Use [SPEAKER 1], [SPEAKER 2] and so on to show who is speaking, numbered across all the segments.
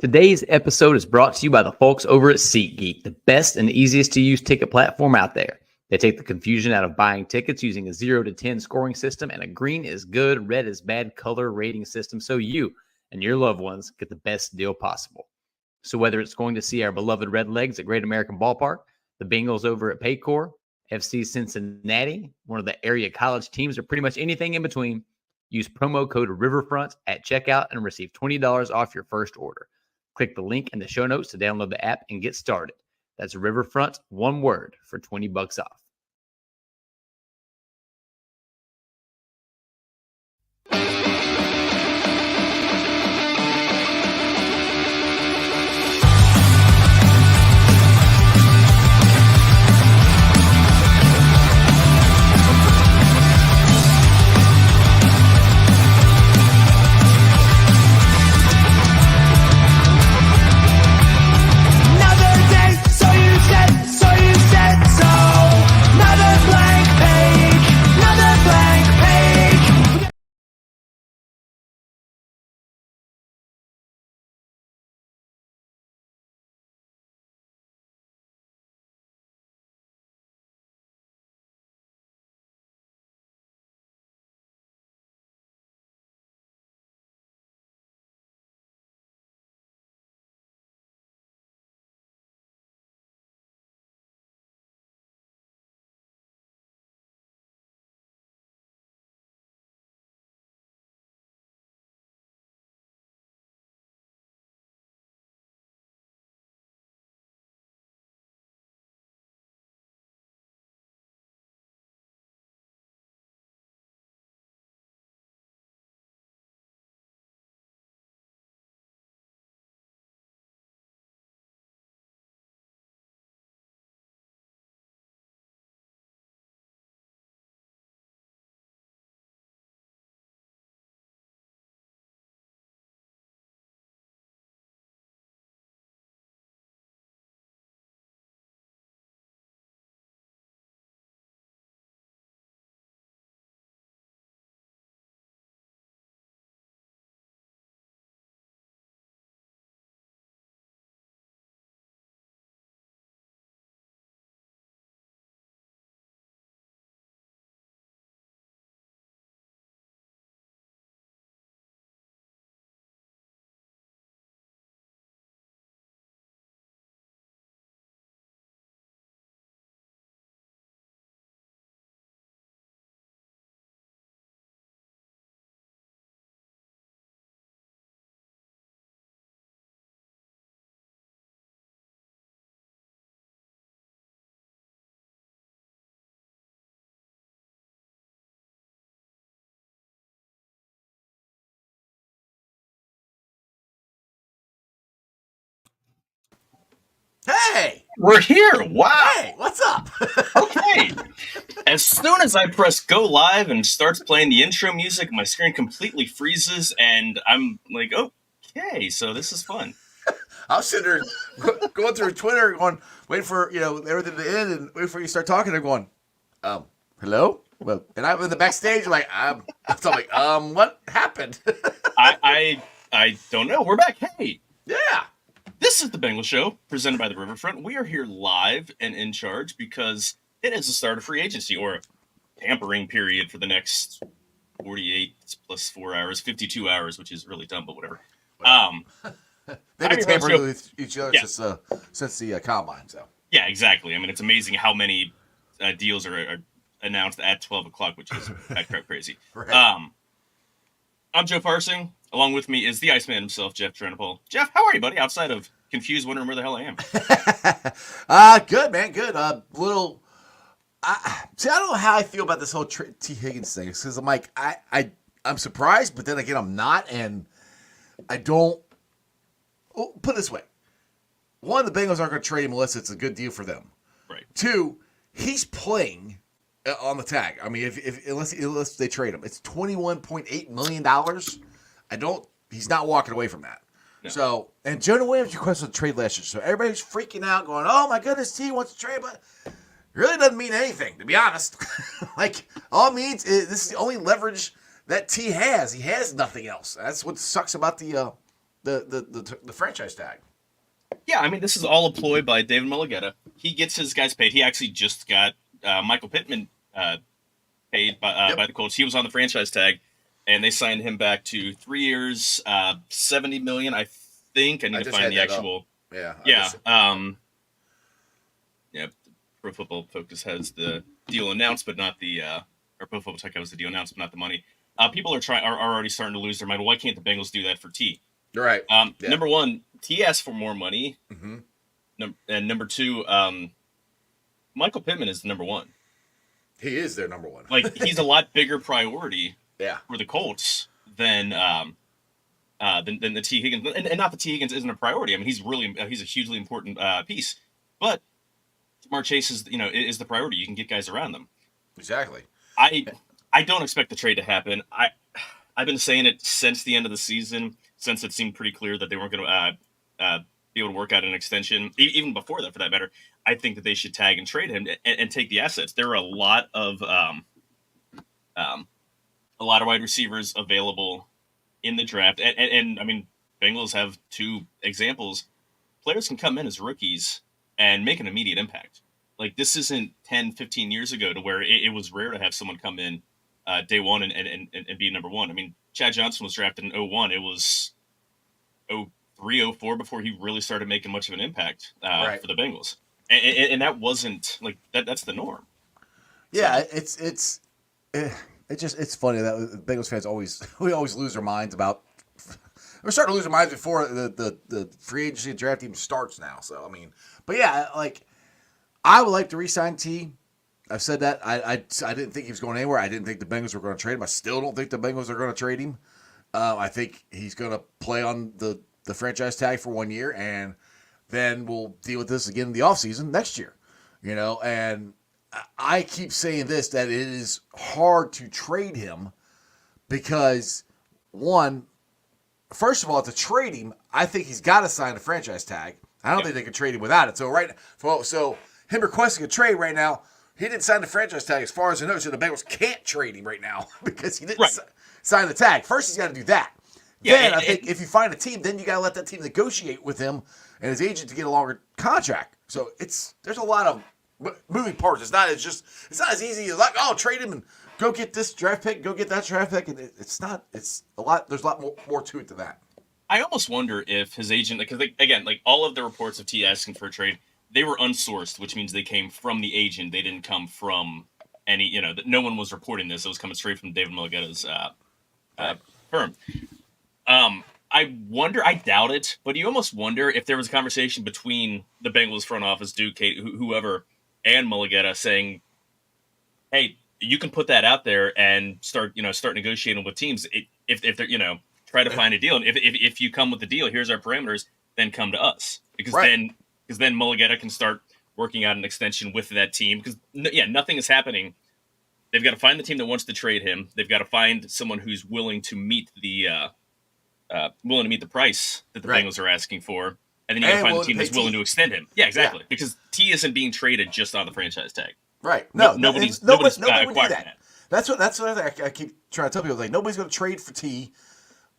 [SPEAKER 1] Today's episode is brought to you by the folks over at SeatGeek, the best and easiest to use ticket platform out there. They take the confusion out of buying tickets using a 0 to 10 scoring system and a green is good, red is bad color rating system so you and your loved ones get the best deal possible. So whether it's going to see our beloved Redlegs at Great American Ballpark, the Bengals over at Paycor, FC Cincinnati, one of the area college teams, or pretty much anything in between, use promo code Riverfront at checkout and receive $20 off your first order. Click the link in the show notes to download the app and get started. That's Riverfront, one word, for $20 off.
[SPEAKER 2] Hey!
[SPEAKER 3] We're here. Wow.
[SPEAKER 2] Hey, what's up?
[SPEAKER 3] Okay. As soon as I press go live and starts playing the intro music, my screen completely freezes and I'm like, okay, so this is fun.
[SPEAKER 2] I was sitting there going through Twitter, going, waiting for everything to end, and waiting for you to start talking. And going, hello? Well, and I'm in the backstage, like, so I'm like, what happened?
[SPEAKER 3] I don't know. We're back. Hey.
[SPEAKER 2] Yeah.
[SPEAKER 3] This is the Bengals Show, presented by the Riverfront. We are here live and in charge because it is the start of free agency, or a tampering period for the next 48 plus 4 hours, 52 hours, which is really dumb, but whatever.
[SPEAKER 2] They've been tampering with each other since the combine. So
[SPEAKER 3] yeah, exactly. I mean, it's amazing how many deals are announced at 12 o'clock, which is crazy.
[SPEAKER 2] Right.
[SPEAKER 3] I'm Joe Parsing. Along with me is the Iceman himself, Jeff Trenopole. Jeff, how are you, buddy? Outside of confused, wondering where the hell I am.
[SPEAKER 2] Good, man. Good. I don't know how I feel about this whole T. Higgins thing. Because I'm like, I'm surprised, but then again, I'm not. And I don't. Well, put it this way. One, the Bengals aren't going to trade him unless it's a good deal for them.
[SPEAKER 3] Right.
[SPEAKER 2] Two, he's playing on the tag. I mean, unless they trade him, it's $21.8 million. He's not walking away from that. No. So, and Jonah Williams requested a trade last year. So everybody's freaking out, going, "Oh my goodness, T wants to trade," but it really doesn't mean anything, to be honest. Like, all it means is this is the only leverage that T has. He has nothing else. That's what sucks about the the franchise tag.
[SPEAKER 3] Yeah, I mean, this is all a ploy by David Mulligetta. He gets his guys paid. He actually just got Michael Pittman paid by the Colts. He was on the franchise tag, and they signed him back to 3 years, $70 million. I think I need to find the actual.
[SPEAKER 2] Yeah.
[SPEAKER 3] Yeah. Pro Football Focus has the deal announced, but not the. Or Pro Football Tech has the deal announced, but not the money. People are already starting to lose their mind. Why can't the Bengals do that for T?
[SPEAKER 2] You're right.
[SPEAKER 3] Number one, T asked for more money, and number two, Michael Pittman is the number one.
[SPEAKER 2] He is their number one.
[SPEAKER 3] Like, he's a lot bigger priority for the Colts than the T Higgins, and not that T Higgins isn't a priority. I mean, he's a hugely important piece, but Jamar Chase is the priority. You can get guys around them.
[SPEAKER 2] Exactly.
[SPEAKER 3] I don't expect the trade to happen. I've been saying it since the end of the season, since it seemed pretty clear that they weren't going to be able to work out an extension, even before that, for that matter. I think that they should tag and trade him and take the assets. There are a lot of wide receivers available in the draft, and I mean, Bengals have two examples. Players can come in as rookies and make an immediate impact. Like, this isn't 10, 15 years ago to where it was rare to have someone come in day one and be number one. I mean, Chad Johnson was drafted in 2001. It was 2003, 2004 before he really started making much of an impact for the Bengals. And that wasn't like that. That's the norm.
[SPEAKER 2] Yeah, so. It's funny that Bengals fans always lose their minds about. We're starting to lose our minds before the free agency draft even starts now. So I mean, but yeah, like I would like to re-sign T. I've said that. I didn't think he was going anywhere. I didn't think the Bengals were going to trade him. I still don't think the Bengals are going to trade him. I think he's going to play on the franchise tag for 1 year, and then we'll deal with this again in the offseason next year. And I keep saying this, that it is hard to trade him because, first of all, to trade him, I think he's got to sign a franchise tag. I don't think they can trade him without it. So him requesting a trade right now, he didn't sign the franchise tag as far as I know, so the Bengals can't trade him right now because he didn't sign the tag. First, he's got to do that.
[SPEAKER 3] Yeah,
[SPEAKER 2] then I think if you find a team, then you got to let that team negotiate with him and his agent to get a longer contract. So there's a lot of moving parts. It's not as easy as like, oh, trade him and go get this draft pick, go get that draft pick, and it's not. It's a lot. There's a lot more to it than that.
[SPEAKER 3] I almost wonder if his agent, because again, like all of the reports of T asking for a trade, they were unsourced, which means they came from the agent. They didn't come from any, no one was reporting this. It was coming straight from David Mulligetta's firm. I wonder, I doubt it, but you almost wonder if there was a conversation between the Bengals front office, Duke, Kate, whoever, and Mulligetta saying, hey, you can put that out there and start negotiating with teams. If they're, try to find a deal. And if you come with the deal, here's our parameters, then come to us. Because then Mulligetta can start working out an extension with that team. Because, nothing is happening. They've got to find the team that wants to trade him. They've got to find someone who's willing to meet the price that the Bengals are asking for. And then you got to find the team that's willing to extend him. Yeah, exactly. Yeah. Because T isn't being traded just on the franchise tag.
[SPEAKER 2] Right.
[SPEAKER 3] Nobody's
[SPEAKER 2] nobody would do
[SPEAKER 3] acquiring
[SPEAKER 2] that. That's what I keep trying to tell people. Like, nobody's going to trade for T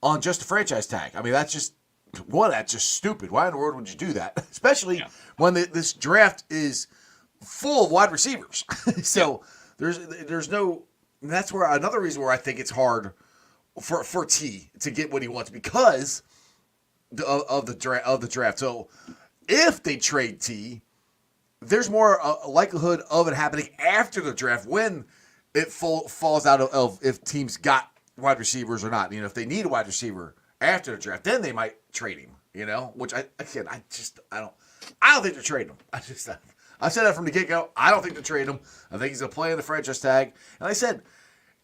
[SPEAKER 2] on just a franchise tag. I mean, that's just stupid. Why in the world would you do that? Especially when this draft is full of wide receivers. So there's no. That's where another reason where I think it's hard for T to get what he wants because of the draft. So if they trade T, there's more likelihood of it happening after the draft when it falls out of if teams got wide receivers or not. If they need a wide receiver after the draft, then they might trade him. Which I don't think they're trading him. I said that from the get-go. I don't think they're trading him. I think he's going to play in the franchise tag. And I said,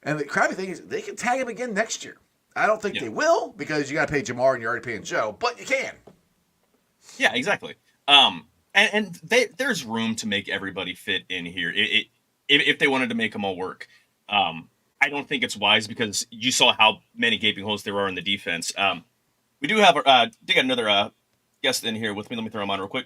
[SPEAKER 2] and the crappy thing is they can tag him again next year. I don't think they will because you got to pay Jamar and you're already paying Joe, but you can.
[SPEAKER 3] Yeah, exactly. And there's room to make everybody fit in here if they wanted to make them all work. I don't think it's wise because you saw how many gaping holes there are in the defense. We do have got another guest in here with me. Let me throw him on real quick.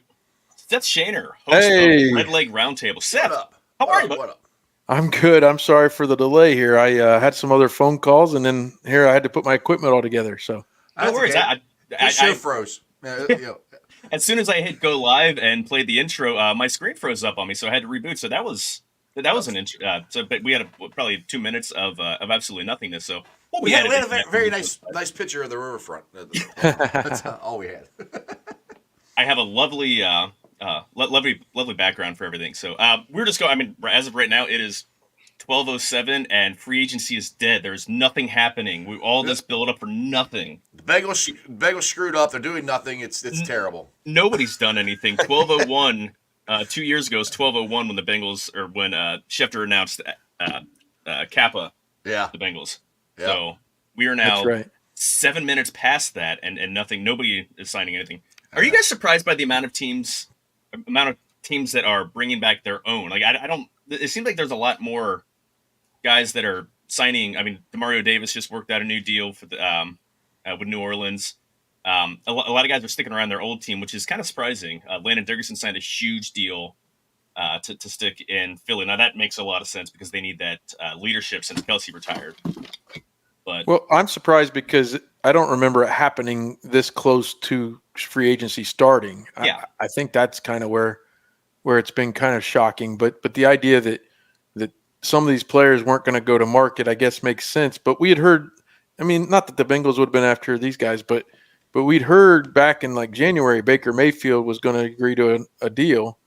[SPEAKER 3] Seth Shaner, host of Red Leg Roundtable. Seth, how are you?
[SPEAKER 2] What up?
[SPEAKER 4] I'm good. I'm sorry for the delay here. I had some other phone calls, and then here I had to put my equipment all together. So
[SPEAKER 3] no worries.
[SPEAKER 2] Okay. His show froze.
[SPEAKER 3] As soon as I hit go live and played the intro, my screen froze up on me, so I had to reboot. So that was an intro. But we had probably 2 minutes of absolutely nothness. So
[SPEAKER 2] we had a very nice picture of the riverfront. That's all we had.
[SPEAKER 3] I have a lovely background for everything. So we're just going. I mean, as of right now, it is 12:07, and free agency is dead. There's nothing happening. All this build up for nothing.
[SPEAKER 2] The Bengals screwed up. They're doing nothing. It's terrible.
[SPEAKER 3] Nobody's done anything. 12:01. 2 years ago, it was 12:01 when the Bengals, or when Schefter announced Kappa.
[SPEAKER 2] Yeah.
[SPEAKER 3] The Bengals.
[SPEAKER 2] Yeah.
[SPEAKER 3] So we are now
[SPEAKER 4] right.
[SPEAKER 3] 7 minutes past that, and nothing. Nobody is signing anything. Are you guys surprised by the amount of teams that are bringing back their own? Like I don't. It seems like there's a lot more guys that are signing. I mean, Demario Davis just worked out a new deal for the with New Orleans. A lot of guys are sticking around their old team, which is kind of surprising. Landon Dickerson signed a huge deal to stick in Philly. Now that makes a lot of sense because they need that leadership since Kelsey retired. But
[SPEAKER 4] Well, I'm surprised because I don't remember it happening this close to free agency starting.
[SPEAKER 3] Yeah.
[SPEAKER 4] I think that's kind of where it's been kind of shocking. But the idea that some of these players weren't going to go to market, I guess, makes sense. But we had heard, I mean, not that the Bengals would have been after these guys, but we'd heard back in like January, Baker Mayfield was going to agree to a deal.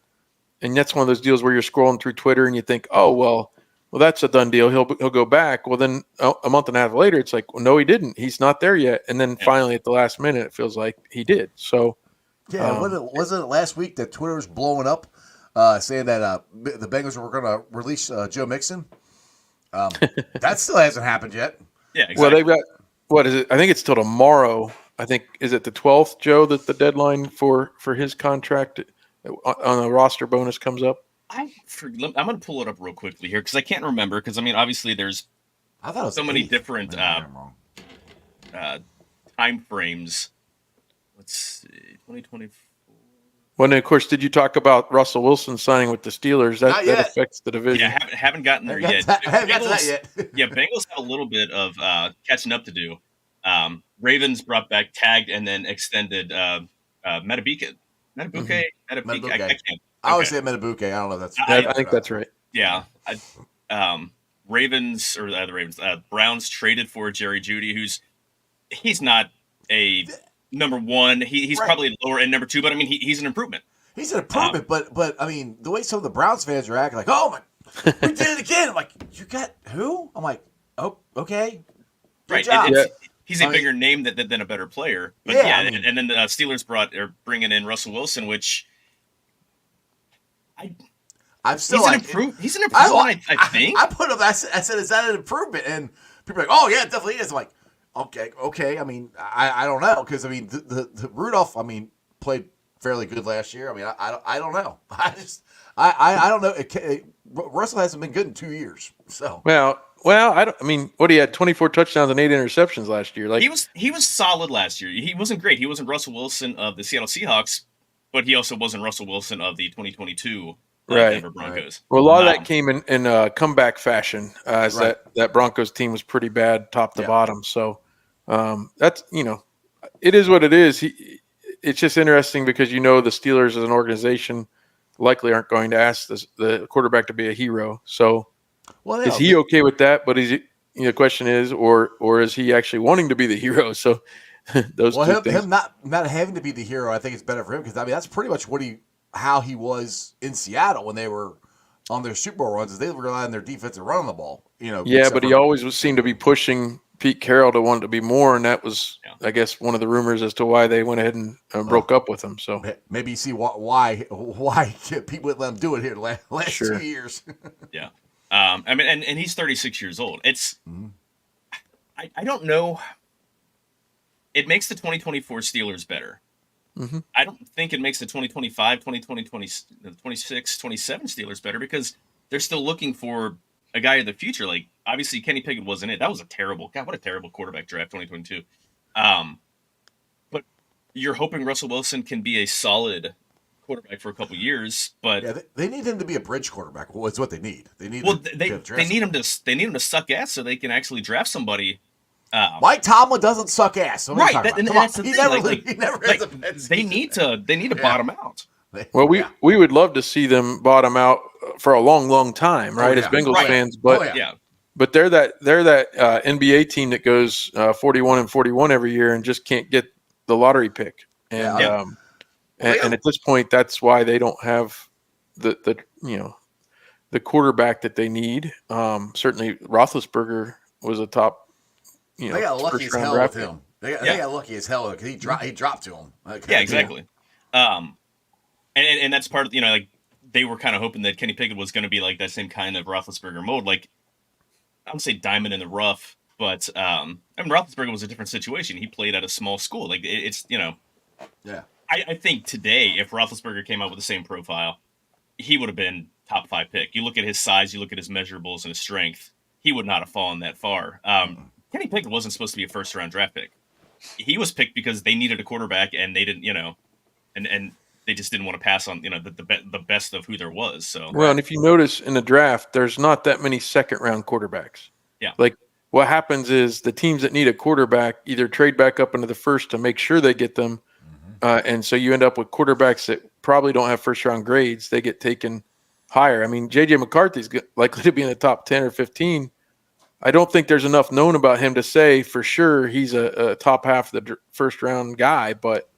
[SPEAKER 4] And that's one of those deals where you're scrolling through Twitter and you think, oh, well, that's a done deal. He'll go back. Well, then a month and a half later, it's like, well, no, he didn't. He's not there yet. And then finally at the last minute, it feels like he did. So,
[SPEAKER 2] yeah, wasn't it last week that Twitter was blowing up, saying that the Bengals were going to release Joe Mixon? That still hasn't happened yet.
[SPEAKER 3] yeah, exactly.
[SPEAKER 4] Well, they've got, what is it? I think it's till tomorrow. I think, is it the 12th, Joe, that the deadline for his contract on a roster bonus comes up?
[SPEAKER 3] I'm going to pull it up real quickly here because I can't remember. Because I mean, obviously, there's so many different time frames. Let's see, 2024.
[SPEAKER 4] Well, and of course, did you talk about Russell Wilson signing with the Steelers? That affects the division.
[SPEAKER 3] Yeah, haven't gotten there yet.
[SPEAKER 2] Haven't got to that yet.
[SPEAKER 3] Yeah, Bengals have a little bit of catching up to do. Ravens brought back, tagged, and then extended Metabuke. Metabuke.
[SPEAKER 2] I always say Metabuke. I don't know.
[SPEAKER 4] I think that's right.
[SPEAKER 3] Yeah. Ravens or the Ravens. Browns traded for Jerry Jeudy, he's not a number one. He's probably lower end number two, but I mean he's an improvement.
[SPEAKER 2] He's an improvement, but I mean the way some of the Browns fans are acting, like, oh my, we did it again. I'm like, you got who? I'm like, oh, okay, good job.
[SPEAKER 3] He's a bigger name than a better player. But and then the Steelers bringing in Russell Wilson, which
[SPEAKER 2] I'm still
[SPEAKER 3] he's an improvement. I think
[SPEAKER 2] I put him. I said, is that an improvement? And people are like, oh yeah, it definitely is. I'm like, okay. I mean, I don't know because I mean the Rudolph, I mean, played fairly good last year. I mean, I don't know. I don't know. Russell hasn't been good in 2 years. So
[SPEAKER 4] well, I mean, what he had 24 touchdowns and 8 interceptions last year. Like
[SPEAKER 3] he was solid last year. He wasn't great. He wasn't Russell Wilson of the Seattle Seahawks, but he also wasn't Russell Wilson of the 2022 Denver Broncos.
[SPEAKER 4] Right. Well, a lot of that came in comeback fashion, as that Broncos team was pretty bad top to bottom. So that's, it is what it is. It's just interesting because the Steelers as an organization likely aren't going to ask the quarterback to be a hero. So is he okay with that? But the question is, or is he actually wanting to be the hero? So those two things.
[SPEAKER 2] Him not having to be the hero, I think it's better for him because I mean that's pretty much how he was in Seattle when they were on their Super Bowl runs. Is they relied on their defense to run the ball.
[SPEAKER 4] Yeah, but he always seemed to be pushing Pete Carroll to want to be more, and that was, I guess, one of the rumors as to why they went ahead and broke up with him. So
[SPEAKER 2] maybe you see why people would let him do it here the last 2 years.
[SPEAKER 3] Yeah, I mean, and he's 36 years old. It's I don't know. It makes the 2024 Steelers better. Mm-hmm. I don't think it makes the 2025, 2020, 26, 27 Steelers better because they're still looking for a guy of the future. Like, obviously, Kenny Pickett wasn't it. That was what a terrible quarterback draft, 2022. But you're hoping Russell Wilson can be a solid quarterback for a couple years. But
[SPEAKER 2] they need him to be a bridge quarterback. Well, it's what they need. They need.
[SPEAKER 3] Well, they need him to suck ass so they can actually draft somebody
[SPEAKER 2] Mike Tomlin doesn't suck ass. So
[SPEAKER 3] Right, and that's the thing.
[SPEAKER 2] He never has a bad
[SPEAKER 3] they need to bottom out.
[SPEAKER 4] Well, we would love to see them bottom out for a long, long time, right? As Bengals fans, but but they're that NBA team that goes 41-41 every year and just can't get the lottery pick. And and at this point, that's why they don't have the quarterback that they need. Certainly, Roethlisberger was a top.
[SPEAKER 2] They got lucky as hell with him. They got lucky as hell because he dropped to him.
[SPEAKER 3] Yeah, exactly. And that's part of like they were kind of hoping that Kenny Pickett was going to be like that same kind of Roethlisberger mode. Like I would say diamond in the rough, but Roethlisberger was a different situation. He played at a small school. Like it's I think today if Roethlisberger came out with the same profile, he would have been top 5 pick. You look at his size, you look at his measurables and his strength. He would not have fallen that far. Kenny Pickett wasn't supposed to be a first-round draft pick. He was picked because they needed a quarterback, and they didn't, and they just didn't want to pass on, the best of who there was. So
[SPEAKER 4] well, and if you notice in the draft, there's not that many second-round quarterbacks.
[SPEAKER 3] Yeah,
[SPEAKER 4] like what happens is the teams that need a quarterback either trade back up into the first to make sure they get them, and so you end up with quarterbacks that probably don't have first-round grades. They get taken higher. I mean, J.J. McCarthy's likely to be in the top 10 or 15. I don't think there's enough known about him to say for sure he's a top half of the first round guy, but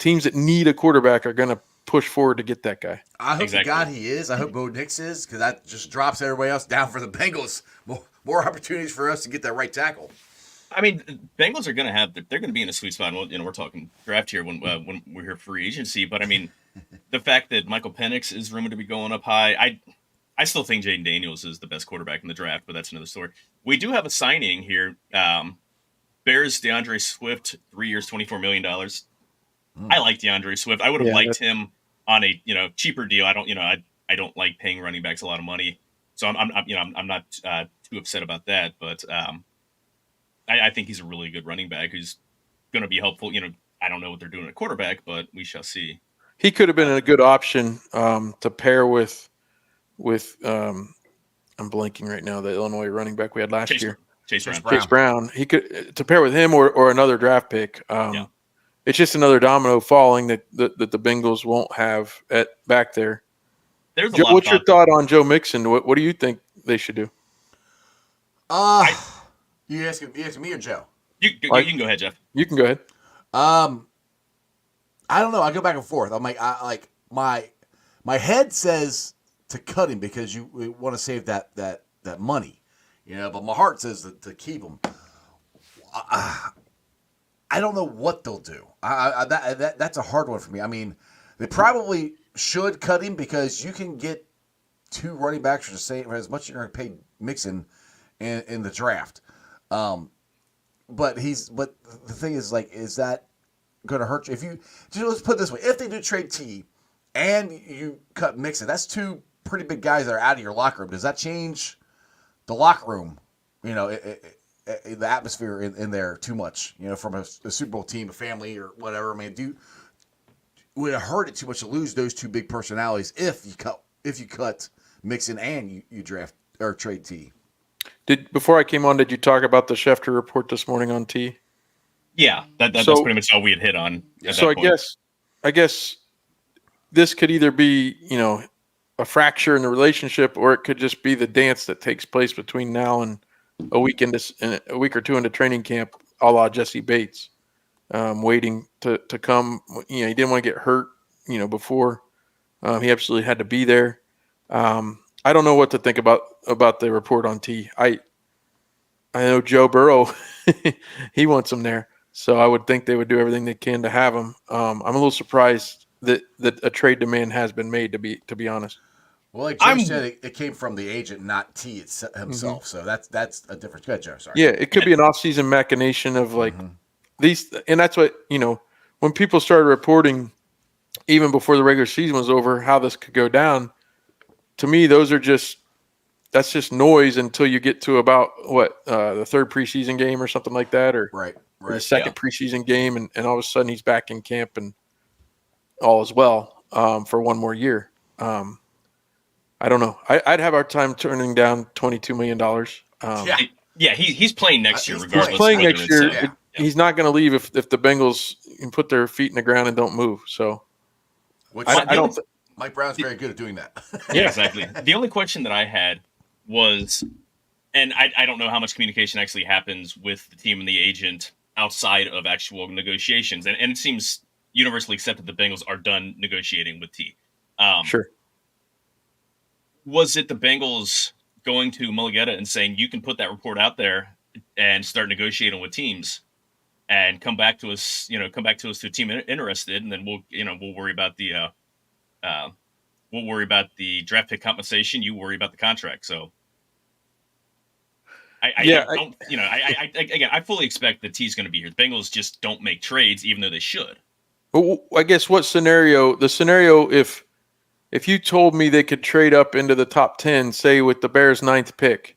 [SPEAKER 4] teams that need a quarterback are going to push forward to get that guy.
[SPEAKER 2] I hope to God he is. I hope Bo Nix is, because that just drops everybody else down for the Bengals. More opportunities for us to get that right tackle.
[SPEAKER 3] I mean, Bengals are going to they're going to be in a sweet spot. Well, we're talking draft here when we're here free agency, but I mean, the fact that Michael Penix is rumored to be going up high, I still think Jaden Daniels is the best quarterback in the draft, but that's another story. We do have a signing here. Bears DeAndre Swift, 3 years, $24 million. I like DeAndre Swift. I would have liked him on a cheaper deal. I don't like paying running backs a lot of money, so I'm not too upset about that. But I think he's a really good running back who's going to be helpful. I don't know what they're doing at quarterback, but we shall see.
[SPEAKER 4] He could have been a good option to pair with I'm blanking right now, the Illinois running back we had last year.
[SPEAKER 3] Chase
[SPEAKER 4] Brown. He could to pair with him or another draft pick. It's just another domino falling that the Bengals won't have back there. Joe, what's your thought on Joe Mixon? What do you think they should do?
[SPEAKER 2] You asking me or Joe?
[SPEAKER 3] You can go ahead, Jeff.
[SPEAKER 4] You can go ahead.
[SPEAKER 2] I don't know. I go back and forth. I'm like, my head says to cut him because you want to save that money, but my heart says to keep him. I don't know what they'll do. That's a hard one for me. I mean, they probably should cut him because you can get 2 running backs for the same as much as you're going to pay Mixon in the draft. But the thing is, like, is that going to hurt you? If you let's put it this way: if they do trade T and you cut Mixon, that's 2 pretty big guys that are out of your locker room. Does that change the locker room? The atmosphere in there too much, from a Super Bowl team, a family, or whatever. I mean, would it hurt it too much to lose those 2 big personalities if you cut Mixon and you draft or trade T?
[SPEAKER 4] Before I came on, did you talk about the Schefter report this morning on T?
[SPEAKER 3] Yeah, that's pretty much all we had hit on.
[SPEAKER 4] So I guess this could either be a fracture in the relationship, or it could just be the dance that takes place between now and a week or 2 into training camp, a la Jesse Bates, waiting to come. He didn't want to get hurt, before he absolutely had to be there. I don't know what to think about the report on T. I know Joe Burrow, he wants him there, so I would think they would do everything they can to have him. I'm a little surprised that a trade demand has been made, to be honest.
[SPEAKER 2] Well, like Joe said, it came from the agent, not T himself. Mm-hmm. So that's a difference. Good, Joe. Sorry.
[SPEAKER 4] Yeah, it could be an off-season machination of these, and that's what when people started reporting, even before the regular season was over, how this could go down. To me, that's just noise until you get to about the 3rd preseason game or something like that, or
[SPEAKER 2] right.
[SPEAKER 4] the 2nd preseason game, and all of a sudden he's back in camp and all is well for 1 more year. I don't know. I'd have our time turning down $22 million.
[SPEAKER 3] Yeah, he's playing next year
[SPEAKER 2] He's
[SPEAKER 3] regardless.
[SPEAKER 4] He's playing
[SPEAKER 3] whether
[SPEAKER 4] next
[SPEAKER 3] it's,
[SPEAKER 4] year.
[SPEAKER 2] Yeah.
[SPEAKER 4] He's not going to leave if the Bengals can put their feet in the ground and don't move. So
[SPEAKER 2] Which
[SPEAKER 4] I don't.
[SPEAKER 2] Mike Brown's very good at doing that.
[SPEAKER 3] Yeah, exactly. The only question that I had was, and I don't know how much communication actually happens with the team and the agent outside of actual negotiations, and it seems universally accepted the Bengals are done negotiating with T.
[SPEAKER 4] Sure.
[SPEAKER 3] Was it the Bengals going to Mulligetta and saying, you can put that report out there and start negotiating with teams and come back to us to a team interested, and then we'll worry about the draft pick compensation. You worry about the contract. So I fully expect that T's going to be here. The Bengals just don't make trades, even though they should.
[SPEAKER 4] Well, I guess what scenario? The scenario if you told me they could trade up into the top 10, say with the Bears' 9th pick,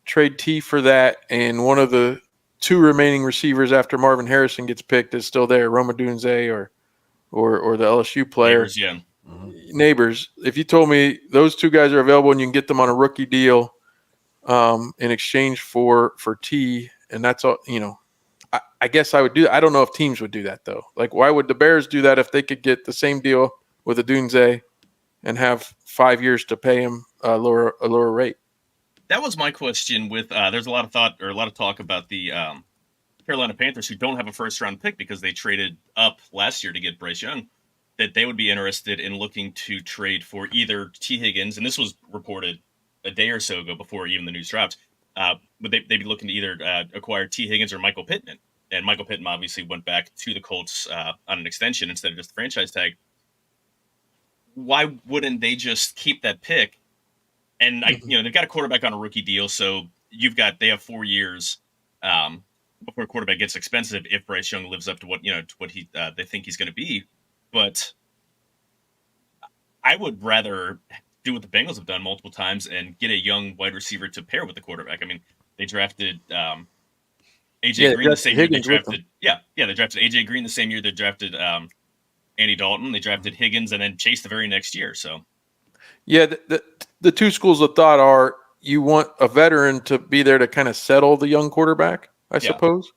[SPEAKER 4] trade T for that, and one of the 2 remaining receivers after Marvin Harrison gets picked is still there, Roma Dunze or the LSU player.
[SPEAKER 3] Neighbors, yeah.
[SPEAKER 4] Neighbors. If you told me those 2 guys are available and you can get them on a rookie deal in exchange for T, and that's all, I guess I would do that. I don't know if teams would do that, though. Like, why would the Bears do that if they could get the same deal with a Dunze and have 5 years to pay him a lower rate?
[SPEAKER 3] That was my question. With there's a lot of thought or a lot of talk about the Carolina Panthers, who don't have a first round pick because they traded up last year to get Bryce Young, that they would be interested in looking to trade for either T. Higgins, and this was reported a day or so ago before even the news dropped, but they'd be looking to either acquire T. Higgins or Michael Pittman. And Michael Pittman obviously went back to the Colts on an extension instead of just the franchise tag. Why wouldn't they just keep that pick? And they've got a quarterback on a rookie deal, so they have 4 years before a quarterback gets expensive if Bryce Young lives up to what they think he's going to be. But I would rather do what the Bengals have done multiple times and get a young wide receiver to pair with the quarterback. I mean, they drafted AJ Green the same year they drafted. They drafted AJ Green the same year they drafted Andy Dalton. They drafted Higgins and then Chase the very next year. So,
[SPEAKER 4] yeah, the 2 schools of thought are you want a veteran to be there to kind of settle the young quarterback, I suppose.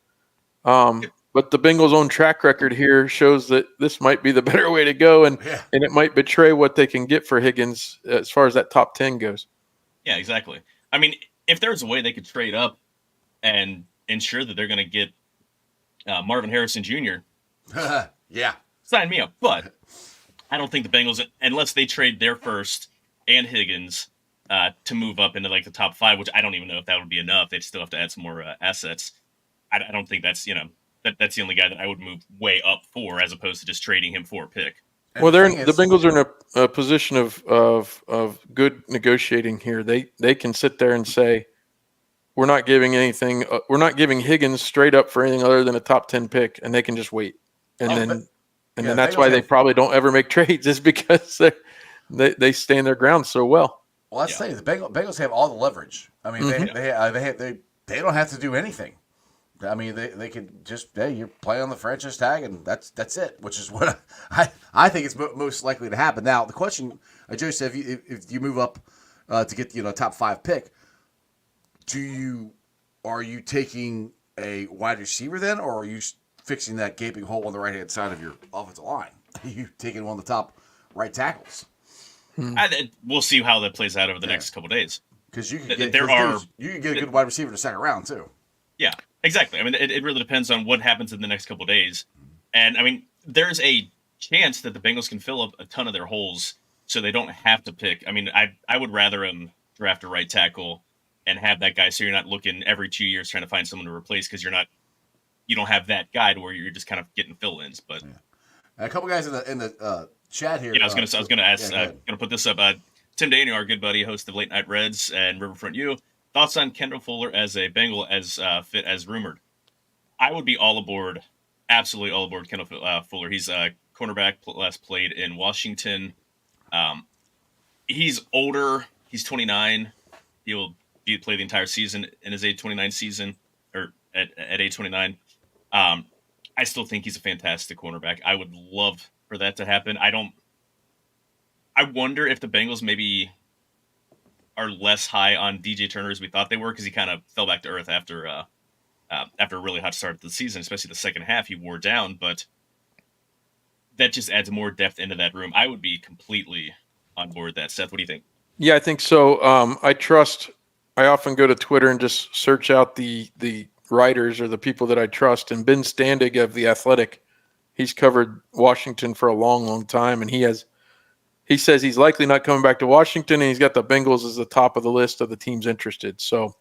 [SPEAKER 4] But the Bengals' own track record here shows that this might be the better way to go, and it might betray what they can get for Higgins as far as that top 10 goes.
[SPEAKER 3] Yeah, exactly. I mean, if there's a way they could trade up and ensure that they're going to get Marvin Harrison Jr., sign me up. But I don't think the Bengals, unless they trade their first and Higgins to move up into like the top 5, which I don't even know if that would be enough. They'd still have to add some more assets. I don't think that's that's the only guy that I would move way up for, as opposed to just trading him for a pick.
[SPEAKER 2] And
[SPEAKER 4] well, the Bengals are in a position of good negotiating here. They can sit there and say, we're not giving anything. We're not giving Higgins straight up for anything other than a top 10 pick, and they can just wait. And then that's why they probably don't ever make trades, is because they stand their ground so well.
[SPEAKER 2] Well, let's say the Bengals have all the leverage. I mean, they don't have to do anything. I mean, they could just, you play on the franchise tag, and that's it, which is what I think is most likely to happen. Now, the question, Joe said, if you move up to get top 5 pick, are you taking a wide receiver then, or are you fixing that gaping hole on the right hand side of your offensive line? Are you taking one of the top right tackles?
[SPEAKER 3] We'll see how that plays out over the next couple of days.
[SPEAKER 2] Because you can get a good wide receiver in the second round too.
[SPEAKER 3] Yeah, exactly. I mean, it really depends on what happens in the next couple of days. And I mean, there's a chance that the Bengals can fill up a ton of their holes, so they don't have to pick. I mean, I would rather draft a right tackle and have that guy, so you're not looking every 2 years trying to find someone to replace, because you don't have that guy to where you're just kind of getting fill-ins. But
[SPEAKER 2] a couple guys in the chat here.
[SPEAKER 3] Yeah, I was gonna ask. Gonna put this up. Tim Daniel, our good buddy, host of Late Night Reds and Riverfront U. Thoughts on Kendall Fuller as a Bengal, as fit as rumored? I would be all aboard, absolutely all aboard Kendall Fuller. He's a cornerback, last played in Washington. He's older. He's 29. He'll play the entire season in his age 29 season, or at age 29. I still think he's a fantastic cornerback. I would love for that to happen. I wonder if the Bengals maybe are less high on DJ Turner as we thought they were, because he kind of fell back to earth after a really hot start of the season, especially the second half. He wore down, but that just adds more depth into that room. I would be completely on board with that. Seth, what do you think?
[SPEAKER 4] Yeah, I think so. I often go to Twitter and just search out the writers or the people that I trust. And Ben Standig of The Athletic, he's covered Washington for a long, long time. And he says he's likely not coming back to Washington, and he's got the Bengals as the top of the list of the teams interested. So,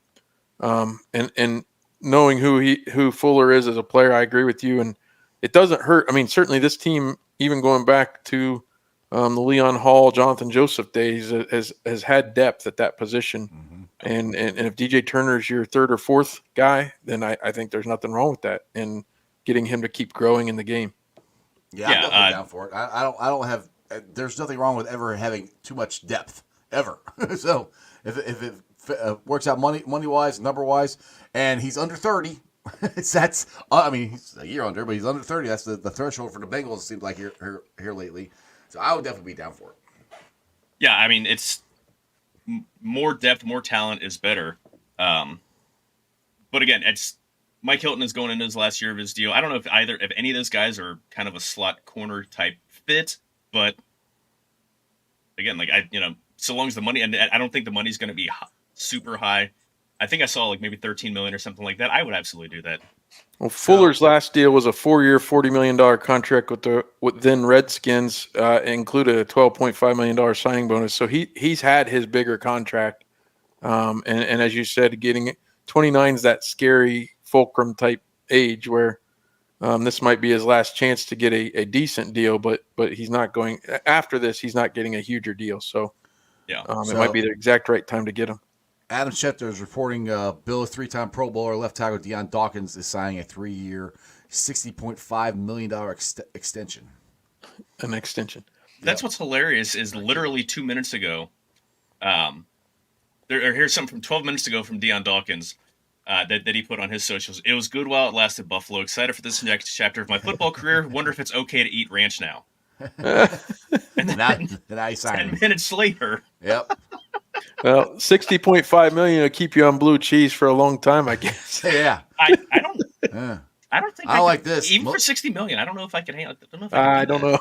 [SPEAKER 4] and knowing who Fuller is as a player, I agree with you. And it doesn't hurt. I mean, certainly this team, even going back to the Leon Hall, Jonathan Joseph days, has had depth at that position.
[SPEAKER 2] Mm-hmm.
[SPEAKER 4] And if DJ Turner is your third or fourth guy, then I think there's nothing wrong with that and getting him to keep growing in the game.
[SPEAKER 2] Yeah, I'm definitely down for it. I don't have. There's nothing wrong with ever having too much depth ever. So if it works out money wise, number wise, and he's under 30, that's I mean he's a year under, but he's under 30. That's the threshold for the Bengals. It seems like here lately. So I would definitely be down for it.
[SPEAKER 3] Yeah, I mean it's more depth, more talent is better. But again, it's Mike Hilton is going into his last year of his deal. I don't know if any of those guys are kind of a slot corner type fit, but again, so long as the money, and I don't think the money's going to be super high. I think I saw like maybe 13 million or something like that. I would absolutely do that.
[SPEAKER 4] Well, Fuller's last deal was a 4-year, $40 million contract with then Redskins, included a $12.5 million signing bonus. So he's had his bigger contract. And as you said, getting 29 is that scary fulcrum type age where this might be his last chance to get a decent deal, but he's not going after this. He's not getting a huger deal. So
[SPEAKER 3] yeah,
[SPEAKER 4] it might be the exact right time to get him.
[SPEAKER 2] Adam Schefter is reporting Bill, three-time Pro Bowler left tackle Deion Dawkins is signing a 3-year, $60.5 million extension.
[SPEAKER 4] An extension.
[SPEAKER 3] That's what's hilarious is literally 2 minutes ago, here's something from 12 minutes ago from Deion Dawkins that he put on his socials. It was good while it lasted, Buffalo. Excited for this next chapter of my football career. Wonder if it's okay to eat ranch now. And then
[SPEAKER 2] I signed
[SPEAKER 3] 10 minutes later.
[SPEAKER 2] Yep.
[SPEAKER 4] Well, $60.5 million will keep you on blue cheese for a long time, I guess.
[SPEAKER 2] Yeah.
[SPEAKER 3] I don't.
[SPEAKER 2] Yeah.
[SPEAKER 3] I don't think
[SPEAKER 2] I like this.
[SPEAKER 3] Even for $60 million. I don't know if I can handle it.
[SPEAKER 4] I don't know.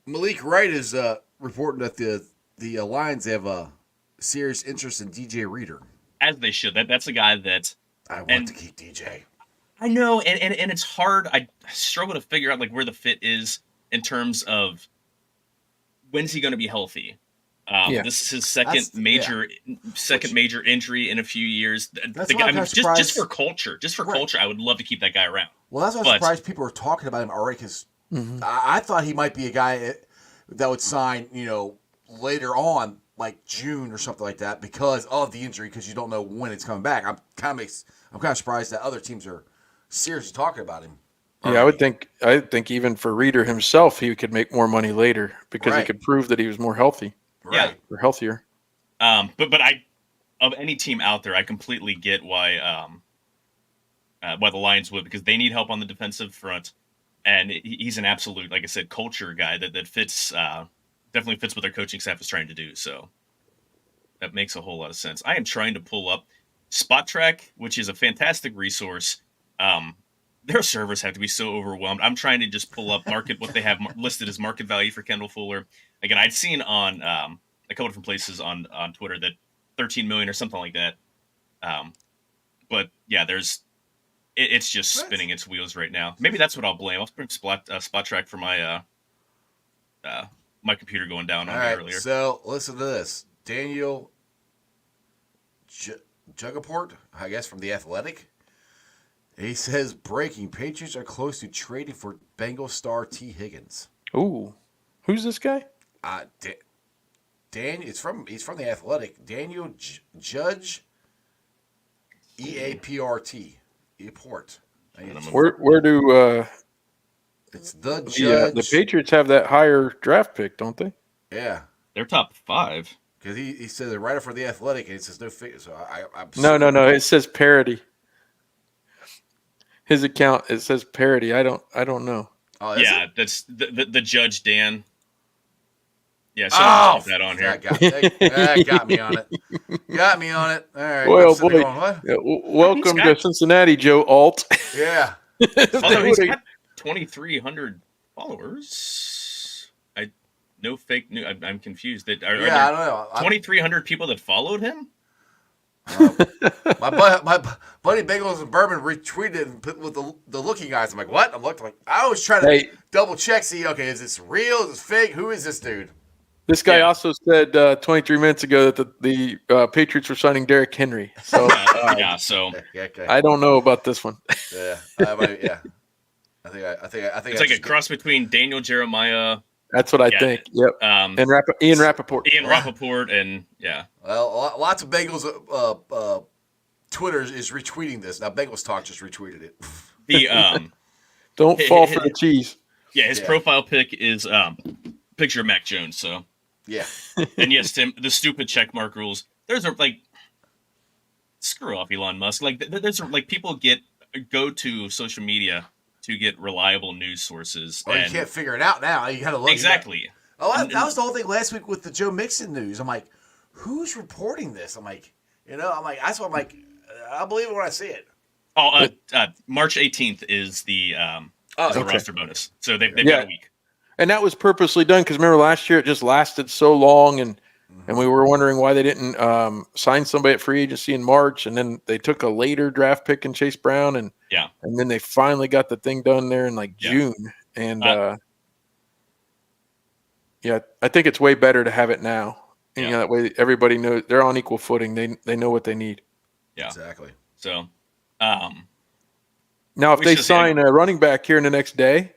[SPEAKER 2] Malik Wright is reporting that the Lions have a serious interest in DJ Reader.
[SPEAKER 3] As they should. That's a guy that
[SPEAKER 2] I want to keep DJ.
[SPEAKER 3] I know, and it's hard. I struggle to figure out like where the fit is in terms of when's he going to be healthy. This is his second major injury in a few years. Just for culture, I would love to keep that guy around.
[SPEAKER 2] Well, that's why I'm surprised people are talking about him already, because I thought he might be a guy that would sign, later on, like June or something like that, because of the injury, because you don't know when it's coming back. I'm kind of surprised that other teams are seriously talking about him.
[SPEAKER 4] Yeah, I think even for Reader himself, he could make more money later because he could prove that he was more healthy.
[SPEAKER 2] Right.
[SPEAKER 4] Or healthier.
[SPEAKER 3] But of any team out there, I completely get why the Lions would, because they need help on the defensive front, and he's an absolute, like I said, culture guy that fits definitely fits what their coaching staff is trying to do. So that makes a whole lot of sense. I am trying to pull up Spot Track, which is a fantastic resource. Their servers have to be so overwhelmed. I'm trying to just pull up what they have listed as market value for Kendall Fuller. Again, I'd seen on a couple different places on Twitter that 13 million or something like that. But yeah, it's just spinning its wheels right now. Maybe that's what I'll blame. I'll bring Spot Track for my my computer going down on me earlier.
[SPEAKER 2] So listen to this, Daniel Jugaport, I guess from The Athletic. He says, breaking, Patriots are close to trading for Bengal star T. Higgins.
[SPEAKER 4] Ooh. Who's this guy?
[SPEAKER 2] He's from The Athletic. Daniel Judge, EAPRT. Eport.
[SPEAKER 4] Where do
[SPEAKER 2] it's the Judge.
[SPEAKER 4] The Patriots have that higher draft pick, don't they?
[SPEAKER 2] Yeah.
[SPEAKER 3] They're top 5.
[SPEAKER 2] Because he said the writer for The Athletic, and it says no figure. So I'm
[SPEAKER 4] No. It says parody. His account, it says parody. I don't know.
[SPEAKER 2] Oh,
[SPEAKER 3] yeah, that's the Judge Dan. Yeah, someone just put that on
[SPEAKER 2] that
[SPEAKER 3] here.
[SPEAKER 2] got me on it. Got me on it. All right.
[SPEAKER 4] Well,
[SPEAKER 2] I'm sitting
[SPEAKER 4] boy.
[SPEAKER 2] there going, what?
[SPEAKER 4] Yeah, welcome to
[SPEAKER 3] got-
[SPEAKER 4] Cincinnati, Joe Alt.
[SPEAKER 2] Yeah.
[SPEAKER 3] Although he's got 2,300 followers. No fake news. I'm confused. Are
[SPEAKER 2] I
[SPEAKER 3] there
[SPEAKER 2] don't know.
[SPEAKER 3] 2,300 people that followed him?
[SPEAKER 2] My buddy Bengals and Bourbon retweeted it and put with the looking eyes. I'm like, what? I'm looking like, I always try to double check, see, okay, is this real? Is this fake? Who is this dude?
[SPEAKER 4] This guy also said 23 minutes ago that the Patriots were signing Derrick Henry. So
[SPEAKER 3] Yeah, so
[SPEAKER 2] Okay.
[SPEAKER 4] I don't know about this one.
[SPEAKER 2] Yeah. Yeah. I think
[SPEAKER 3] it's like a cross between Daniel Jeremiah.
[SPEAKER 4] That's what I think. Yep. And Ian Rappaport.
[SPEAKER 3] Ian Rappaport, and yeah.
[SPEAKER 2] Well, lots of Bengals Twitter is retweeting this. Now Bengals Talk just retweeted it.
[SPEAKER 3] The
[SPEAKER 4] Don't fall for the cheese.
[SPEAKER 3] Yeah, his profile pic is picture of Mac Jones. So
[SPEAKER 2] yeah.
[SPEAKER 3] And yes, Tim, the stupid checkmark rules. There's screw off Elon Musk. Like there's people go to social media to get reliable news sources.
[SPEAKER 2] Oh, you can't figure it out now. You got to look.
[SPEAKER 3] Exactly.
[SPEAKER 2] That was the whole thing last week with the Joe Mixon news. I'm like, who's reporting this? I'm like, that's what I'm like. I'll believe it when I see it.
[SPEAKER 3] March 18th is the roster bonus. So they've got a week.
[SPEAKER 4] And that was purposely done because remember last year it just lasted so long and we were wondering why they didn't sign somebody at free agency in March, and then they took a later draft pick in Chase Brown, and then they finally got the thing done there in June. And I think it's way better to have it now. And, that way everybody knows they're on equal footing. They know what they need.
[SPEAKER 3] Yeah,
[SPEAKER 2] exactly.
[SPEAKER 3] So
[SPEAKER 4] now if they sign a running back here in the next day,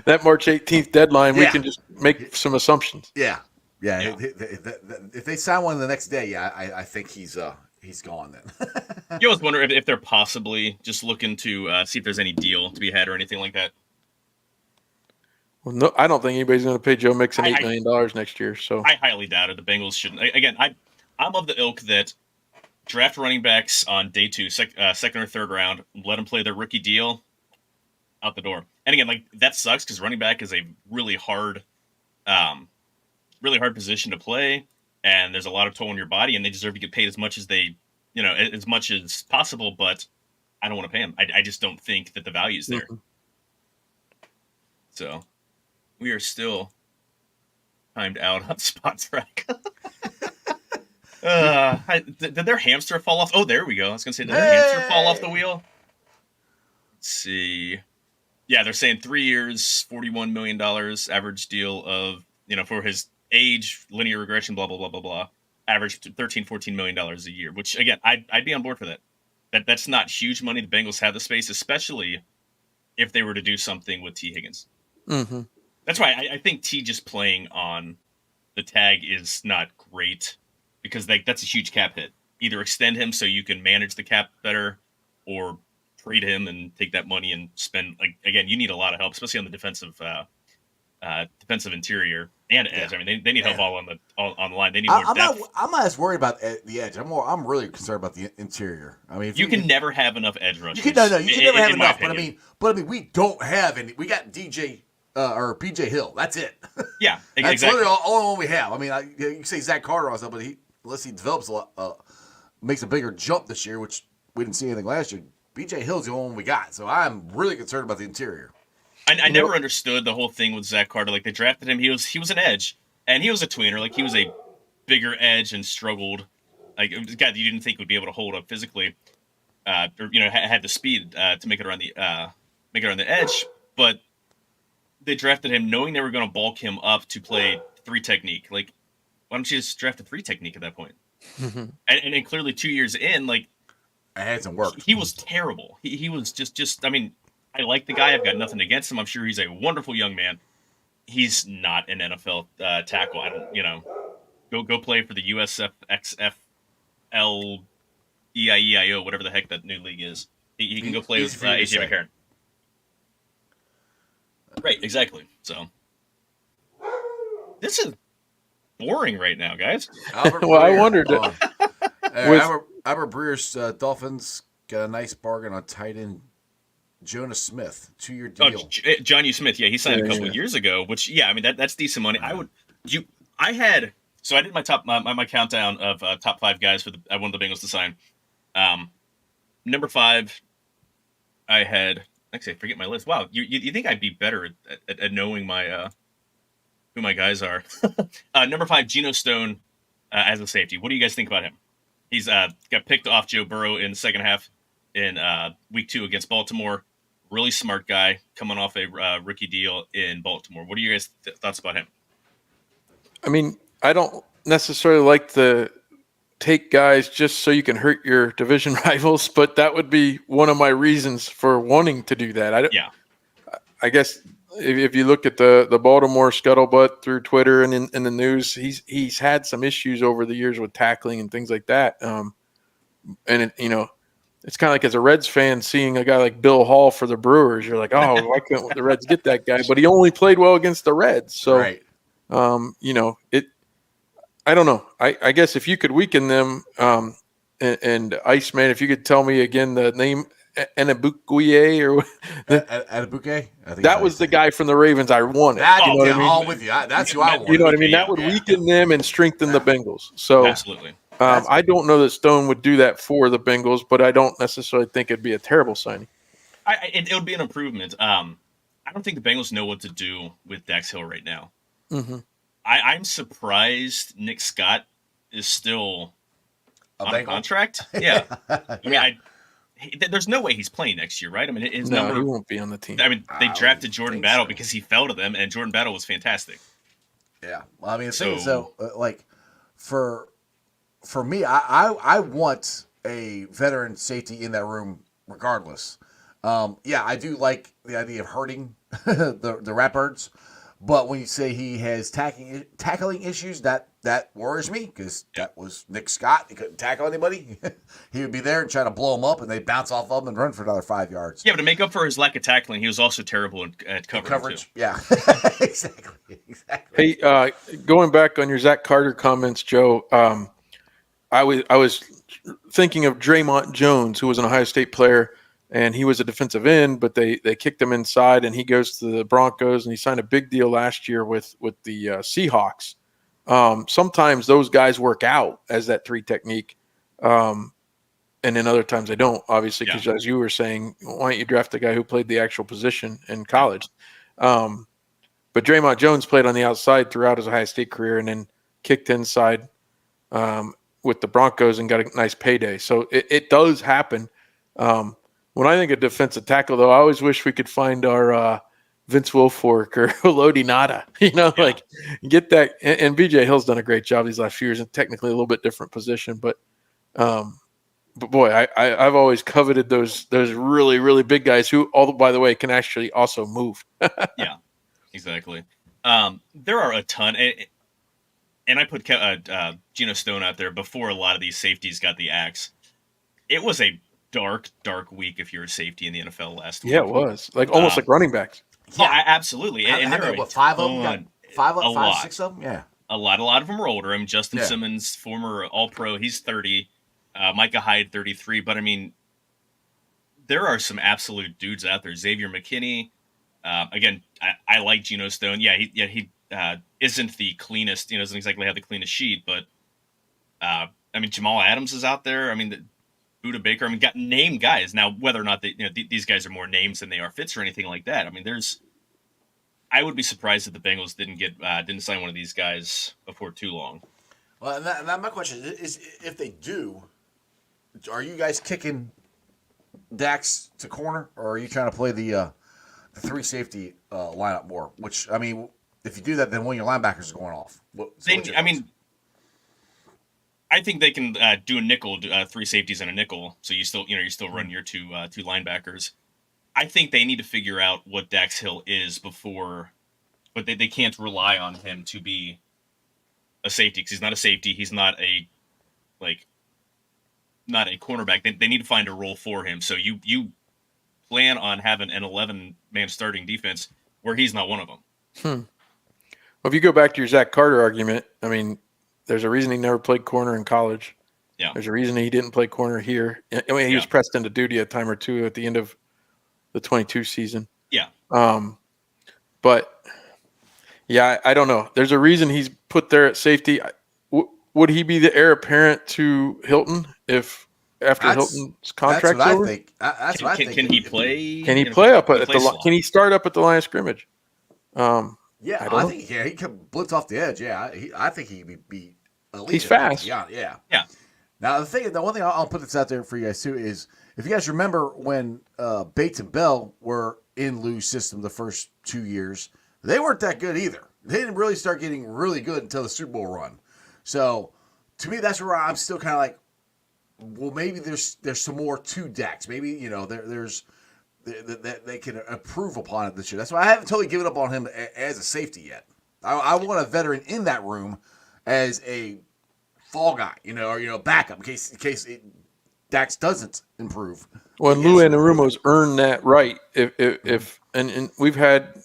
[SPEAKER 4] that March 18th deadline, we can just make some assumptions.
[SPEAKER 2] Yeah. If they sign one the next day, I think he's gone then.
[SPEAKER 3] You always wonder if they're possibly just looking to see if there's any deal to be had or anything like that.
[SPEAKER 4] Well, no, I don't think anybody's going to pay Joe Mixon $8 million next year. So
[SPEAKER 3] I highly doubt it. The Bengals shouldn't. Again, I'm of the ilk that draft running backs on day 2, second or third round, let them play their rookie deal, out the door. And again, that sucks because running back is a really hard position to play, and there's a lot of toll on your body, and they deserve to get paid as much as as much as possible. But I don't want to pay them. I just don't think that the value is there. Mm-hmm. So we are still timed out on Spot Track. Did their hamster fall off? Oh, there we go. I was gonna say, did their hamster fall off the wheel? Let's see. Yeah, they're saying 3 years, $41 million, average deal of, for his age, linear regression, blah, blah, blah, blah, blah. Average $13-14 million a year, which, again, I'd be on board for that. That's not huge money. The Bengals have the space, especially if they were to do something with T. Higgins.
[SPEAKER 4] Mm-hmm.
[SPEAKER 3] That's why I think T just playing on the tag is not great because that's a huge cap hit. Either extend him so you can manage the cap better or trade him and take that money and spend. Again, you need a lot of help, especially on the defensive interior and edge. I mean, they need help all on the line. They need more depth.
[SPEAKER 2] I'm not as worried about the edge. I'm really concerned about the interior. I mean,
[SPEAKER 3] you can never have enough edge rushers.
[SPEAKER 2] You can never have enough. But I mean, we don't have any. We got DJ or PJ Hill. That's it.
[SPEAKER 3] Yeah,
[SPEAKER 2] that's
[SPEAKER 3] exactly.
[SPEAKER 2] literally all one we have. I mean, you can say Zach Carter or something, but unless he develops makes a bigger jump this year, which we didn't see anything last year. BJ Hill's the only one we got, so I'm really concerned about the interior.
[SPEAKER 3] I never understood the whole thing with Zach Carter. They drafted him; he was an edge, and he was a tweener. He was a bigger edge and struggled. A guy that you didn't think would be able to hold up physically, or had the speed to make it around the edge. But they drafted him knowing they were going to bulk him up to play 3 technique. Why don't you just draft a 3 technique at that point? and clearly 2 years in, it
[SPEAKER 2] hasn't worked.
[SPEAKER 3] He was terrible. He was just. I mean, I like the guy. I've got nothing against him. I'm sure he's a wonderful young man. He's not an NFL tackle. I don't. Go play for the USF XFL EIEIO, whatever the heck that new league is. He can go play with AJ McCarron. Right, exactly. So this is boring right now, guys.
[SPEAKER 4] Well, I wondered.
[SPEAKER 2] Albert Breer's Dolphins got a nice bargain on tight end Jonas Smith, 2-year
[SPEAKER 3] Oh,
[SPEAKER 2] deal.
[SPEAKER 3] John U. Smith. Yeah, he signed a couple
[SPEAKER 4] Yeah.
[SPEAKER 3] of years ago. Which, yeah, I mean that's decent money. I had so I did my my countdown of top 5 guys for I wanted the Bengals to sign. Number 5, I had. Actually, I forget my list. Wow, you think I'd be better at knowing my who my guys are? Number 5, Geno Stone as a safety. What do you guys think about him? He's got picked off Joe Burrow in the second half in week 2 against Baltimore. Really smart guy coming off a rookie deal in Baltimore. What are you guys' thoughts about him?
[SPEAKER 4] I mean, I don't necessarily like to take guys just so you can hurt your division rivals, but that would be one of my reasons for wanting to do that. I guess if you look at the Baltimore scuttlebutt through Twitter and in the news, he's had some issues over the years with tackling and things like that. It's kind of like as a Reds fan seeing a guy like Bill Hall for the Brewers, you're like, oh, why couldn't the Reds get that guy? But he only played well against the Reds, so
[SPEAKER 2] Right.
[SPEAKER 4] I don't know. I guess if you could weaken them, and Iceman, if you could tell me again the name Enabukuye or
[SPEAKER 2] Adabuke?
[SPEAKER 4] that was the guy from the Ravens I wanted.
[SPEAKER 2] That,
[SPEAKER 4] you know what I mean?
[SPEAKER 2] I'm with you. That's who I wanted.
[SPEAKER 4] You know what I mean? That would
[SPEAKER 3] Yeah.
[SPEAKER 4] weaken them and strengthen the Bengals. So
[SPEAKER 3] Absolutely.
[SPEAKER 4] I don't know that Stone would do that for the Bengals, but I don't necessarily think it'd be a terrible signing.
[SPEAKER 3] It would be an improvement. I don't think the Bengals know what to do with Dax Hill right now.
[SPEAKER 4] Mm-hmm.
[SPEAKER 3] I'm surprised Nick Scott is still on a contract. Yeah. I mean, there's no way he's playing next year, right? I mean, his number.
[SPEAKER 4] He won't be on the team.
[SPEAKER 3] I mean, they drafted Jordan Battle
[SPEAKER 2] so.
[SPEAKER 3] because he fell to them, and Jordan Battle was fantastic.
[SPEAKER 2] Yeah. Well, I mean, the thing is, though, like, for me, I want a veteran safety in that room regardless. I do like the idea of hurting the Ratbirds. But when you say he has tackling issues, that worries me because that was Nick Scott. He couldn't tackle anybody. He would be there and try to blow him up, and they'd bounce off of him and run for another 5 yards.
[SPEAKER 3] Yeah, but to make up for his lack of tackling, he was also terrible at coverage.
[SPEAKER 2] Yeah, exactly.
[SPEAKER 4] Hey, going back on your Zach Carter comments, Joe, I was thinking of Draymond Jones, who was an Ohio State player, and he was a defensive end, but they kicked him inside, and he goes to the Broncos, and he signed a big deal last year with the Seahawks. Sometimes those guys work out as that 3 technique, and then other times they don't, obviously, because as you were saying, why don't you draft a guy who played the actual position in college? But Draymond Jones played on the outside throughout his Ohio State career and then kicked inside with the Broncos and got a nice payday. So it does happen. When I think of defensive tackle, though, I always wish we could find our Vince Wilfork or Lodi Nada, like get that. And BJ Hill's done a great job these last few years, and technically a little bit different position. But boy, I've always coveted those really, really big guys who, by the way, can actually also move.
[SPEAKER 3] Yeah, exactly. There are a ton. And I put Geno Stone out there before a lot of these safeties got the axe. It was a dark week if you're a safety in the NFL last week.
[SPEAKER 4] Yeah, it was almost like running backs.
[SPEAKER 3] Yeah, absolutely. And there are
[SPEAKER 2] 5 of them? 5, 6 of them? Yeah.
[SPEAKER 3] A lot of them are older. I mean, Justin Simmons, former All-Pro, he's 30. Micah Hyde, 33. But I mean, there are some absolute dudes out there. Xavier McKinney. Again, I like Geno Stone. Yeah, he isn't the cleanest. Doesn't exactly have the cleanest sheet. But I mean, Jamal Adams is out there. I mean, Buda Baker. I mean, got name guys. Now, whether or not these guys are more names than they are fits or anything like that. I mean, I would be surprised if the Bengals didn't sign one of these guys before too long.
[SPEAKER 2] Well, and that my question is, if they do, are you guys kicking Dax to corner, or are you trying to play the 3 safety lineup more? Which, I mean, if you do that, then one of your linebackers is going off.
[SPEAKER 3] I think they can do a nickel, 3 safeties and a nickel. So you still run your two linebackers. I think they need to figure out what Dax Hill is before, but they can't rely on him to be a safety because he's not a safety. He's not a cornerback. They need to find a role for him. So you plan on having an 11-man starting defense where he's not one of them.
[SPEAKER 4] Well, if you go back to your Zach Carter argument, I mean, there's a reason he never played corner in college.
[SPEAKER 3] Yeah.
[SPEAKER 4] There's a reason he didn't play corner here. I mean, he was pressed into duty a time or two at the end of the 22 season.
[SPEAKER 3] Yeah.
[SPEAKER 4] But yeah, I don't know. There's a reason he's put there at safety. Would he be the heir apparent to Hilton if after Hilton's contract's
[SPEAKER 2] that's what
[SPEAKER 4] over?
[SPEAKER 2] I think. That's what I think.
[SPEAKER 3] Can he play?
[SPEAKER 4] Can he play up at the
[SPEAKER 3] slot?
[SPEAKER 4] Can he start up at the line of scrimmage?
[SPEAKER 2] Yeah, I think he could blitz off the edge. Yeah, I think he could be elite.
[SPEAKER 4] He's fast.
[SPEAKER 2] Yeah. Now the one thing I'll put this out there for you guys too is if you guys remember when Bates and Bell were in Lou's system the first 2 years, they weren't that good either. They didn't really start getting really good until the Super Bowl run. So to me, that's where I'm still kind of like, well, maybe there's some more to Dax. Maybe there's that they can improve upon it this year. That's why I haven't totally given up on him as a safety yet. I want a veteran in that room as a fall guy, or backup in case Dax doesn't improve.
[SPEAKER 4] Well, Lou Anarumo's earned that right. If we've had,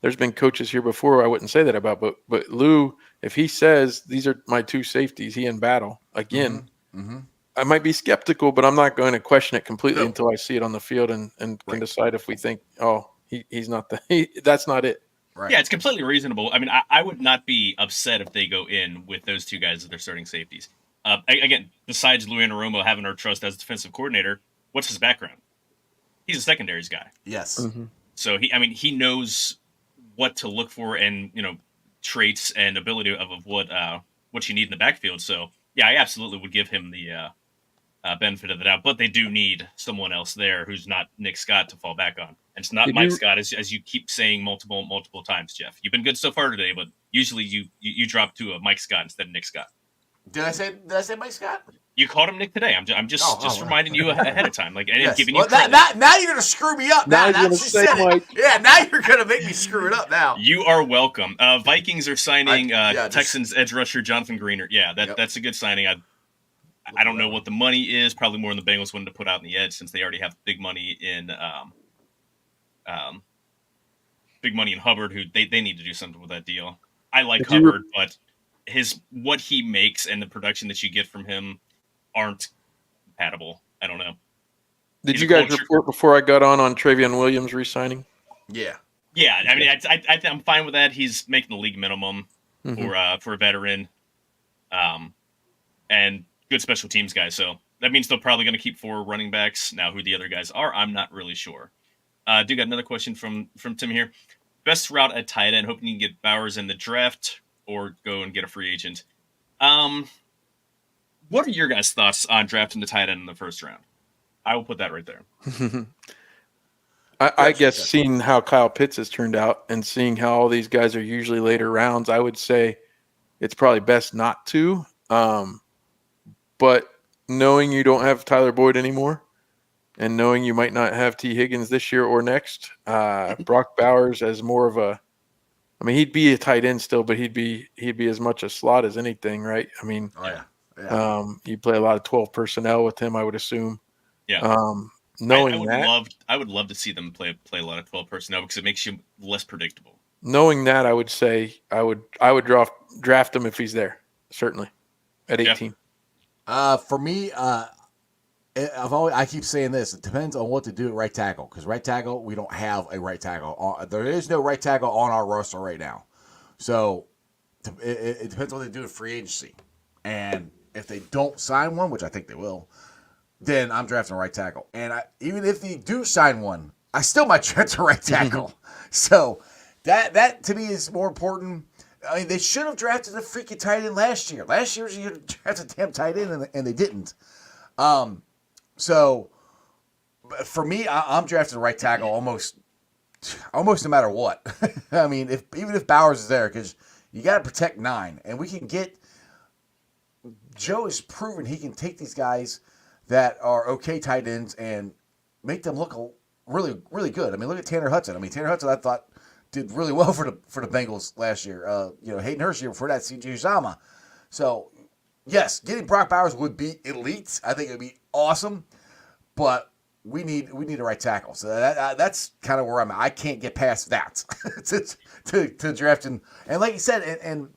[SPEAKER 4] there's been coaches here before I wouldn't say that about, but Lou, if he says these are my two safeties, he in battle again.
[SPEAKER 2] Mm-hmm.
[SPEAKER 4] I might be skeptical, but I'm not going to question it completely until I see it on the field and can decide if we think, he's not that's not it.
[SPEAKER 2] Right.
[SPEAKER 3] Yeah, it's completely reasonable. I mean, I would not be upset if they go in with those two guys as their starting safeties. Again, besides Lou Anarumo having our trust as defensive coordinator, what's his background? He's a secondaries guy.
[SPEAKER 2] Yes.
[SPEAKER 4] Mm-hmm.
[SPEAKER 3] So he knows what to look for and traits and ability of what you need in the backfield. So yeah, I absolutely would give him the benefit of the doubt. But they do need someone else there who's not Nick Scott to fall back on. And it's not Mike Scott, as you keep saying multiple times, Jeff. You've been good so far today, but usually you drop to a Mike Scott instead of Nick Scott.
[SPEAKER 2] Did I say Mike Scott?
[SPEAKER 3] You called him Nick today. I'm just reminding you ahead of time. Like I didn't giving you
[SPEAKER 2] credit. Now you're gonna screw me up.
[SPEAKER 4] Now you're gonna say Mike.
[SPEAKER 2] Yeah, now you're gonna make me screw it up. Now
[SPEAKER 3] you are welcome. Vikings are signing Texans edge rusher Jonathan Greener. Yeah, that's a good signing. I don't know what the money is. Probably more than the Bengals wanted to put out in the edge since they already have big money in Hubbard. Who they need to do something with that deal. I like Hubbard, but what he makes and the production that you get from him aren't compatible. I don't know.
[SPEAKER 4] Did you guys report before I got on Travion Williams re-signing?
[SPEAKER 2] Yeah.
[SPEAKER 3] Yeah, I mean, I'm fine with that. He's making the league minimum for a veteran, and good special teams guy. So that means they're probably going to keep 4 running backs. Now, who the other guys are, I'm not really sure. Do got another question from Tim here. Best route at tight end, hoping you can get Bowers in the draft or go and get a free agent. What are your guys' thoughts on drafting the tight end in the first round? I will put that right there.
[SPEAKER 4] I guess seeing how Kyle Pitts has turned out and seeing how all these guys are usually later rounds, I would say it's probably best not to. But knowing you don't have Tyler Boyd anymore and knowing you might not have T. Higgins this year or next, Brock Bowers as more of a – I mean, he'd be a tight end still, but he'd be as much a slot as anything, right? I mean, you play a lot of 12 personnel with him, I would assume.
[SPEAKER 3] Yeah. I would love to see them play a lot of 12 personnel because it makes you less predictable.
[SPEAKER 4] Knowing that, I would say I would draft him if he's there, certainly at 18.
[SPEAKER 2] For me, I keep saying this. It depends on what to do at right tackle because right tackle we don't have a right tackle. There is no right tackle on our roster right now, so it depends on what they do at free agency. And if they don't sign one, which I think they will, then I'm drafting a right tackle. And even if they do sign one, I still might draft a right tackle. So that to me is more important. I mean, they should have drafted a freaking tight end last year. Last year, you drafted a damn tight end, and they didn't. So for me, I'm drafting a right tackle almost no matter what. I mean, even if Bowers is there, because you got to protect 9, and we can get. Joe has proven he can take these guys that are okay tight ends and make them look really, really good. I mean, look at Tanner Hudson. Tanner Hudson, I thought, did really well for the Bengals last year. Hayden Hurst year before that, C.J. Uzomah. So, yes, getting Brock Bowers would be elite. I think it would be awesome, but we need a right tackle. So that's kind of where I'm at. I can't get past that to drafting. And like you said, and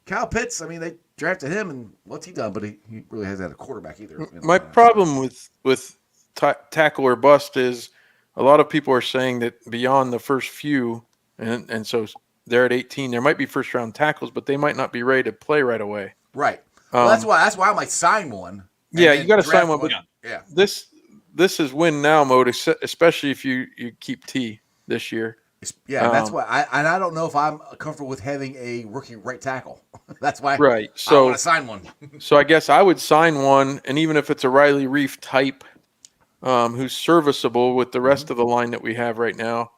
[SPEAKER 2] Kyle Pitts, they drafted him, and what's he done? But he really hasn't had a quarterback either.
[SPEAKER 4] My problem with tackle or bust is a lot of people are saying that beyond the first few, and so they're at 18, there might be first round tackles, but they might not be ready to play right away.
[SPEAKER 2] Right. Well, that's why I might sign one.
[SPEAKER 4] Yeah, you got to sign one, but
[SPEAKER 2] yeah.
[SPEAKER 4] This is win now mode, especially if you keep T this year.
[SPEAKER 2] Yeah, that's why I don't know if I'm comfortable with having a rookie right tackle. That's why
[SPEAKER 4] right.
[SPEAKER 2] I
[SPEAKER 4] So
[SPEAKER 2] want to sign one.
[SPEAKER 4] So I guess I would sign one, and even if it's a Riley Reef type, who's serviceable with the rest of the line that we have right now,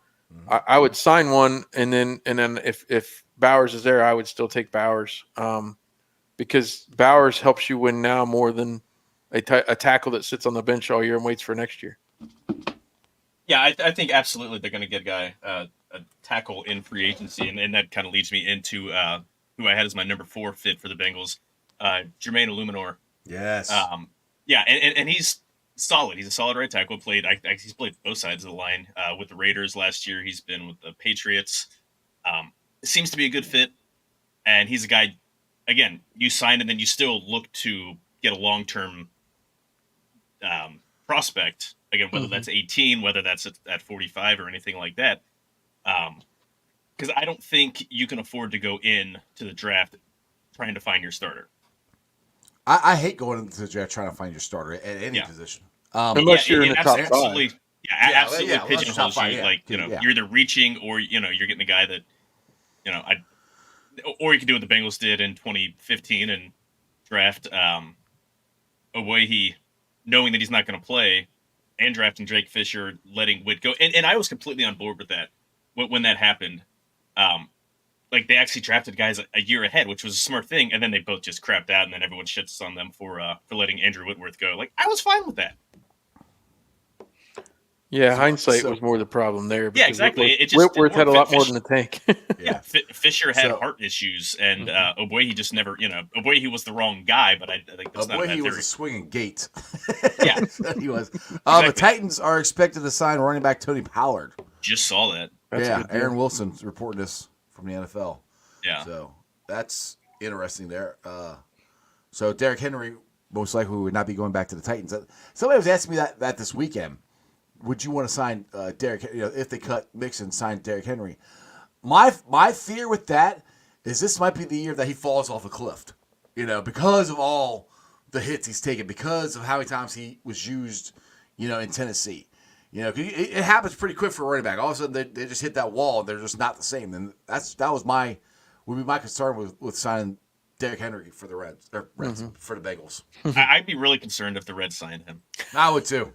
[SPEAKER 4] I would sign one, and then if Bowers is there, I would still take Bowers, because Bowers helps you win now more than a tackle that sits on the bench all year and waits for next year.
[SPEAKER 3] Yeah, I think absolutely they're going to get a guy, a tackle in free agency, and that kind of leads me into who I had as my number 4 fit for the Bengals, Jermaine Illuminor.
[SPEAKER 2] Yes.
[SPEAKER 3] Yeah, and he's solid. He's a solid right tackle. He's played both sides of the line with the Raiders last year. He's been with the Patriots. It seems to be a good fit, and he's a guy. Again, you sign and then you still look to get a long-term prospect. Again, whether that's 18, whether that's at 45 or anything like that. Because I don't think you can afford to go in to the draft trying to find your starter.
[SPEAKER 2] I hate going into the draft trying to find your starter at any position.
[SPEAKER 4] Unless you're in the top
[SPEAKER 3] absolutely,
[SPEAKER 4] five.
[SPEAKER 3] Absolutely pigeonholes you. You're either reaching or you're getting a guy that or you can do what the Bengals did in 2015 and draft Owehi, knowing that he's not going to play, and drafting Drake Fisher, letting Witt go. And I was completely on board with that when that happened. Like they actually drafted guys a year ahead, which was a smart thing, and then they both just crapped out, and then everyone shits on them for letting Andrew Whitworth go. Like I was fine with that.
[SPEAKER 4] Yeah, hindsight was more the problem there.
[SPEAKER 3] Yeah, exactly.
[SPEAKER 4] Whitworth had a lot more than the tank.
[SPEAKER 3] Yeah, Fisher had heart issues, and Owehi just never. Owehi was the wrong guy, but I think that's not a bad theory.
[SPEAKER 2] Owehi was a swinging gate.
[SPEAKER 3] Yeah,
[SPEAKER 2] he was. Exactly. The Titans are expected to sign running back Tony Pollard.
[SPEAKER 3] Just saw that.
[SPEAKER 2] Aaron Wilson's reporting this from the NFL.
[SPEAKER 3] Yeah.
[SPEAKER 2] So that's interesting there. So Derrick Henry most likely would not be going back to the Titans. Somebody was asking me that this weekend. Would you want to sign Derrick? If they cut Mixon, sign Derrick Henry. My fear with that is this might be the year that he falls off a cliff. Because of all the hits he's taken, because of how many times he was used, in Tennessee. It happens pretty quick for a running back. All of a sudden, they just hit that wall, and they're just not the same. And that would be my concern with signing Derrick Henry for the Reds for the Bengals.
[SPEAKER 3] I'd be really concerned if the Reds signed him.
[SPEAKER 2] I would too.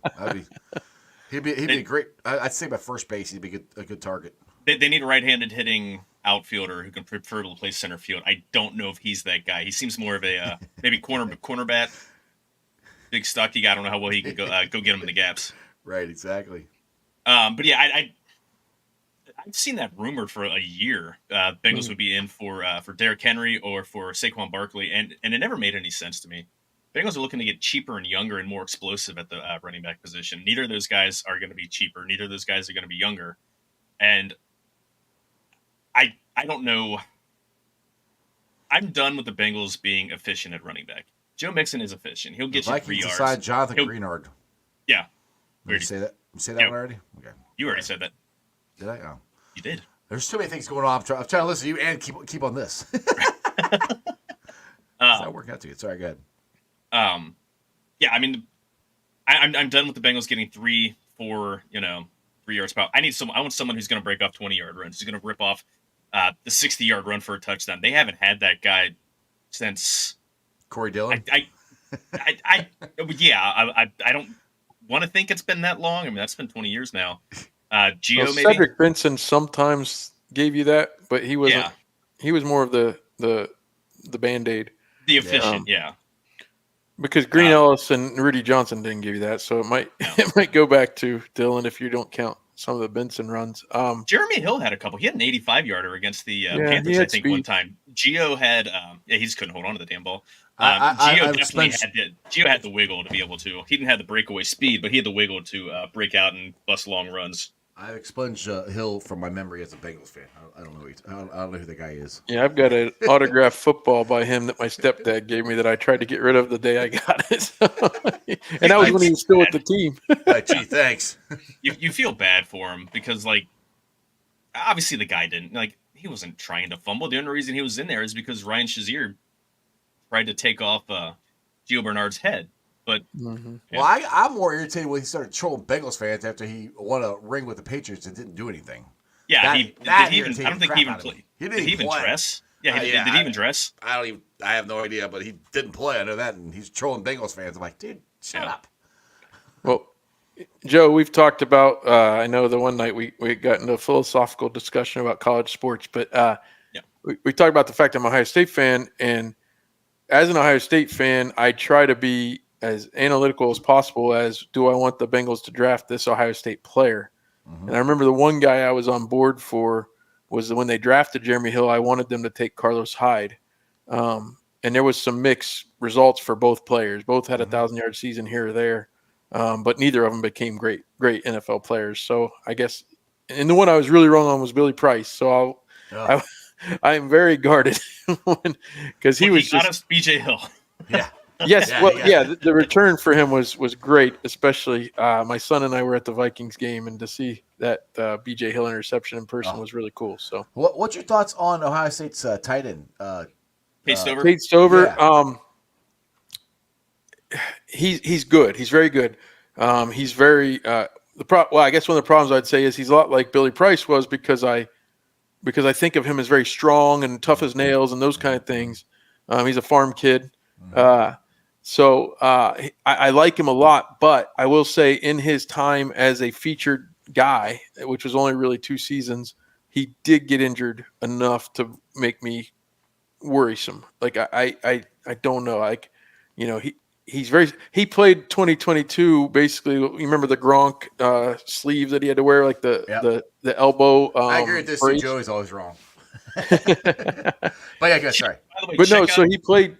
[SPEAKER 2] He'd be a great. I'd say by first base, he'd be a good target.
[SPEAKER 3] They need a right-handed hitting outfielder who can preferably play center field. I don't know if he's that guy. He seems more of a maybe cornerback, big stocky guy. I don't know how well he can go get him in the gaps.
[SPEAKER 2] Right, exactly.
[SPEAKER 3] But yeah, I've seen that rumored for a year. Bengals would be in for Derrick Henry or for Saquon Barkley, and it never made any sense to me. Bengals are looking to get cheaper and younger and more explosive at the running back position. Neither of those guys are going to be cheaper. Neither of those guys are going to be younger. And I don't know. I'm done with the Bengals being efficient at running back. Joe Mixon is efficient. He'll get you 3 yards.
[SPEAKER 2] Decide Jonathan Greenard.
[SPEAKER 3] Yeah.
[SPEAKER 2] Did you say that? You say that one already? Okay.
[SPEAKER 3] You already said that.
[SPEAKER 2] Did I? Oh.
[SPEAKER 3] You did.
[SPEAKER 2] There's too many things going on. I'm trying to listen to you and keep on this. It's not working out to you. Sorry, go ahead.
[SPEAKER 3] Yeah, I mean, I'm done with the Bengals getting 3, 4, 3 yards per. I want someone who's going to break off 20-yard runs. Who's going to rip off the 60-yard run for a touchdown. They haven't had that guy since
[SPEAKER 2] Corey Dillon.
[SPEAKER 3] I don't want to think it's been that long. I mean, that's been 20 years now. Gio, maybe
[SPEAKER 4] Cedric Benson sometimes gave you that, but he wasn't. Yeah. He was more of the Band-Aid.
[SPEAKER 3] The efficient, yeah.
[SPEAKER 4] Because Green Ellis and Rudy Johnson didn't give you that, so it might go back to Dillon if you don't count some of the Benson runs.
[SPEAKER 3] Jeremy Hill had a couple. He had an 85-yarder against the Panthers, I think, one time. Gio had he just couldn't hold on to the damn ball. Gio had the wiggle to be able to. He didn't have the breakaway speed, but he had the wiggle to break out and bust long runs.
[SPEAKER 2] I've expunged Hill from my memory as a Bengals fan. I don't know. I don't know who the guy is.
[SPEAKER 4] Yeah, I've got an autographed football by him that my stepdad gave me that I tried to get rid of the day I got it. And that was when he was still with the team.
[SPEAKER 2] Gee, thanks.
[SPEAKER 3] You feel bad for him because, like, obviously the guy didn't, like, he wasn't trying to fumble. The only reason he was in there is because Ryan Shazier tried to take off Gio Bernard's head. But
[SPEAKER 2] Well, I'm more irritated when he started trolling Bengals fans after he won a ring with the Patriots and didn't do anything.
[SPEAKER 3] yeah,
[SPEAKER 2] That
[SPEAKER 3] I
[SPEAKER 2] irritated
[SPEAKER 3] don't think
[SPEAKER 2] the
[SPEAKER 3] he even
[SPEAKER 2] crap out of me.
[SPEAKER 3] played.
[SPEAKER 2] He
[SPEAKER 3] Did he even
[SPEAKER 2] play.
[SPEAKER 3] dress? Yeah, did he even dress?
[SPEAKER 2] I have no idea, but he didn't play. I know that, and he's trolling Bengals fans. I'm like, dude, shut up.
[SPEAKER 4] Well, Joe, we've talked about, I know the one night we got into a philosophical discussion about college sports, but we talked about the fact I'm an Ohio State fan. And as an Ohio State fan, I try to be as analytical as possible as, do I want the Bengals to draft this Ohio State player? And I remember the one guy I was on board for was when they drafted Jeremy Hill, I wanted them to take Carlos Hyde. And there was some mixed results for both players. Both had a 1,000-yard season here or there, but neither of them became great NFL players. So I guess, and the one I was really wrong on was Billy Price. So I am very guarded because he was
[SPEAKER 3] got
[SPEAKER 4] just
[SPEAKER 3] us BJ Hill.
[SPEAKER 2] Yeah.
[SPEAKER 4] yes. The return for him was great, especially my son and I were at the Vikings game, and to see that BJ Hill interception in person was really cool. So
[SPEAKER 2] What's your thoughts on Ohio State's tight end?
[SPEAKER 3] Tate Stover.
[SPEAKER 4] Yeah. He's good. He's very good. He's very I guess one of the problems I'd say is he's a lot like Billy Price was because I think of him as very strong and tough as nails and those kind of things. He's a farm kid. So I like him a lot, but I will say in his time as a featured guy, which was only really 2 seasons, he did get injured enough to make me worrisome. Like I don't know. Like, you know, he played 2022 basically. You remember the Gronk sleeve that he had to wear, like the elbow.
[SPEAKER 2] I agree with this. Joey's always wrong. But yeah, good. Sorry.
[SPEAKER 4] But no, so he played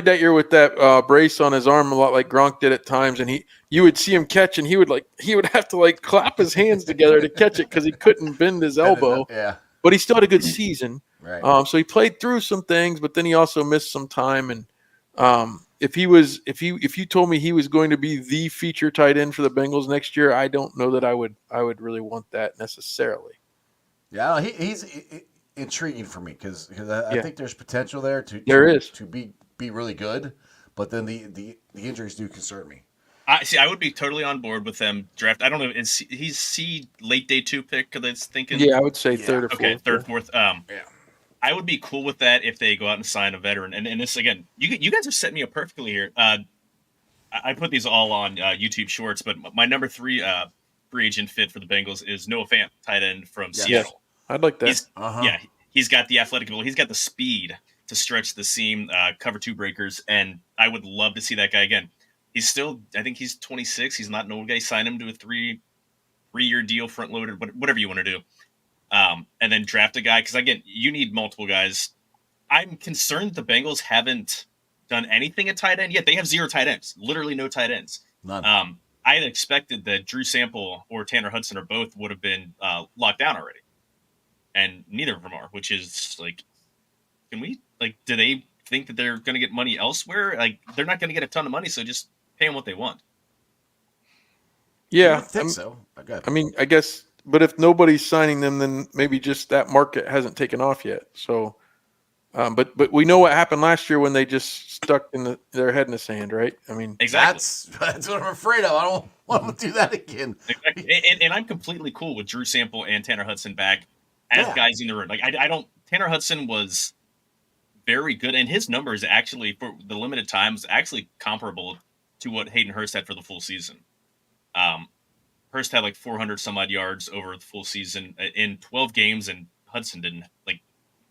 [SPEAKER 4] that year with that brace on his arm a lot like Gronk did at times, and you would see him catch, and he would have to like clap his hands together to catch it because he couldn't bend his elbow.
[SPEAKER 2] Yeah.
[SPEAKER 4] But he still had a good season.
[SPEAKER 2] Right.
[SPEAKER 4] So he played through some things, but then he also missed some time. And if you told me he was going to be the feature tight end for the Bengals next year, I don't know that I would really want that necessarily.
[SPEAKER 2] Yeah, he's intriguing for me because I think there's potential there to be really good, but then the injuries do concern me.
[SPEAKER 3] I would be totally on board with them draft. I don't know. He's late day 2 pick? Because I was thinking.
[SPEAKER 4] Yeah, I would say third or fourth.
[SPEAKER 3] Okay, third, fourth. I would be cool with that if they go out and sign a veteran. And this again, you guys have set me up perfectly here. I put these all on YouTube Shorts, but my number 3 free agent fit for the Bengals is Noah Fant, tight end from Seattle.
[SPEAKER 4] I'd like that.
[SPEAKER 3] He's got the athletic ability. He's got the speed to stretch the seam, cover 2 breakers, and I would love to see that guy again. He's still, I think he's 26. He's not an old guy. Sign him to a 3-year deal, front loaded, whatever you want to do. And then draft a guy. Because again, you need multiple guys. I'm concerned the Bengals haven't done anything at tight end yet. They have 0 tight ends, literally no tight ends.
[SPEAKER 2] None.
[SPEAKER 3] I had expected that Drew Sample or Tanner Hudson or both would have been locked down already. And neither of them are, which is like, do they think that they're going to get money elsewhere? Like, they're not going to get a ton of money, so just pay them what they want.
[SPEAKER 2] Yeah, I think so.
[SPEAKER 4] I mean, I guess, but if nobody's signing them, then maybe just that market hasn't taken off yet. So, but we know what happened last year when they just stuck their head in the sand, right? I mean,
[SPEAKER 3] exactly.
[SPEAKER 2] That's what I'm afraid of. I don't want to do that again.
[SPEAKER 3] Exactly. And I'm completely cool with Drew Sample and Tanner Hudson back as guys in the room. Like, I don't. Tanner Hudson was very good, and his numbers actually for the limited times actually comparable to what Hayden Hurst had for the full season. Hurst had like 400 some odd yards over the full season in 12 games, and Hudson didn't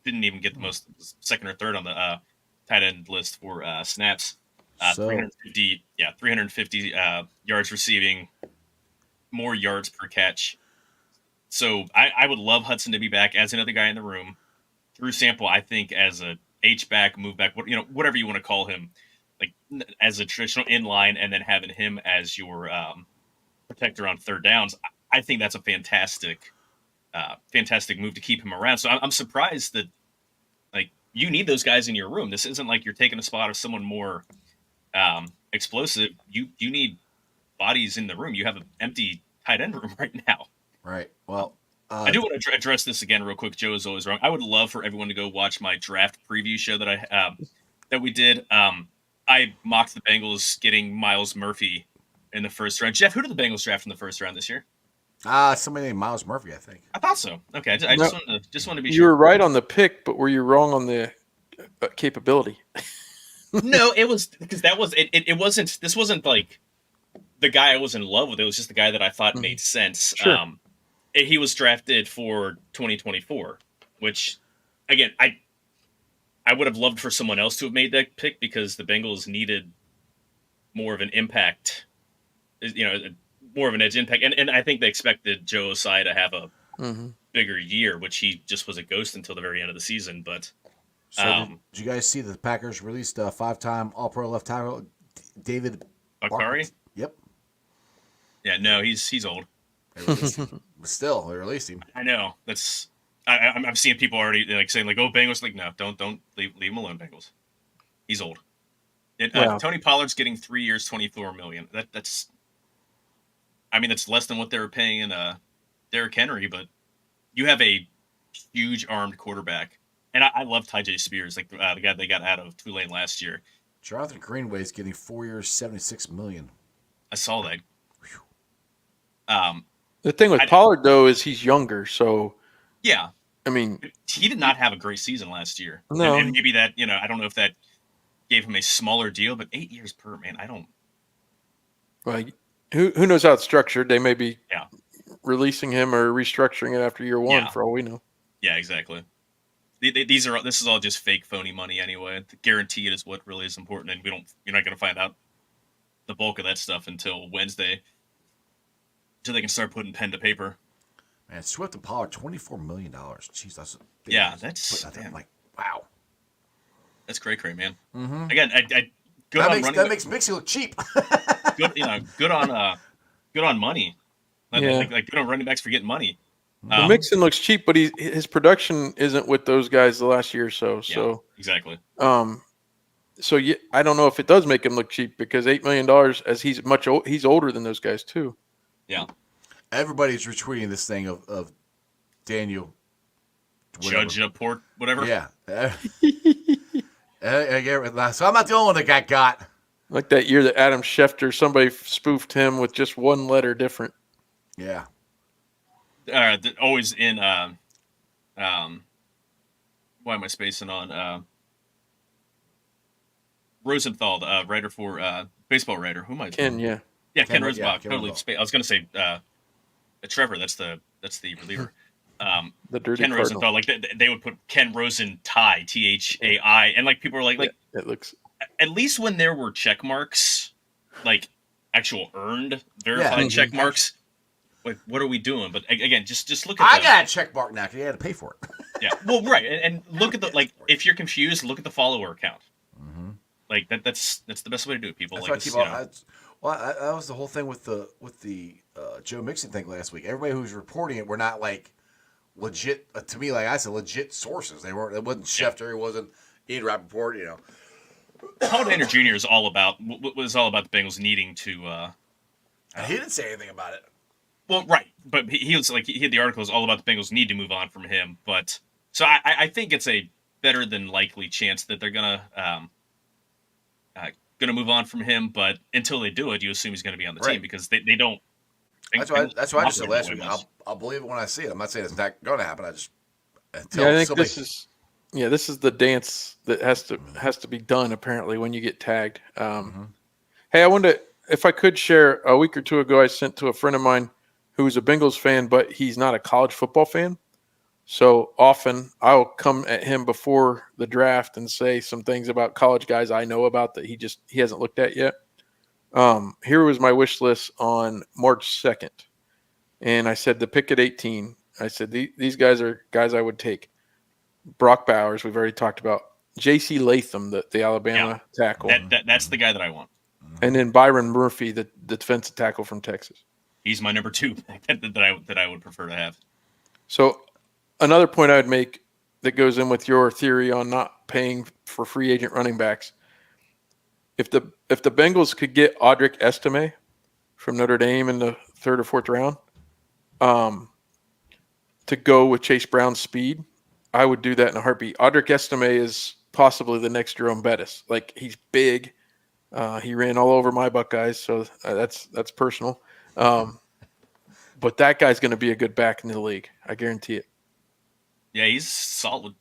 [SPEAKER 3] even get the most, second or third on the tight end list for snaps. 350 yards receiving, more yards per catch. So I would love Hudson to be back as another guy in the room. Drew Sample, I think, as a H-back, move back, whatever you want to call him, like as a traditional inline, and then having him as your protector on third downs. I think that's a fantastic move to keep him around. So I'm surprised that like you need those guys in your room. This isn't like you're taking a spot of someone more explosive. You need bodies in the room. You have an empty tight end room right now.
[SPEAKER 2] Right. Well,
[SPEAKER 3] I do want to address this again real quick. Joe is always wrong. I would love for everyone to go watch my draft preview show that we did. I mocked the Bengals getting Miles Murphy in the first round. Jeff, who did the Bengals draft in the first round this year?
[SPEAKER 2] Somebody named Miles Murphy, I think.
[SPEAKER 3] I thought so. Okay, I just wanted to be
[SPEAKER 4] You
[SPEAKER 3] sure.
[SPEAKER 4] were right on the pick, but were you wrong on the capability?
[SPEAKER 3] No, it was because that was it. It wasn't. This wasn't like the guy I was in love with. It was just the guy that I thought made sense.
[SPEAKER 4] Sure.
[SPEAKER 3] He was drafted for 2024, which again I would have loved for someone else to have made that pick because the Bengals needed more of an impact, more of an edge impact. And I think they expected Joe Osai to have a bigger year, which he just was a ghost until the very end of the season. But
[SPEAKER 2] did you guys see that the Packers released a 5-time All-Pro left tackle, David
[SPEAKER 3] Bakari?
[SPEAKER 2] Yep.
[SPEAKER 3] Yeah, no, he's old.
[SPEAKER 2] But still, they released him.
[SPEAKER 3] I know. That's I'm seeing people already like saying like, "Oh, Bengals!" Like, no, don't leave him alone, Bengals. He's old. Tony Pollard's getting 3 years, $24 million. That's less than what they were paying Derrick Henry, but you have a huge armed quarterback, and I love Tyjae Spears, like the guy they got out of Tulane last year.
[SPEAKER 2] Jonathan Greenway's getting 4 years, $76 million.
[SPEAKER 3] I saw that.
[SPEAKER 4] The thing with Pollard though is he's younger, so
[SPEAKER 3] yeah.
[SPEAKER 4] I mean,
[SPEAKER 3] he did not have a great season last year.
[SPEAKER 4] No,
[SPEAKER 3] and maybe that I don't know if that gave him a smaller deal, but 8 years per man, I don't.
[SPEAKER 4] Well, who knows how it's structured? They may be
[SPEAKER 3] Yeah.
[SPEAKER 4] releasing him or restructuring it after year one, for all we know.
[SPEAKER 3] Yeah, exactly. This is all just fake, phony money anyway. Guaranteed is what really is important, and you're not going to find out the bulk of that stuff until Wednesday, until they can start putting pen to paper.
[SPEAKER 2] Man, Swift and Pollard, $24 million. Jeez, that's a big
[SPEAKER 3] damn.
[SPEAKER 2] like, wow.
[SPEAKER 3] That's cray, man.
[SPEAKER 2] Mm-hmm.
[SPEAKER 3] Again,
[SPEAKER 2] that makes Mixie look cheap.
[SPEAKER 3] good on money. Like good on running backs for getting money.
[SPEAKER 4] Mixon looks cheap, but his production isn't with those guys the last year or so. So
[SPEAKER 3] exactly.
[SPEAKER 4] So I don't know if it does make him look cheap because $8 million, as he's older than those guys too.
[SPEAKER 3] Yeah.
[SPEAKER 2] Everybody's retweeting this thing of Daniel.
[SPEAKER 3] Whatever. Judge Port, whatever.
[SPEAKER 2] Yeah. So I'm not the only one that got.
[SPEAKER 4] Like that year that Adam Schefter, somebody spoofed him with just one letter different.
[SPEAKER 2] Yeah.
[SPEAKER 3] Always in why am I spacing on Rosenthal, writer for baseball writer. Who am I?
[SPEAKER 4] Ken, yeah.
[SPEAKER 3] Yeah, Ken Rosenthal. Totally. I was going to say Trevor. That's the reliever.
[SPEAKER 4] The dirty
[SPEAKER 3] Ken
[SPEAKER 4] Cardinal.
[SPEAKER 3] Rosenthal. Like they would put Ken Rosenthal, THAI, and like people were like
[SPEAKER 4] it looks.
[SPEAKER 3] At least when there were check marks, like actual earned verified check marks. Like, what are we doing? But again, just look at.
[SPEAKER 2] I got a check mark now because you had to pay for it.
[SPEAKER 3] Yeah, well, right, and look at if you're confused, look at the follower count. Mm-hmm. Like that's the best way to do it, people.
[SPEAKER 2] That's that was the whole thing with the Joe Mixon thing last week. Everybody who was reporting it were not like legit. To me, like I said, legit sources. They weren't. It wasn't Schefter. It wasn't Ian Rappaport.
[SPEAKER 3] Paul Dehner Jr. was all about the Bengals needing to.
[SPEAKER 2] He didn't say anything about it.
[SPEAKER 3] Well, right, but he was like he had the articles all about the Bengals need to move on from him. But so I think it's a better than likely chance that they're gonna move on from him. But until they do it, you assume he's going to be on the team because they don't.
[SPEAKER 2] That's why I just said last week. I'll believe it when I see it. I'm not saying it's not going to happen. I just
[SPEAKER 4] I think this is the dance that has to be done apparently when you get tagged. Hey, I wanted to, if I could share, a week or two ago I sent to a friend of mine who's a Bengals fan, but he's not a college football fan. So often I'll come at him before the draft and say some things about college guys I know about that he hasn't looked at yet. Here was my wish list on March 2nd. And I said the pick at 18. I said these guys are guys I would take. Brock Bowers, we've already talked about. J.C. Latham, the Alabama tackle.
[SPEAKER 3] That's the guy that I want.
[SPEAKER 4] And then Byron Murphy, the defensive tackle from Texas.
[SPEAKER 3] he's my number 2 pick that I would prefer to have.
[SPEAKER 4] So another point I would make that goes in with your theory on not paying for free agent running backs. If the Bengals could get Audric Estime from Notre Dame in the 3rd or 4th round, to go with Chase Brown's speed, I would do that in a heartbeat. Audric Estime is possibly the next Jerome Bettis. Like, he's big. He ran all over my Buckeyes, so that's personal. But that guy's going to be a good back in the league. I guarantee it.
[SPEAKER 3] Yeah, he's solid.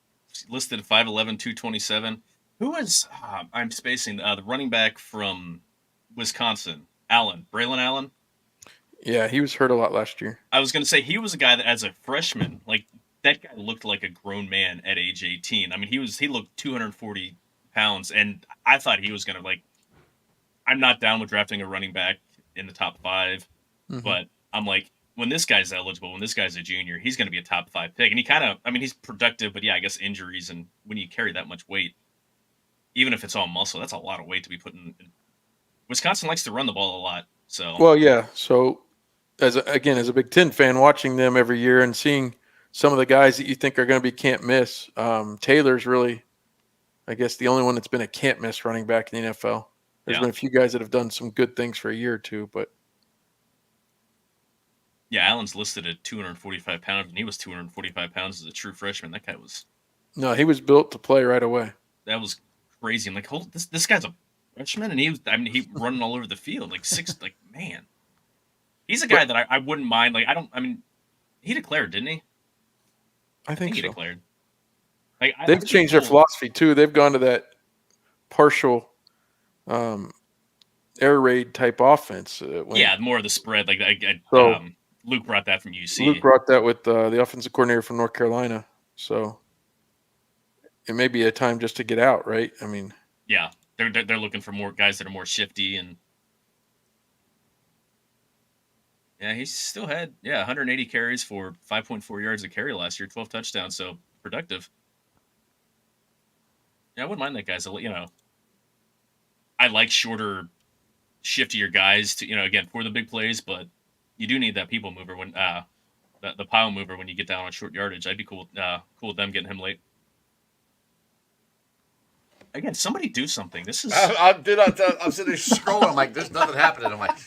[SPEAKER 3] Listed 5'11", 227. Who is, I'm spacing, the running back from Wisconsin? Braylon Allen?
[SPEAKER 4] Yeah, he was hurt a lot last year.
[SPEAKER 3] I was going to say, he was a guy that as a freshman, like, that guy looked like a grown man at age 18. I mean, he looked 240 pounds, and I thought he was going to, like, I'm not down with drafting a running back in the top 5, but I'm like, when this guy's eligible, when this guy's a junior, he's going to be a top 5 pick. And he kind of, I mean, he's productive, but yeah, I guess injuries, and when you carry that much weight, even if it's all muscle, that's a lot of weight to be putting in. Wisconsin likes to run the ball a lot. So,
[SPEAKER 4] well, yeah. So as a Big Ten fan, watching them every year and seeing some of the guys that you think are going to be can't miss, Taylor's really, I guess, the only one that's been a can't miss running back in the NFL. There's been a few guys that have done some good things for a year or two, but
[SPEAKER 3] yeah, Allen's listed at 245 pounds, and he was 245 pounds as a true freshman. That guy was.
[SPEAKER 4] No, he was built to play right away.
[SPEAKER 3] That was crazy. I'm like, hold this guy's a freshman, and he running all over the field, like man. He's a guy that I wouldn't mind. Like, he declared, didn't he?
[SPEAKER 4] I think
[SPEAKER 3] he
[SPEAKER 4] so.
[SPEAKER 3] Declared. Like,
[SPEAKER 4] they've changed their philosophy too. They've gone to that partial air raid type offense.
[SPEAKER 3] More of the spread. Like, Luke brought that from UC.
[SPEAKER 4] Luke brought that with the offensive coordinator from North Carolina. So it may be a time just to get out, right? I mean,
[SPEAKER 3] yeah, they're looking for more guys that are more shifty, and yeah, he still had 180 carries for 5.4 yards a carry last year, 12 touchdowns, so productive. Yeah, I wouldn't mind that guy's. I like shorter, shiftier guys to again for the big plays, but you do need that people mover when the pile mover when you get down on short yardage. I'd be cool with them getting him late. Again, somebody do something. This is.
[SPEAKER 2] I'm sitting there scrolling. I'm like, there's nothing happening. I'm like,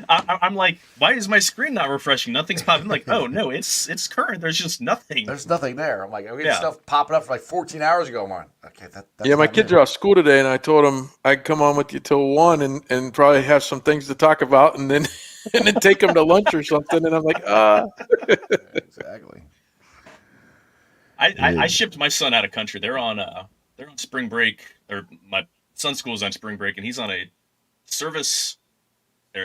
[SPEAKER 3] I'm like, why is my screen not refreshing? Nothing's popping. I'm like, oh no, it's current. There's just nothing.
[SPEAKER 2] There's nothing there. I'm like, we had stuff popping up for like 14 hours ago. I'm like, okay, that's
[SPEAKER 4] my kids are off school today, and I told them I'd come on with you till 1 and probably have some things to talk about, and then take them to lunch or something. And I'm like,
[SPEAKER 2] Exactly.
[SPEAKER 3] I shipped my son out of country. They're on spring break, or my son's school is on spring break, and he's on a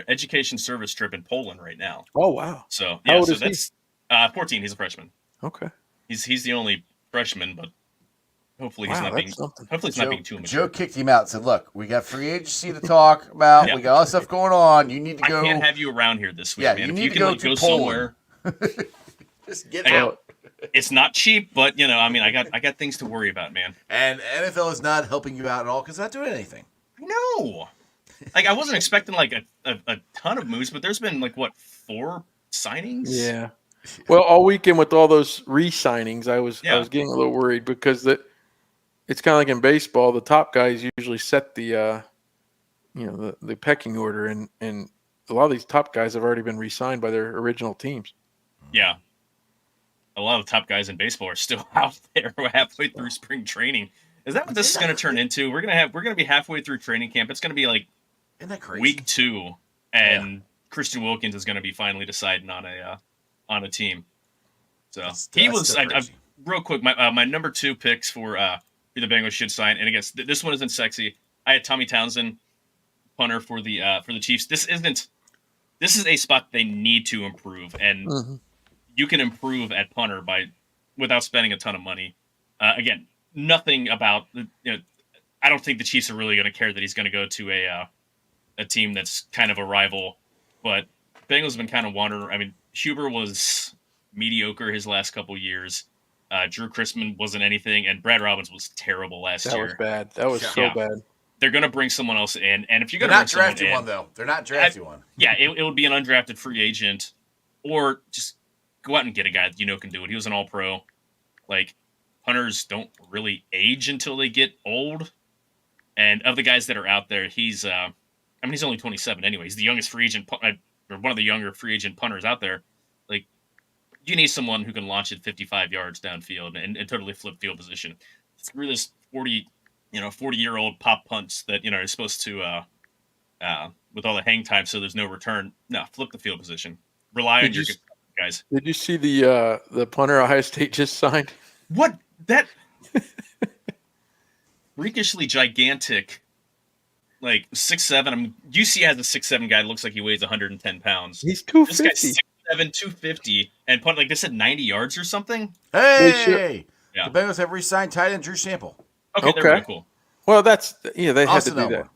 [SPEAKER 3] education service trip in Poland right now.
[SPEAKER 4] Oh wow!
[SPEAKER 3] So
[SPEAKER 4] how old is
[SPEAKER 3] that's 14. He's a freshman.
[SPEAKER 4] Okay.
[SPEAKER 3] He's the only freshman, but hopefully he's not being too much.
[SPEAKER 2] Joe kicked him out and said, "Look, we got free agency to talk about. We got all this stuff going on. You need to go.
[SPEAKER 3] I can't have you around here this week,
[SPEAKER 2] yeah,
[SPEAKER 3] man.
[SPEAKER 2] You
[SPEAKER 3] if
[SPEAKER 2] need
[SPEAKER 3] you
[SPEAKER 2] to
[SPEAKER 3] can
[SPEAKER 2] go
[SPEAKER 3] go
[SPEAKER 2] somewhere.
[SPEAKER 3] Just get out. It's not cheap, but I got things to worry about, man.
[SPEAKER 2] And NFL is not helping you out at all because they're not doing anything.
[SPEAKER 3] No, like I wasn't expecting like a ton of moves, but there's been like 4 signings.
[SPEAKER 4] Yeah. Well, all weekend with all those re-signings, I was getting a little worried because it's kind of like in baseball. The top guys usually set the the pecking order, and a lot of these top guys have already been re-signed by their original teams.
[SPEAKER 3] Yeah. A lot of the top guys in baseball are still out there halfway through spring training. Is that what this is going to turn into? We're going to be halfway through training camp. It's going to be like
[SPEAKER 2] Isn't that crazy?
[SPEAKER 3] week 2, and Christian Wilkins is going to be finally deciding on a team. So he was real quick. My number 2 picks for who the Bengals should sign, and I guess this one isn't sexy. I had Tommy Townsend, punter for the Chiefs. This is a spot they need to improve, and you can improve at punter without spending a ton of money. Again, nothing about I don't think the Chiefs are really going to care that he's going to go to a team that's kind of a rival. But Bengals have been kind of wandering. I mean, Huber was mediocre his last couple years. Drew Chrisman wasn't anything, and Brad Robbins was terrible last year.
[SPEAKER 4] That was bad. That was so bad.
[SPEAKER 3] they're going to bring someone else in, and if you're
[SPEAKER 2] They're
[SPEAKER 3] going to
[SPEAKER 2] not drafting one though. They're not drafting one.
[SPEAKER 3] Yeah, it would be an undrafted free agent, or just go out and get a guy that you know can do it. He was an All-Pro. Like, punters don't really age until they get old, and of the guys that are out there, he's he's only 27 anyway. He's the youngest free agent, or one of the younger free agent punters out there. Like, you need someone who can launch it 55 yards downfield and totally flip field position. Screw this 40-year-old pop punts that are supposed to with all the hang time, so there's no return. No, flip the field position. Rely on your guys.
[SPEAKER 4] Did you see the punter Ohio State just signed?
[SPEAKER 3] What that freakishly gigantic, like 6'7". I mean, UC has a 6'7" guy that looks like he weighs 110 pounds.
[SPEAKER 4] He's 250.
[SPEAKER 3] This guy's 6'7", 250, and punt like they said 90 yards or something.
[SPEAKER 2] Hey,
[SPEAKER 3] yeah.
[SPEAKER 2] The Bengals have re-signed tight end Drew Sample.
[SPEAKER 3] Okay. They're really cool.
[SPEAKER 4] Well, they had to do that.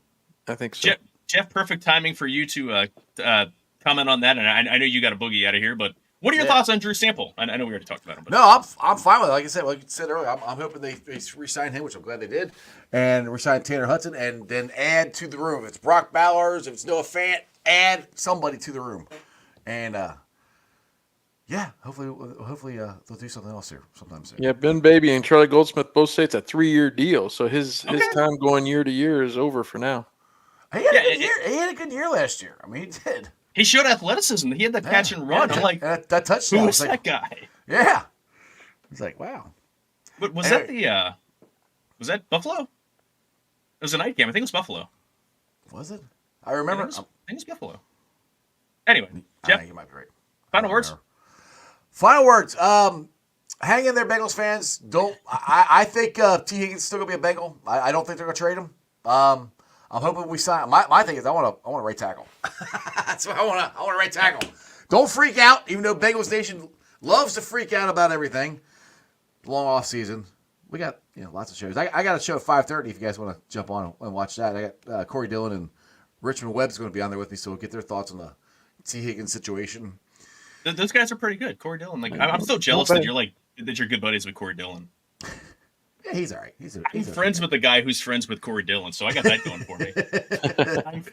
[SPEAKER 4] I think so.
[SPEAKER 3] Jeff, perfect timing for you to comment on that, and I know you got a boogie out of here, but what are your thoughts on Drew Sample? I know we already talked about him. But.
[SPEAKER 2] No, I'm fine with it. Like I said earlier, I'm hoping they re-sign him, which I'm glad they did, and re-sign Tanner Hudson, and then add to the room. If it's Brock Bowers, if it's Noah Fant, add somebody to the room, and hopefully they'll do something else here sometime soon.
[SPEAKER 4] Yeah, Ben Baby and Charlie Goldsmith both say it's a 3-year deal, so his time going year to year is over for now.
[SPEAKER 2] He had a good year. He had a good year last year. I mean, he did.
[SPEAKER 3] He showed athleticism. He had that catch and run. I'm like,
[SPEAKER 2] that touchdown.
[SPEAKER 3] Who was that guy?
[SPEAKER 2] Yeah. He's like, wow.
[SPEAKER 3] But was that was that Buffalo? It was a night game. I think it was Buffalo.
[SPEAKER 2] Was it? I remember.
[SPEAKER 3] I think it was Buffalo. Anyway, Jeff,
[SPEAKER 2] you might be right.
[SPEAKER 3] Final words.
[SPEAKER 2] Final words. Hang in there, Bengals fans. I think T. Higgins is still gonna be a Bengal. I don't think they're gonna trade him. I'm hoping we sign. My thing is I want a right tackle. That's what I want. I want a right tackle. Don't freak out, even though Bengals Nation loves to freak out about everything. Long off season. We got lots of shows. I got a show at 5:30 if you guys want to jump on and watch that. I got Corey Dillon and Richmond Webb's going to be on there with me, so we'll get their thoughts on the T. Higgins situation.
[SPEAKER 3] Those guys are pretty good. Corey Dillon. Like I'm so jealous that you're good buddies with Corey Dillon.
[SPEAKER 2] Yeah, he's all right.
[SPEAKER 3] I'm friends with the guy who's friends with Corey Dillon, so I got that going for me.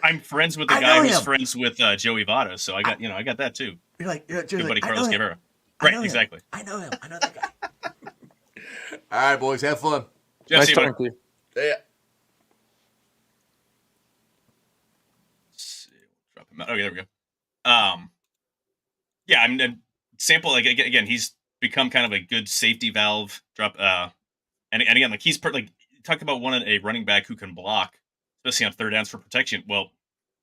[SPEAKER 3] I'm friends with the guy who's friends with Joey Votto, so I got that too.
[SPEAKER 2] You're like,
[SPEAKER 3] good buddy Carlos Guevara. Right, exactly.
[SPEAKER 2] I know him. I know that guy. All right, boys, have fun.
[SPEAKER 4] Nice talking to you.
[SPEAKER 2] Yeah.
[SPEAKER 3] Drop him out. Okay, there we go. Yeah, I mean, Sample, like again, he's become kind of a good safety valve. And again, like he's like talk about wanting a running back who can block, especially on third downs for protection. Well,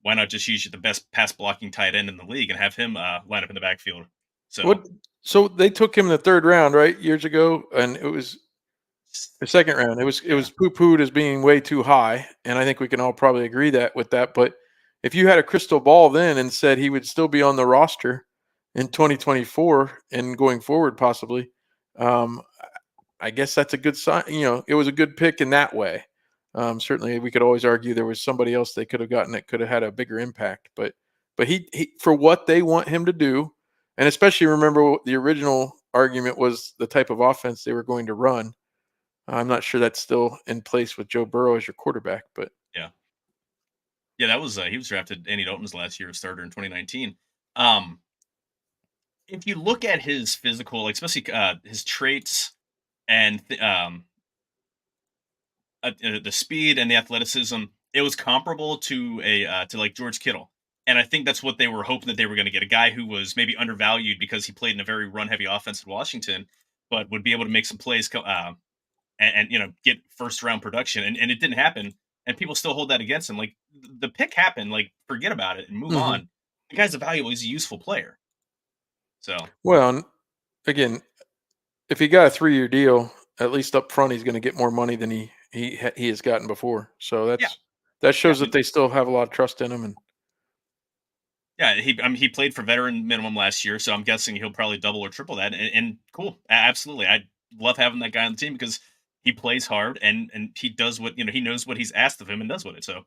[SPEAKER 3] why not just use the best pass blocking tight end in the league and have him line up in the backfield?
[SPEAKER 4] So they took him in the third round, right, years ago, and it was the second round. It was poo-pooed as being way too high, and I think we can all probably agree with that. But if you had a crystal ball then and said he would still be on the roster in 2024 and going forward, possibly. I guess that's a good sign. It was a good pick in that way. Certainly, we could always argue there was somebody else they could have gotten that could have had a bigger impact. But he for what they want him to do, and especially remember the original argument was the type of offense they were going to run. I'm not sure that's still in place with Joe Burrow as your quarterback, but
[SPEAKER 3] yeah, that was he was drafted. Andy Dalton's last year, starter in 2019. If you look at his physical, like especially his traits. And the speed and the athleticism, it was comparable to like George Kittle, and I think that's what they were hoping that they were going to get, a guy who was maybe undervalued because he played in a very run-heavy offense in Washington, but would be able to make some plays and get first-round production, and it didn't happen, and people still hold that against him. Like the pick happened, like forget about it and move on. The guy's valuable; he's a useful player. So
[SPEAKER 4] well, again. If he got a 3-year deal, at least up front, he's going to get more money than he has gotten before. So that shows that they still have a lot of trust in him. And
[SPEAKER 3] he played for veteran minimum last year, so I'm guessing he'll probably double or triple that. And cool, absolutely, I love having that guy on the team because he plays hard and he does what he knows what he's asked of him and does with it. So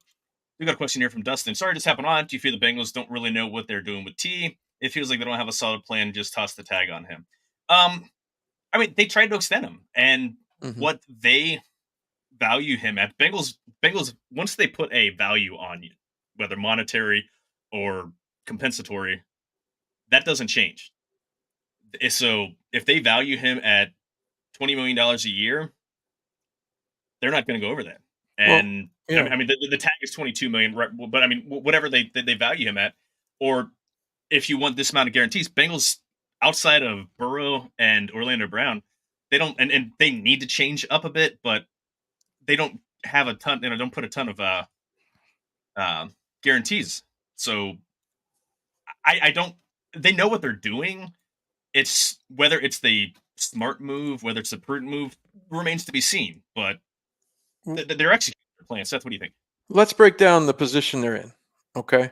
[SPEAKER 3] we got a question here from Dustin. Sorry, just happened on. Do you feel the Bengals don't really know what they're doing with T? It feels like they don't have a solid plan. Just toss the tag on him. I mean, they tried to extend him, and what they value him at Bengals once they put a value on you, whether monetary or compensatory, that doesn't change. So if they value him at $20 million a year, they're not going to go over that.
[SPEAKER 4] Well,
[SPEAKER 3] And
[SPEAKER 4] yeah.
[SPEAKER 3] I mean, the tag is 22 million, right? But I mean, whatever they value him at, or if you want this amount of guarantees, Bengals outside of Burrow and Orlando Brown, they don't, and they need to change up a bit, but they don't have a ton, don't put a ton of uh, guarantees. So I don't. They know what they're doing. It's whether it's the smart move, whether it's a prudent move, remains to be seen. But they're executing their plan. Seth, what do you think?
[SPEAKER 4] Let's break down the position they're in. Okay.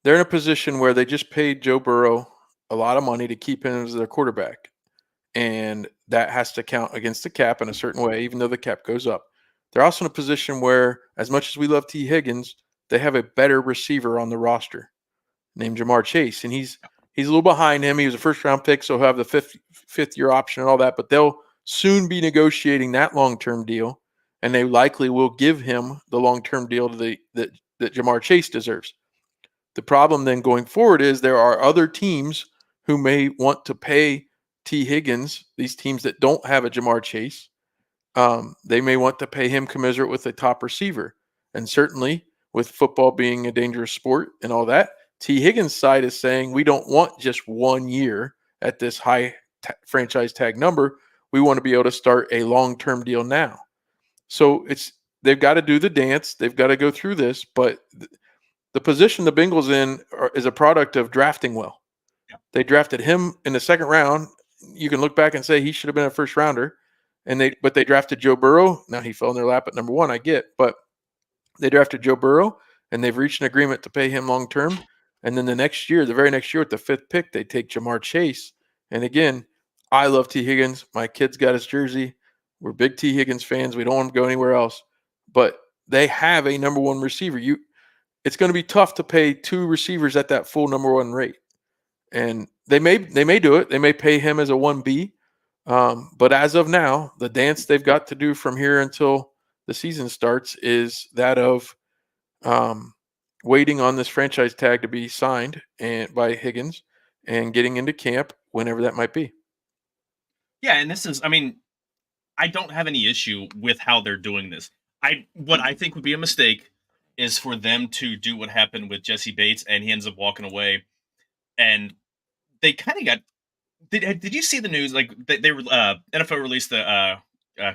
[SPEAKER 4] They're in a position where they just paid Joe Burrow a lot of money to keep him as their quarterback. And that has to count against the cap in a certain way, even though the cap goes up. They're also in a position where, as much as we love T. Higgins, they have a better receiver on the roster named Jamar Chase. And he's a little behind him. He was a first-round pick, so he'll have the fifth-year option and all that. But they'll soon be negotiating that long-term deal, and they likely will give him the long-term deal that Jamar Chase deserves. The problem then going forward is there are other teams who may want to pay T. Higgins, these teams that don't have a Jamar Chase. They may want to pay him commensurate with a top receiver. And certainly with football being a dangerous sport and all that, T. Higgins' side is saying we don't want just 1 year at this high franchise tag number. We want to be able to start a long-term deal now. So they've got to do the dance. They've got to go through this, but the position the Bengals is a product of drafting well.
[SPEAKER 3] Yeah.
[SPEAKER 4] They drafted him in the second round. You can look back and say he should have been a first rounder, but they drafted Joe Burrow. Now he fell in their lap at number 1, I get, but they drafted Joe Burrow, and they've reached an agreement to pay him long term. And then the very next year, with the 5th pick, they take Jamar Chase. And again, I love T. Higgins. My kid's got his jersey. We're big T. Higgins fans. We don't want him to go anywhere else. But they have a number 1 receiver. It's going to be tough to pay 2 receivers at that full number 1 rate. And they may do it. They may pay him as a 1B. But as of now, the dance they've got to do from here until the season starts is that of waiting on this franchise tag to be signed by Higgins and getting into camp whenever that might be.
[SPEAKER 3] Yeah, and this is, I mean, I don't have any issue with how they're doing this. What I think would be a mistake is for them to do what happened with Jesse Bates, and he ends up walking away. And they kind of got. Did you see the news? Like they were NFL released the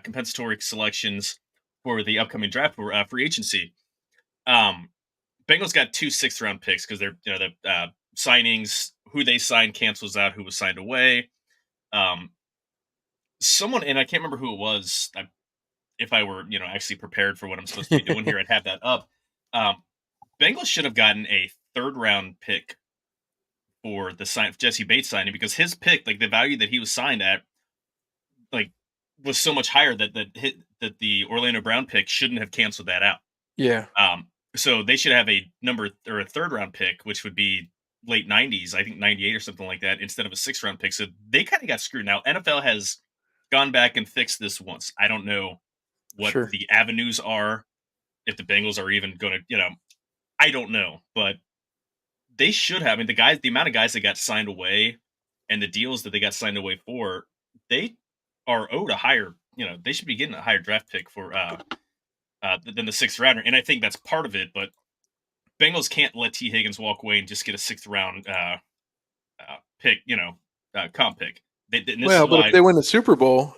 [SPEAKER 3] compensatory selections for the upcoming draft for free agency. Bengals got 2 6th-round picks because they're the signings. Who they signed cancels out who was signed away. Someone, and I can't remember who it was. If I were actually prepared for what I'm supposed to be doing here, I'd have that up. Bengals should have gotten a 3rd-round pick for the Jesse Bates signing, because his pick, like the value that he was signed at, like was so much higher that the Orlando Brown pick shouldn't have canceled that out.
[SPEAKER 4] Yeah.
[SPEAKER 3] So they should have a 3rd-round pick, which would be late 90s, I think 98 or something like that, instead of a 6th-round pick. So they kind of got screwed. Now NFL has gone back and fixed this once. I don't know what the avenues are, if the Bengals are even going to, I don't know, but they should have. I mean, the amount of guys that got signed away and the deals that they got signed away for, they are owed a higher, they should be getting a higher draft pick for than the 6th rounder. And I think that's part of it, but Bengals can't let T. Higgins walk away and just get a 6th round pick, comp pick. But
[SPEAKER 4] if they win the Super Bowl,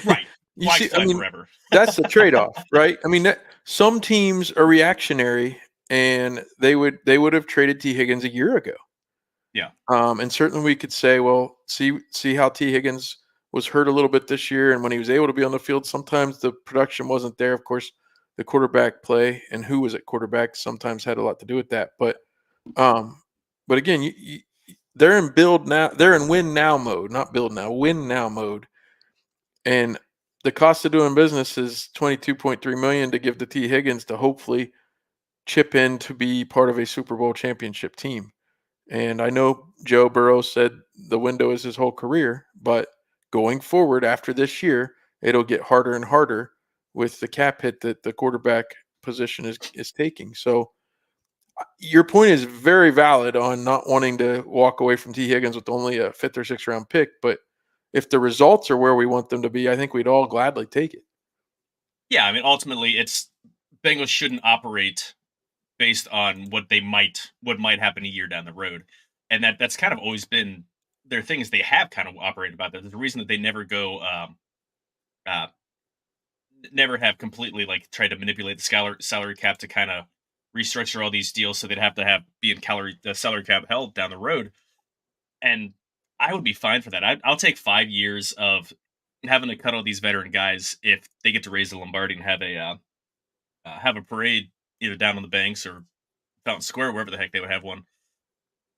[SPEAKER 3] right.
[SPEAKER 4] You see,
[SPEAKER 3] forever.
[SPEAKER 4] That's the trade-off, right? I mean, some teams are reactionary, and they would have traded T. Higgins a year ago.
[SPEAKER 3] Yeah.
[SPEAKER 4] And certainly we could say, well, see how T. Higgins was hurt a little bit this year, and when he was able to be on the field, sometimes the production wasn't there. Of course, the quarterback play and who was at quarterback sometimes had a lot to do with that. But again, they're in build now. They're in win now mode, not build now, win now mode. And the cost of doing business is $22.3 million to give to T. Higgins to hopefully chip in to be part of a Super Bowl championship team. And I know Joe Burrow said the window is his whole career, but going forward after this year, it'll get harder and harder with the cap hit that the quarterback position is taking. So your point is very valid on not wanting to walk away from T. Higgins with only a 5th or 6th round pick. But if the results are where we want them to be, I think we'd all gladly take it.
[SPEAKER 3] Yeah, I mean, ultimately, Bengals shouldn't operate based on what might happen a year down the road, and that's kind of always been their thing. Is they have kind of operated about that. There's a reason that they never go, uh, never have completely like tried to manipulate the salary cap to kind of restructure all these deals so they'd have to be in the salary cap held down the road. And I would be fine for that. I'll take 5 years of having to cut all these veteran guys if they get to raise the Lombardi and have a parade either down on the banks or Fountain Square, wherever the heck they would have one.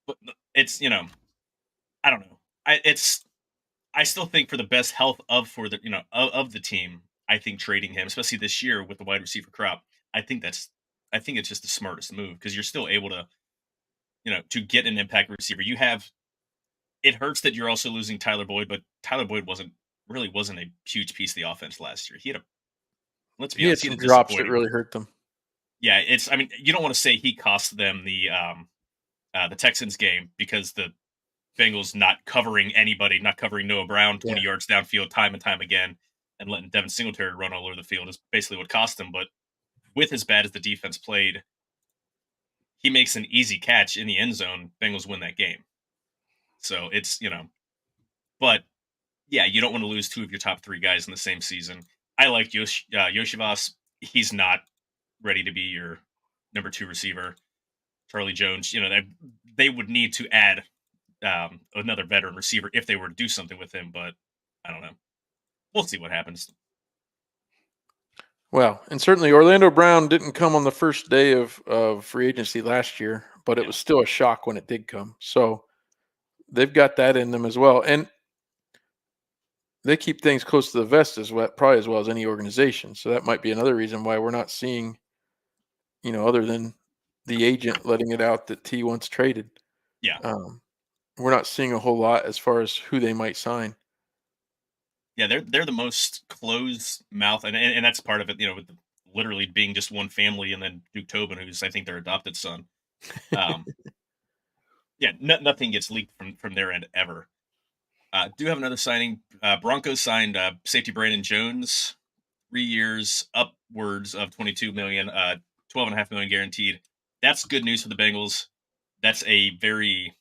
[SPEAKER 3] But it's I don't know. I still think for the best health of the team, I think trading him, especially this year with the wide receiver crop, I think it's just the smartest move because you're still able to to get an impact receiver. It hurts that you're also losing Tyler Boyd, but Tyler Boyd wasn't a huge piece of the offense last year. He had
[SPEAKER 4] some drops that really hurt them.
[SPEAKER 3] Yeah, I mean, you don't want to say he cost them the Texans game because the Bengals not covering anybody, not covering Noah Brown 20 yards downfield time and time again, and letting Devin Singletary run all over the field is basically what cost them. But with as bad as the defense played, he makes an easy catch in the end zone. Bengals win that game. So it's, but yeah, you don't want to lose 2 of your top 3 guys in the same season. I like Yoshivas. He's not ready to be your number 2 receiver. Charlie Jones, they would need to add another veteran receiver if they were to do something with him, but I don't know. We'll see what happens.
[SPEAKER 4] Well, and certainly Orlando Brown didn't come on the first day of free agency last year, but it was still a shock when it did come. So they've got that in them as well. And they keep things close to the vest probably as well as any organization. So that might be another reason why we're not seeing, other than the agent letting it out that T wants traded.
[SPEAKER 3] Yeah.
[SPEAKER 4] We're not seeing a whole lot as far as who they might sign.
[SPEAKER 3] Yeah, they're the most closed mouth, and that's part of it. With literally being just one family, and then Duke Tobin, who's I think their adopted son. Yeah, nothing gets leaked from their end ever. Do have another signing. Broncos signed safety Brandon Jones, 3 years, upwards of $22 million, $12.5 million guaranteed. That's good news for the Bengals. That's a very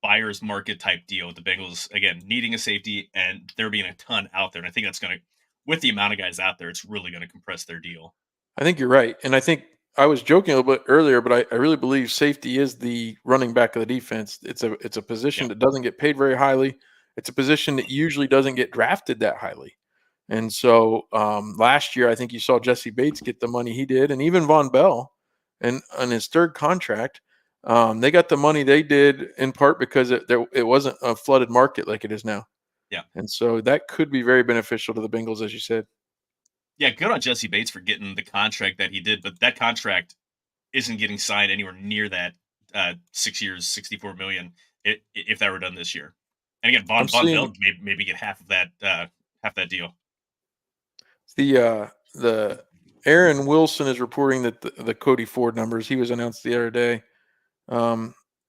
[SPEAKER 3] buyer's market type deal with the Bengals, again, needing a safety and there being a ton out there. And I think that's going to, with the amount of guys out there, it's really going to compress their deal.
[SPEAKER 4] I think you're right. And I think I was joking a little bit earlier, but I really believe safety is the running back of the defense. It's a position that doesn't get paid very highly. It's a position that usually doesn't get drafted that highly. And so last year, I think you saw Jesse Bates get the money he did, and even Von Bell, and on his 3rd contract, they got the money they did in part because it wasn't a flooded market like it is now.
[SPEAKER 3] Yeah.
[SPEAKER 4] And so that could be very beneficial to the Bengals, as you said.
[SPEAKER 3] Yeah, good on Jesse Bates for getting the contract that he did, but that contract isn't getting signed anywhere near that 6 years, $64 million if that were done this year. And again, Von Bell maybe get half that deal.
[SPEAKER 4] The Aaron Wilson is reporting that the Cody Ford numbers, he was announced the other day.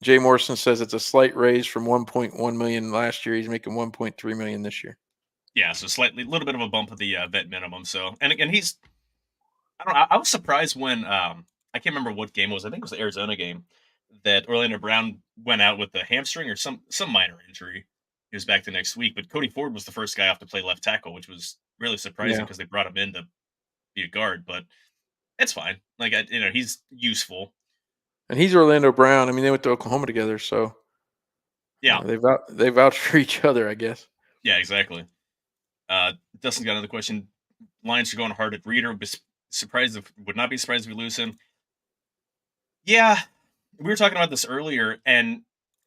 [SPEAKER 4] Jay Morrison says it's a slight raise from 1.1 million last year. He's making 1.3 million this year.
[SPEAKER 3] Yeah, so a little bit of a bump of the vet minimum. So, and again, I don't know. I was surprised when I can't remember what game it was. I think it was the Arizona game that Orlando Brown went out with a hamstring or some minor injury. He was back the next week, but Cody Ford was the first guy off to play left tackle, which was really surprising because they brought him in to be a guard. But it's fine. Like he's useful. And
[SPEAKER 4] he's Orlando Brown. I mean, they went to Oklahoma together, so
[SPEAKER 3] yeah,
[SPEAKER 4] they vouch for each other, I guess.
[SPEAKER 3] Yeah, exactly. Dustin got another question. Lions are going hard at Reader. Would not be surprised if we lose him. Yeah, we were talking about this earlier, and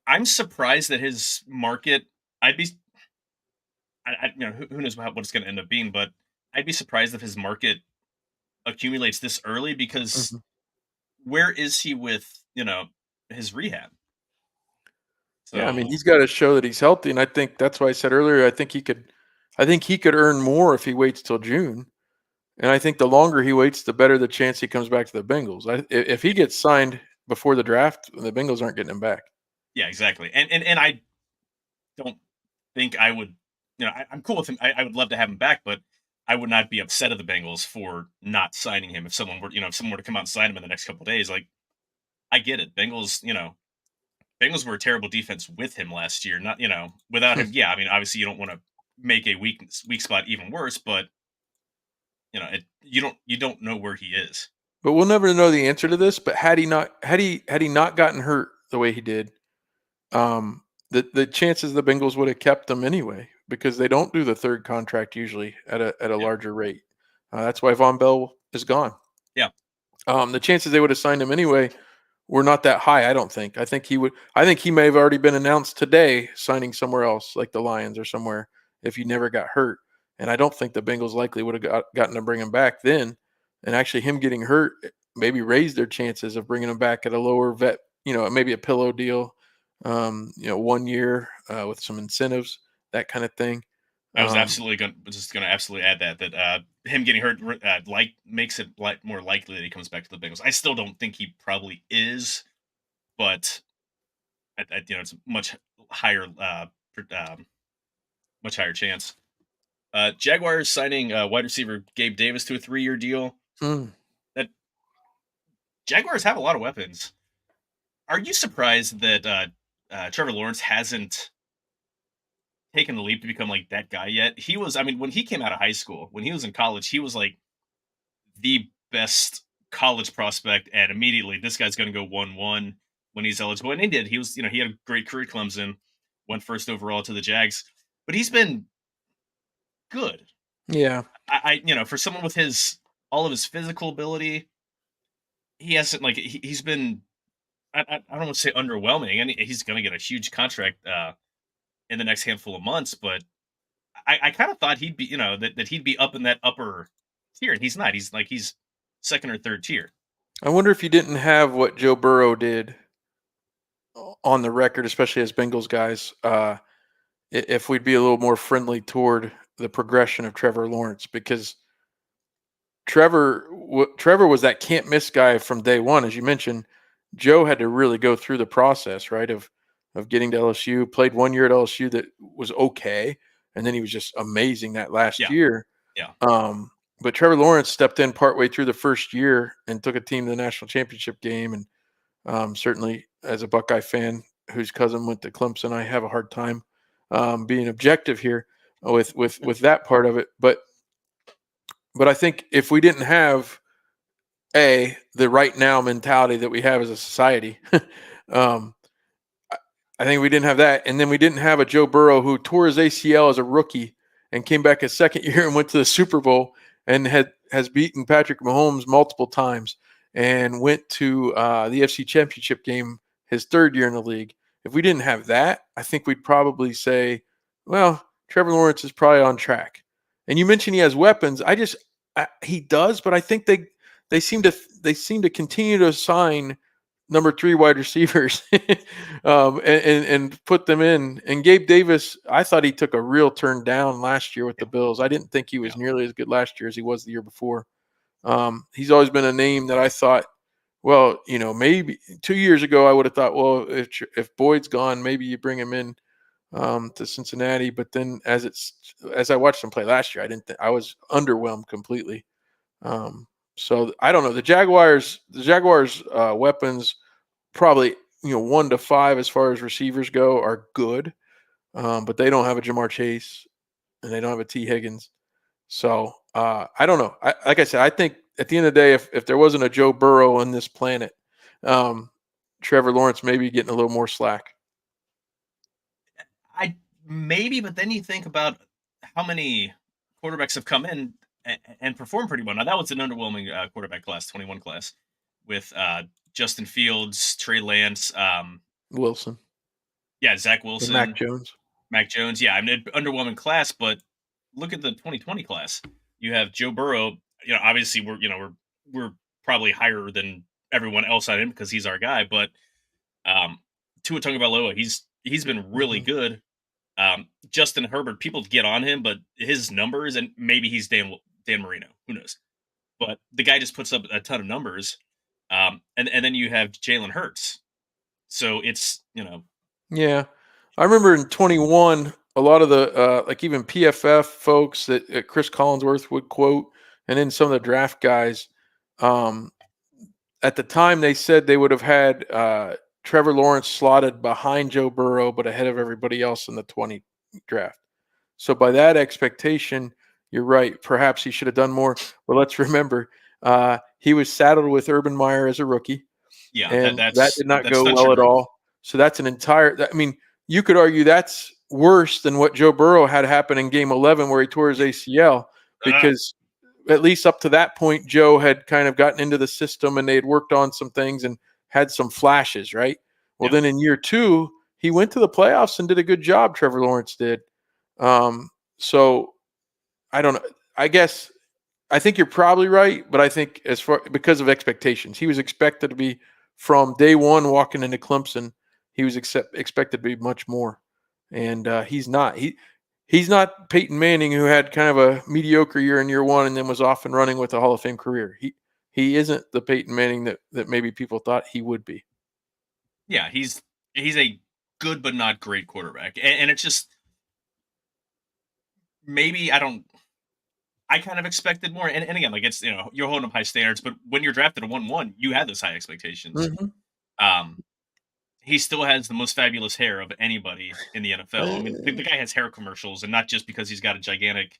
[SPEAKER 3] I'm surprised that his market. Who knows what it's going to end up being, but I'd be surprised if his market accumulates this early because where is he with his rehab?
[SPEAKER 4] So, yeah, I mean, he's got to show that he's healthy, and I think that's why I said earlier. I think he could earn more if he waits till June, And I think the longer he waits, the better the chance he comes back to the Bengals. If he gets signed before the draft, the Bengals aren't getting him back.
[SPEAKER 3] Yeah, exactly. And I don't think I would. I'm cool with him. I would love to have him back, but I would not be upset at the Bengals for not signing him if someone were, if someone were to come out and sign him in the next couple of days. Like, I get it. Bengals were a terrible defense with him last year. Not, without him. Yeah, I mean, obviously you don't want to make a weak spot even worse, but you don't know where he is.
[SPEAKER 4] But we'll never know the answer to this. But had he not gotten hurt the way he did, the chances the Bengals would have kept him anyway, because they don't do the third contract usually at a larger rate. That's why Von Bell is gone.
[SPEAKER 3] Yeah.
[SPEAKER 4] The chances they would have signed him anyway were not that high. I don't think. I think he may have already been announced today signing somewhere else, like the Lions or somewhere, if he never got hurt. And I don't think the Bengals likely would have gotten to bring him back then. And actually, him getting hurt maybe raised their chances of bringing him back at a lower vet, maybe a pillow deal, 1 year with some incentives, that kind of thing.
[SPEAKER 3] I was just going to absolutely add that him getting hurt makes it more likely that he comes back to the Bengals. I still don't think he probably is, but it's a much higher chance. Jaguars signing wide receiver Gabe Davis to a 3-year deal. That Jaguars have a lot of weapons. Are you surprised that Trevor Lawrence hasn't taken the leap to become like that guy yet? He was, I mean, when he came out of high school, when he was in college, he was like the best college prospect, and immediately this guy's going to go 1-1 when he's eligible. And he did. He was, he had a great career at Clemson, went first overall to the Jags, but he's been good.
[SPEAKER 4] Yeah.
[SPEAKER 3] For someone with all of his physical ability, he hasn't he's been, I don't want to say underwhelming, and he's going to get a huge contract in the next handful of months, but I kind of thought he'd be, that he'd be up in that upper tier, and he's not. He's second or third tier.
[SPEAKER 4] I wonder if you didn't have what Joe Burrow did on the record, especially as Bengals guys, if we'd be a little more friendly toward the progression of Trevor Lawrence, because Trevor was that can't miss guy from day one. As you mentioned, Joe had to really go through the process, right, of getting to LSU, played 1 year at LSU that was okay, and then he was just amazing that last year.
[SPEAKER 3] Yeah.
[SPEAKER 4] But Trevor Lawrence stepped in partway through the first year and took a team to the national championship game. And certainly, as a Buckeye fan whose cousin went to Clemson, I have a hard time being objective here with that part of it. But I think if we didn't have the right now mentality that we have as a society, I think we didn't have that. And then we didn't have a Joe Burrow who tore his ACL as a rookie and came back his second year and went to the Super Bowl and has beaten Patrick Mahomes multiple times and went to the FC Championship game his third year in the league. If we didn't have that, I think we'd probably say, well, Trevor Lawrence is probably on track. And you mentioned he has weapons. He does, but I think they seem to continue to sign number 3 wide receivers and put them in. And Gabe Davis, I thought he took a real turn down last year with the Bills. I didn't think he was nearly as good last year as he was the year before. He's always been a name that I thought, well, maybe 2 years ago I would have thought, well, if Boyd's gone, maybe you bring him in to Cincinnati. But then as I watched him play last year, I was underwhelmed completely. So I don't know. The Jaguars weapons probably 1 to 5 as far as receivers go are good, but they don't have a Jamar Chase and they don't have a T Higgins. So I don't know. Like I said, I think at the end of the day, if there wasn't a Joe Burrow on this planet, Trevor Lawrence may be getting a little more slack.
[SPEAKER 3] Maybe, but then you think about how many quarterbacks have come in and performed pretty well. Now, that was an underwhelming quarterback class, 21 class, with Justin Fields, Trey Lance,
[SPEAKER 4] Wilson.
[SPEAKER 3] Yeah, Zach Wilson.
[SPEAKER 4] And Mac Jones.
[SPEAKER 3] Yeah, I mean, underwhelming class, but look at the 2020 class. You have Joe Burrow. Obviously we're probably higher than everyone else on him because he's our guy, but Tua Tagovailoa, he's been really good. Justin Herbert, people get on him, but his numbers, and maybe he's Dan Marino. Who knows? but the guy just puts up a ton of numbers. And then you have Jalen Hurts. So it's,
[SPEAKER 4] Yeah. I remember in 21, a lot of the like even PFF folks that Chris Collinsworth would quote, and then some of the draft guys, at the time they said they would have had Trevor Lawrence slotted behind Joe Burrow, but ahead of everybody else in the 20 draft. So by that expectation, you're right. Perhaps he should have done more. Well, let's remember he was saddled with Urban Meyer as a rookie.
[SPEAKER 3] yeah,
[SPEAKER 4] And that
[SPEAKER 3] that's
[SPEAKER 4] did not
[SPEAKER 3] that's
[SPEAKER 4] go
[SPEAKER 3] such
[SPEAKER 4] well
[SPEAKER 3] a
[SPEAKER 4] at
[SPEAKER 3] growth.
[SPEAKER 4] all. So that's an entire. I mean, you could argue that's worse than what Joe Burrow had happen in Game 11, where he tore his ACL, because at least up to that point, Joe had kind of gotten into the system and they had worked on some things and had some flashes, right? Well,
[SPEAKER 3] Yeah.
[SPEAKER 4] then in year 2, he went to the playoffs and did a good job. Trevor Lawrence did. So I don't know. I guess I think you're probably right, but I think because of expectations, he was expected to be from day one walking into Clemson. He was expected to be much more, and he's not. He's not Peyton Manning, who had kind of a mediocre year in year 1 and then was off and running with a Hall of Fame career. He isn't the Peyton Manning that maybe people thought he would be.
[SPEAKER 3] Yeah, he's a good but not great quarterback, and it's just maybe I kind of expected more, and again, like it's you're holding up high standards, but when you're drafted a 1-1, you had those high expectations.
[SPEAKER 4] Mhm.
[SPEAKER 3] He still has the most fabulous hair of anybody in the NFL. I mean, the guy has hair commercials, and not just because he's got a gigantic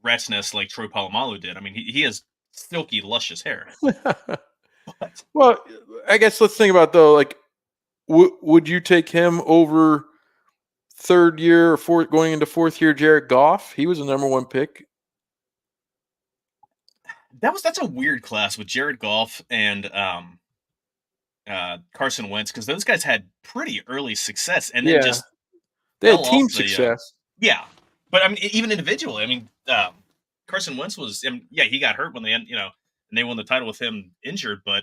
[SPEAKER 3] rat's nest like Troy Polamalu did. I mean, he has silky, luscious hair. But
[SPEAKER 4] Well, I guess let's think about though. Like, would you take him over third year or going into fourth year Jared Goff? He was the number 1 pick.
[SPEAKER 3] that's a weird class with Jared Goff and Carson Wentz, because those guys had pretty early success and then
[SPEAKER 4] Yeah,
[SPEAKER 3] just
[SPEAKER 4] they had
[SPEAKER 3] fell
[SPEAKER 4] team
[SPEAKER 3] off the
[SPEAKER 4] success.
[SPEAKER 3] yeah. But I mean, even individually, I mean, Carson Wentz was, yeah, he got hurt when and they won the title with him injured, but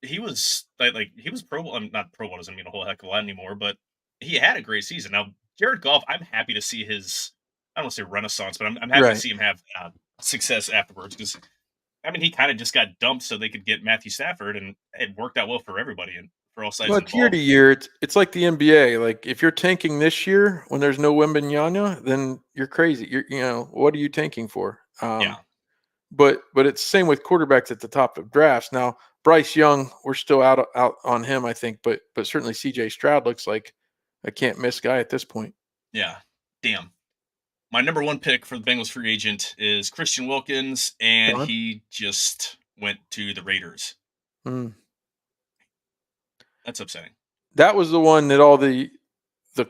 [SPEAKER 3] he was like he was Pro Bowl. Not Pro Bowl doesn't mean a whole heck of a lot anymore, but he had a great season. Now Jared Goff, I'm happy to see his, I don't want to say renaissance, but I'm happy to
[SPEAKER 4] Right.
[SPEAKER 3] see him have success afterwards, because I mean, he kind of just got dumped so they could get Matthew Stafford, and it worked out well for everybody and for all sides
[SPEAKER 4] Well, it's year to
[SPEAKER 3] involved.
[SPEAKER 4] year. It's like the NBA. Like, if you're tanking this year when there's no Wembanyama, then you're crazy. What are you tanking for?
[SPEAKER 3] Yeah,
[SPEAKER 4] But it's the same with quarterbacks at the top of drafts. Now, Bryce Young, we're still out on him, I think, but certainly CJ Stroud looks like a can't miss guy at this point.
[SPEAKER 3] yeah. Damn. My number 1 pick for the Bengals free agent is Christian Wilkins, and
[SPEAKER 4] Gone?
[SPEAKER 3] he just went to the Raiders.
[SPEAKER 4] Mm.
[SPEAKER 3] That's upsetting.
[SPEAKER 4] That was the one that all the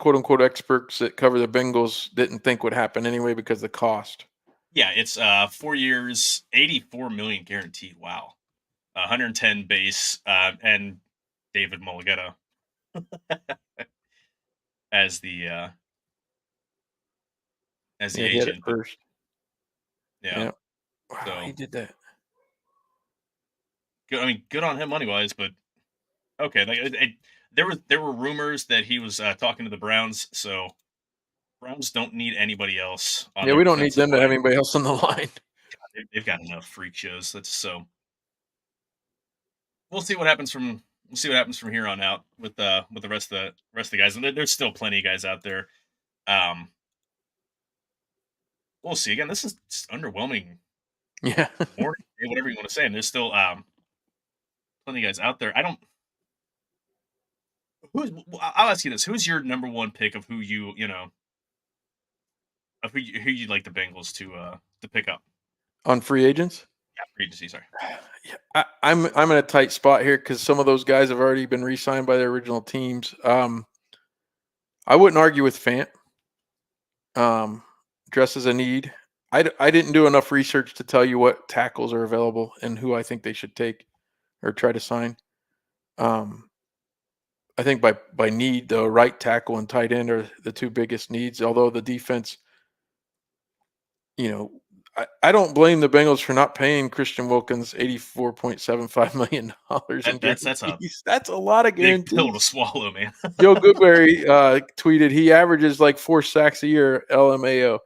[SPEAKER 4] quote unquote experts that cover the Bengals didn't think would happen anyway because of the cost.
[SPEAKER 3] Yeah, it's 4 years, $84 million guaranteed. Wow. 110 base, and David Mulligetta as the
[SPEAKER 4] Yeah, he had it
[SPEAKER 3] agent. But
[SPEAKER 4] first.
[SPEAKER 3] yeah,
[SPEAKER 4] Wow,
[SPEAKER 3] So-
[SPEAKER 4] he did that.
[SPEAKER 3] good. I mean, good on him money wise, but okay. Like, there were rumors that he was talking to the Browns, so Browns don't need anybody else. On
[SPEAKER 4] Yeah,
[SPEAKER 3] their
[SPEAKER 4] we don't need
[SPEAKER 3] defensive
[SPEAKER 4] them to have
[SPEAKER 3] line.
[SPEAKER 4] anybody else on the line.
[SPEAKER 3] They've got enough freak shows. That's so. We'll see what happens from here on out with the rest of the guys. And there's still plenty of guys out there. We'll see. Again, this is just underwhelming.
[SPEAKER 4] Yeah.
[SPEAKER 3] Or whatever you want to say. And there's still plenty of guys out there. I'll ask you this: who's your number 1 pick of who who you'd like the Bengals to pick up?
[SPEAKER 4] On free agents?
[SPEAKER 3] Yeah, free agency. Sorry.
[SPEAKER 4] Yeah, I'm in a tight spot here because some of those guys have already been re-signed by their original teams. I wouldn't argue with Fant. Dresses a need. I didn't do enough research to tell you what tackles are available and who I think they should take or try to sign. I think by need, though, right tackle and tight end are the 2 biggest needs. Although the defense, I don't blame the Bengals for not paying Christian Wilkins $84.75 million in guarantees. That's a lot of
[SPEAKER 3] Big
[SPEAKER 4] guarantees.
[SPEAKER 3] pill to swallow, man.
[SPEAKER 4] Joe Goodberry tweeted he averages like 4 sacks a year, LMAO.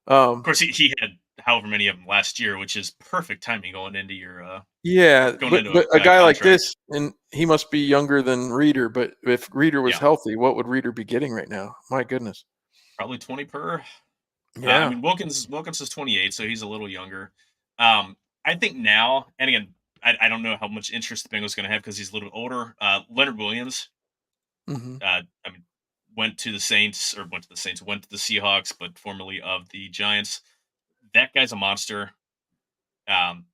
[SPEAKER 3] Of course, he had however many of them last year, which is perfect timing going into your
[SPEAKER 4] Yeah,
[SPEAKER 3] going into
[SPEAKER 4] but a
[SPEAKER 3] a
[SPEAKER 4] guy like
[SPEAKER 3] contract.
[SPEAKER 4] this, and he must be younger than Reeder. But if Reeder was
[SPEAKER 3] Yeah.
[SPEAKER 4] healthy, what would Reeder be getting right now? My goodness.
[SPEAKER 3] Probably 20 per. I
[SPEAKER 4] Yeah.
[SPEAKER 3] mean, Wilkins is 28, so he's a little younger. I think now, and again, I don't know how much interest the Bengals going to have because he's a little bit older. Leonard Williams,
[SPEAKER 4] Hmm.
[SPEAKER 3] I mean, went to the Seahawks, but formerly of the Giants. That guy's a monster. Um,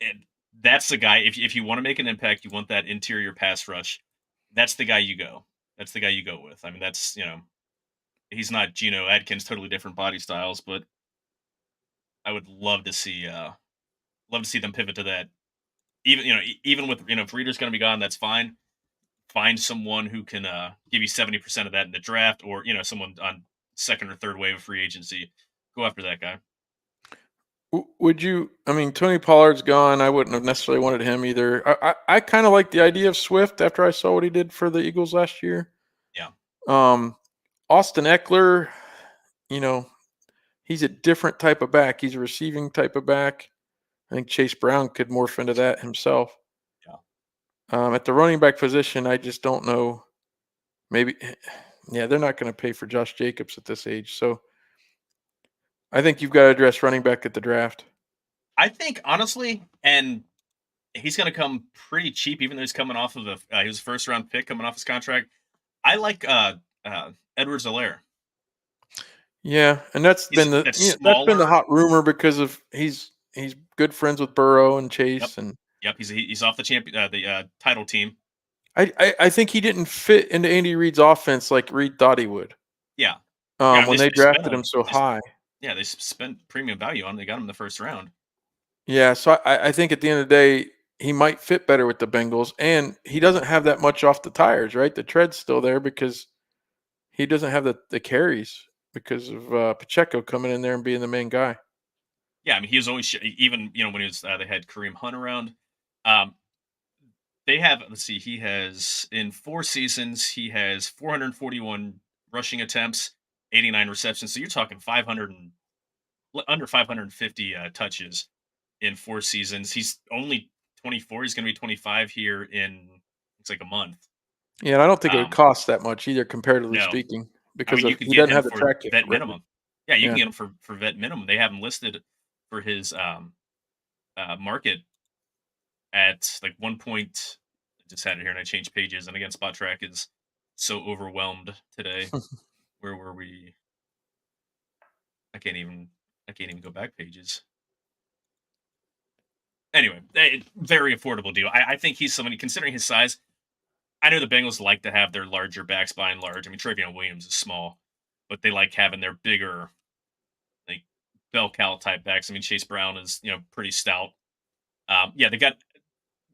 [SPEAKER 3] and that's the guy. If you want to make an impact, you want that interior pass rush. That's the guy you go. That's the guy you go with. I mean, that's he's not Geno Atkins, totally different body styles, but I would love to see them pivot to that. Even even with if Reader's going to be gone, that's fine. Find someone who can give you 70% of that in the draft, or someone on second or third wave of free agency. Go after that guy.
[SPEAKER 4] Would you? I mean, Tony Pollard's gone. I wouldn't have necessarily wanted him either. I kind of like the idea of Swift after I saw what he did for the Eagles last year.
[SPEAKER 3] Yeah,
[SPEAKER 4] Um, Austin Eckler, you know, he's a different type of back. He's a receiving type of back. I think Chase Brown could morph into that himself.
[SPEAKER 3] yeah.
[SPEAKER 4] At the running back position, I just don't know. Maybe, yeah, they're not going to pay for Josh Jacobs at this age. So I think you've got to address running back at the draft.
[SPEAKER 3] I think honestly, and he's going to come pretty cheap, even though he's coming off of he was a first round pick coming off his contract. I like Edwards-Helaire.
[SPEAKER 4] Yeah, and that's
[SPEAKER 3] He's
[SPEAKER 4] been the
[SPEAKER 3] that's
[SPEAKER 4] that's been the
[SPEAKER 3] smaller.
[SPEAKER 4] hot rumor because of he's good friends with Burrow and
[SPEAKER 3] Yep,
[SPEAKER 4] Chase, and
[SPEAKER 3] yep. He's off the title team.
[SPEAKER 4] I think he didn't fit into Andy Reid's offense like Reid thought he would.
[SPEAKER 3] Yeah, yeah. I mean,
[SPEAKER 4] When they
[SPEAKER 3] they spent
[SPEAKER 4] drafted him
[SPEAKER 3] him.
[SPEAKER 4] so high.
[SPEAKER 3] Yeah, they spent premium value on him. They got him in the first round.
[SPEAKER 4] Yeah, so I think at the end of the day, he might fit better with the Bengals, and he doesn't have that much off the tires, right? The tread's still there because he doesn't have the carries because of Pacheco coming in there and being the main guy.
[SPEAKER 3] Yeah, I mean, he was always even when he was they had Kareem Hunt around. Um, they have let's see, he has in 4 seasons he has 441 rushing attempts, 89 receptions. So you're talking 500 and under 550 touches in 4 seasons. He's only 24. He's going to be 25 here in it's like a month.
[SPEAKER 4] Yeah, and I don't think it would
[SPEAKER 3] Um,
[SPEAKER 4] cost that much either, comparatively
[SPEAKER 3] no,
[SPEAKER 4] speaking,
[SPEAKER 3] I
[SPEAKER 4] because
[SPEAKER 3] mean, you
[SPEAKER 4] of
[SPEAKER 3] could
[SPEAKER 4] he
[SPEAKER 3] get
[SPEAKER 4] doesn't
[SPEAKER 3] him
[SPEAKER 4] have the
[SPEAKER 3] for
[SPEAKER 4] track
[SPEAKER 3] vet
[SPEAKER 4] record.
[SPEAKER 3] minimum. Yeah, you can
[SPEAKER 4] Yeah.
[SPEAKER 3] get him for vet minimum. They have him listed for his market at like 1 point. I just had it here and I changed pages. And again, Spot Track is so overwhelmed today. Where were we? I can't even go back pages. Anyway, very affordable deal. I think he's somebody considering his size. I know the Bengals like to have their larger backs by and large. I mean, Travion Williams is small, but they like having their bigger, like bell cow type backs. I mean, Chase Brown is pretty stout. Yeah, they got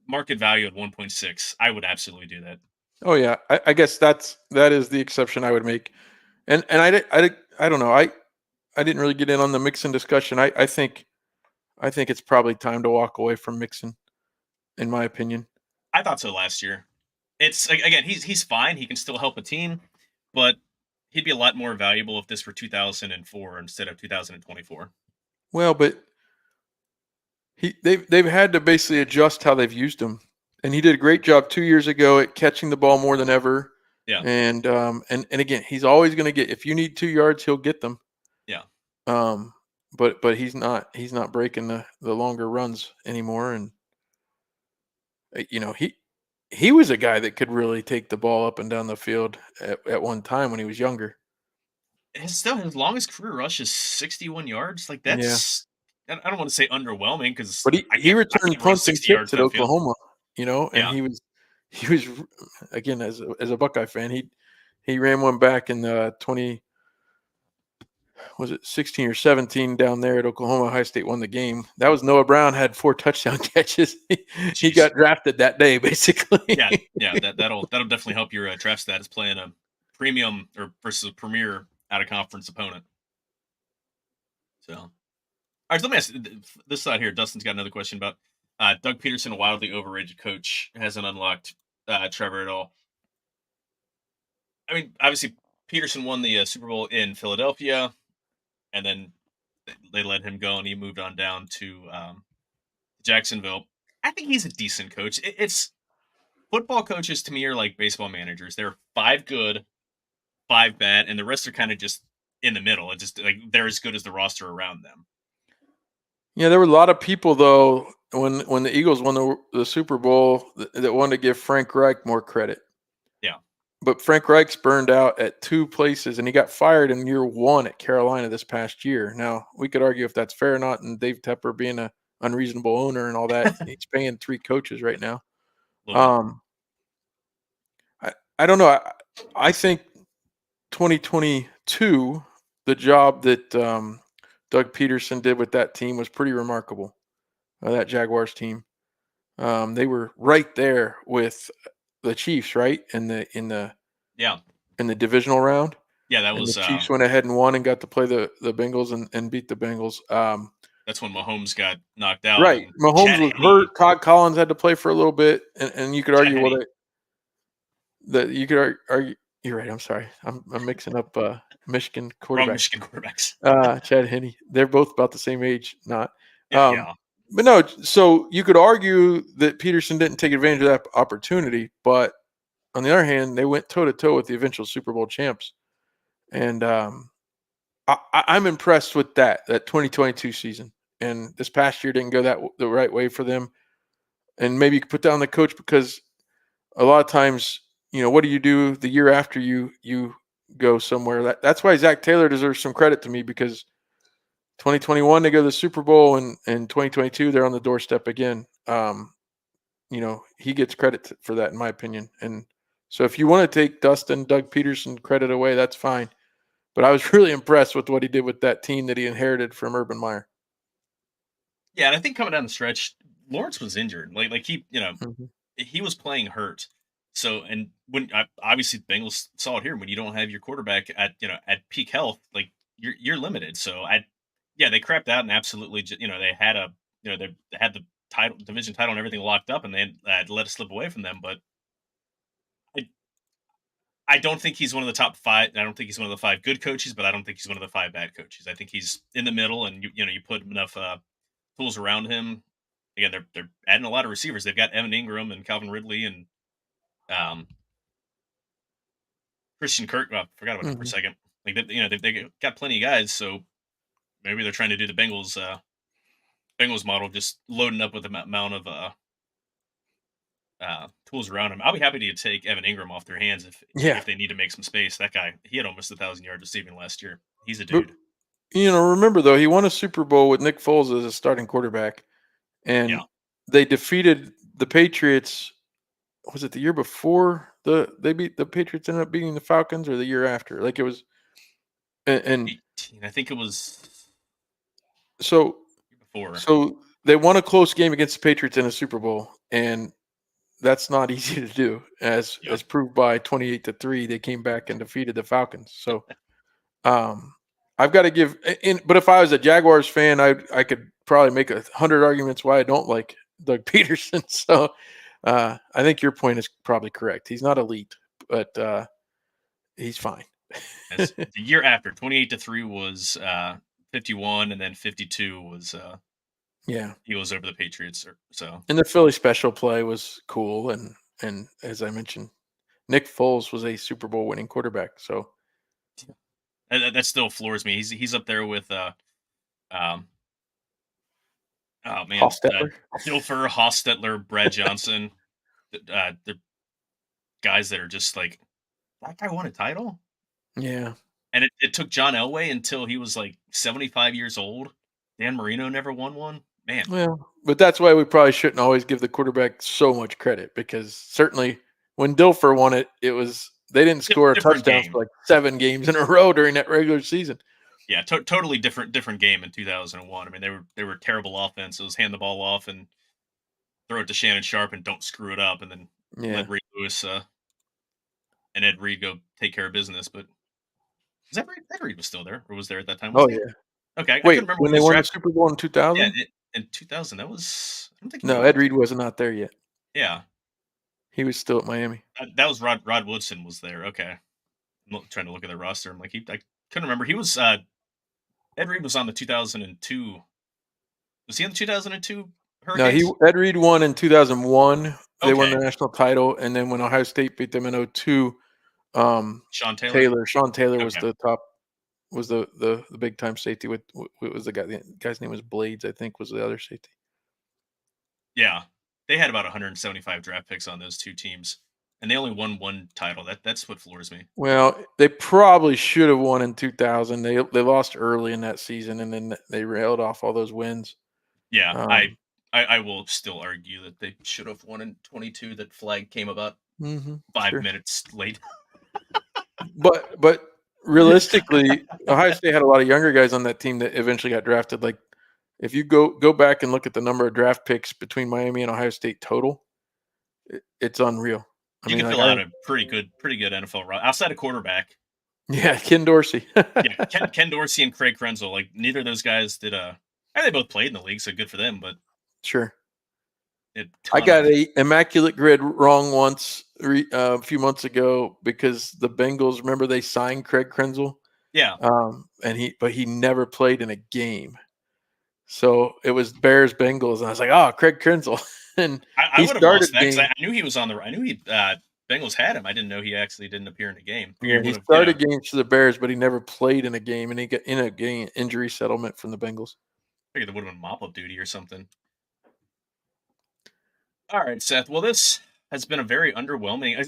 [SPEAKER 3] market value at 1.6. I would absolutely do that.
[SPEAKER 4] Oh yeah, I guess that is the exception I would make, and I don't know I didn't really get in on the Mixon discussion. I think it's probably time to walk away from Mixon, in my opinion.
[SPEAKER 3] I thought so last year. It's again, he's fine. He can still help a team, but he'd be a lot more valuable if this were 2004 instead of 2024.
[SPEAKER 4] Well, but they've had to basically adjust how they've used him, and he did a great job 2 years ago at catching the ball more than ever.
[SPEAKER 3] Yeah,
[SPEAKER 4] And again, he's always going to get, if you need 2 yards, he'll get them.
[SPEAKER 3] yeah.
[SPEAKER 4] Um, but he's not breaking the longer runs anymore, and he was a guy that could really take the ball up and down the field at one time when he was younger.
[SPEAKER 3] His longest career rush is 61 yards. Like
[SPEAKER 4] Yeah,
[SPEAKER 3] that's I don't want to say underwhelming because
[SPEAKER 4] but he
[SPEAKER 3] I
[SPEAKER 4] he
[SPEAKER 3] can't
[SPEAKER 4] returned
[SPEAKER 3] run
[SPEAKER 4] punts and
[SPEAKER 3] 60
[SPEAKER 4] kicks
[SPEAKER 3] yards
[SPEAKER 4] at
[SPEAKER 3] downfield.
[SPEAKER 4] Oklahoma, and
[SPEAKER 3] Yeah,
[SPEAKER 4] he was again as a Buckeye fan, he ran one back in the 20, was it 16 or 17 down there at Oklahoma. Ohio State won the game. That was Noah Brown had 4 touchdown catches. He
[SPEAKER 3] jeez.
[SPEAKER 4] got drafted that day, basically.
[SPEAKER 3] Yeah. That'll definitely help your draft status playing a premium or versus a premier out of conference opponent. So, all right. So let me ask this side here. Dustin's got another question about Doug Peterson, a wildly overrated coach, hasn't unlocked Trevor at all. I mean, obviously Peterson won the Super Bowl in Philadelphia, and then they let him go and he moved on down to Jacksonville. I think he's a decent coach. It's football coaches to me are like baseball managers. They're 5 good, 5 bad, and the rest are kind of just in the middle. It's just like they're as good as the roster around them.
[SPEAKER 4] Yeah, there were a lot of people though when the Eagles won the Super Bowl that wanted to give Frank Reich more credit.
[SPEAKER 3] Yeah.
[SPEAKER 4] But Frank Reich's burned out at 2 places, and he got fired in year 1 at Carolina this past year. Now, we could argue if that's fair or not, and Dave Tepper being a unreasonable owner and all that, he's paying 3 coaches right now. I don't know. I think 2022, the job that Doug Peterson did with that team was pretty remarkable. That Jaguars team, they were right there with the Chiefs, right in the divisional round.
[SPEAKER 3] Yeah, that
[SPEAKER 4] And
[SPEAKER 3] was
[SPEAKER 4] the Chiefs went ahead and won and got to play the Bengals and beat the Bengals.
[SPEAKER 3] That's when Mahomes got knocked out.
[SPEAKER 4] Right, Mahomes was hurt. Todd Collins had to play for a little bit, and you could argue argue. You're right. I'm sorry. I'm mixing up Michigan quarterbacks.
[SPEAKER 3] Wrong Michigan quarterbacks.
[SPEAKER 4] Chad Henne. They're both about the same age. Not.
[SPEAKER 3] Yeah.
[SPEAKER 4] But no. So you could argue that Peterson didn't take advantage of that opportunity, but on the other hand, they went toe to toe with the eventual Super Bowl champs, and I'm impressed with that 2022 season. And this past year didn't go the right way for them. And maybe you could put down the coach because a lot of times, what do you do the year after you go somewhere? That's why Zach Taylor deserves some credit to me because 2021 they go to the Super Bowl and 2022 they're on the doorstep again. He gets credit for that in my opinion. And so if you want to take Doug Peterson credit away, that's fine. But I was really impressed with what he did with that team that he inherited from Urban Meyer.
[SPEAKER 3] Yeah, and I think coming down the stretch, Lawrence was injured. Like he, he was playing hurt. So, and when obviously the Bengals saw it here, when you don't have your quarterback at peak health, like you're limited. So they crapped out and absolutely, they had they had the division title and everything locked up, and they had let it slip away from them. But I don't think he's one of the top 5. I don't think he's one of the 5 good coaches, but I don't think he's one of the 5 bad coaches. I think he's in the middle, and you put enough tools around him. Again, they're adding a lot of receivers. They've got Evan Ingram and Calvin Ridley and Christian Kirk. I forgot about him for a second. Like they got plenty of guys, so maybe they're trying to do the Bengals model, just loading up with the amount of tools around him. I'll be happy to take Evan Ingram off their hands if they need to make some space. That guy, he had almost 1,000 yards receiving last year. He's a dude.
[SPEAKER 4] But, remember though, he won a Super Bowl with Nick Foles as a starting quarterback, and they defeated the Patriots. Was it the year before they beat the Patriots? Ended up beating the Falcons, or the year after? Like it was, and
[SPEAKER 3] 18, I think it was.
[SPEAKER 4] So
[SPEAKER 3] before.
[SPEAKER 4] So they won a close game against the Patriots in a Super Bowl, and that's not easy to do, as proved by 28-3. They came back and defeated the Falcons. So, I've got to give. But if I was a Jaguars fan, I could probably make 100 arguments why I don't like Doug Peterson. So, I think your point is probably correct. He's not elite, but he's fine.
[SPEAKER 3] The year after 28-3 was 51, and then 52 was Eagles over the Patriots.
[SPEAKER 4] And the Philly special play was cool, and as I mentioned, Nick Foles was a Super Bowl winning quarterback. So
[SPEAKER 3] that still floors me. He's up there with
[SPEAKER 4] Hostetler,
[SPEAKER 3] Dilfer, Hostetler, Brad Johnson. The guys that are just like, that guy won a title.
[SPEAKER 4] Yeah.
[SPEAKER 3] And it took John Elway until he was like 75 years old. Dan Marino never won one. Man.
[SPEAKER 4] Well, but that's why we probably shouldn't always give the quarterback so much credit, because certainly when Dilfer won it, they didn't score a touchdown for like 7 games in a row during that regular season.
[SPEAKER 3] Yeah, totally different game in 2001. I mean, they were terrible offense. It was hand the ball off and throw it to Shannon Sharp and don't screw it up, and then let Ray Lewis and Ed Reed go take care of business. But Ed Reed was still there, or was there at that time?
[SPEAKER 4] Yeah.
[SPEAKER 3] Okay.
[SPEAKER 4] Wait, when they won the Super Bowl in 2000?
[SPEAKER 3] Yeah, in 2000, that was. I don't think.
[SPEAKER 4] No, Ed Reed was not there yet.
[SPEAKER 3] Yeah,
[SPEAKER 4] he was still at Miami.
[SPEAKER 3] That was Rod Woodson was there. Okay, I'm trying to look at the roster. I'm like, I couldn't remember. He was. Ed Reed was on the 2002. Was he on the 2002
[SPEAKER 4] No,
[SPEAKER 3] Hurricanes?
[SPEAKER 4] Ed Reed won in 2001. They won the
[SPEAKER 3] Okay.
[SPEAKER 4] national title, and then when Ohio State beat them in 02,
[SPEAKER 3] Sean Taylor?
[SPEAKER 4] Sean Taylor was
[SPEAKER 3] Okay.
[SPEAKER 4] the top, was the big time safety. With what was the guy's name was Blades, I think, was the other safety.
[SPEAKER 3] Yeah. They had about 175 draft picks on those two teams, and they only won one title. That's what floors me.
[SPEAKER 4] Well, they probably should have won in 2000. They lost early in that season, and then they railed off all those wins.
[SPEAKER 3] Yeah,
[SPEAKER 4] Um,
[SPEAKER 3] I will still argue that they should have won in 22. That flag came about 5
[SPEAKER 4] sure.
[SPEAKER 3] minutes late.
[SPEAKER 4] But realistically, Ohio State had a lot of younger guys on that team that eventually got drafted. Like, if you go back and look at the number of draft picks between Miami and Ohio State total, it's unreal. I
[SPEAKER 3] You
[SPEAKER 4] mean,
[SPEAKER 3] can fill out a pretty good NFL roster outside of quarterback.
[SPEAKER 4] yeah, Ken Dorsey.
[SPEAKER 3] Yeah, Ken Dorsey and Craig Krenzel. Like neither of those guys did. And they both played in the league, so good for them. But
[SPEAKER 4] Sure.
[SPEAKER 3] I
[SPEAKER 4] I got a immaculate grid wrong once a few months ago because the Bengals, remember they signed Craig Krenzel,
[SPEAKER 3] Yeah,
[SPEAKER 4] and he never played in a game. So it was Bears Bengals, and I was like, oh, Craig Krenzel, and
[SPEAKER 3] I
[SPEAKER 4] he
[SPEAKER 3] would have
[SPEAKER 4] started
[SPEAKER 3] lost that because
[SPEAKER 4] game.
[SPEAKER 3] I knew he was on the. I knew he Bengals had him. I didn't know he actually didn't appear in a game.
[SPEAKER 4] Yeah, he started games for the Bears, but he never played in a game, and he got in a game injury settlement from the Bengals.
[SPEAKER 3] I figured that would have been mop up duty or something. All right, Seth. Well, this has been a very underwhelming.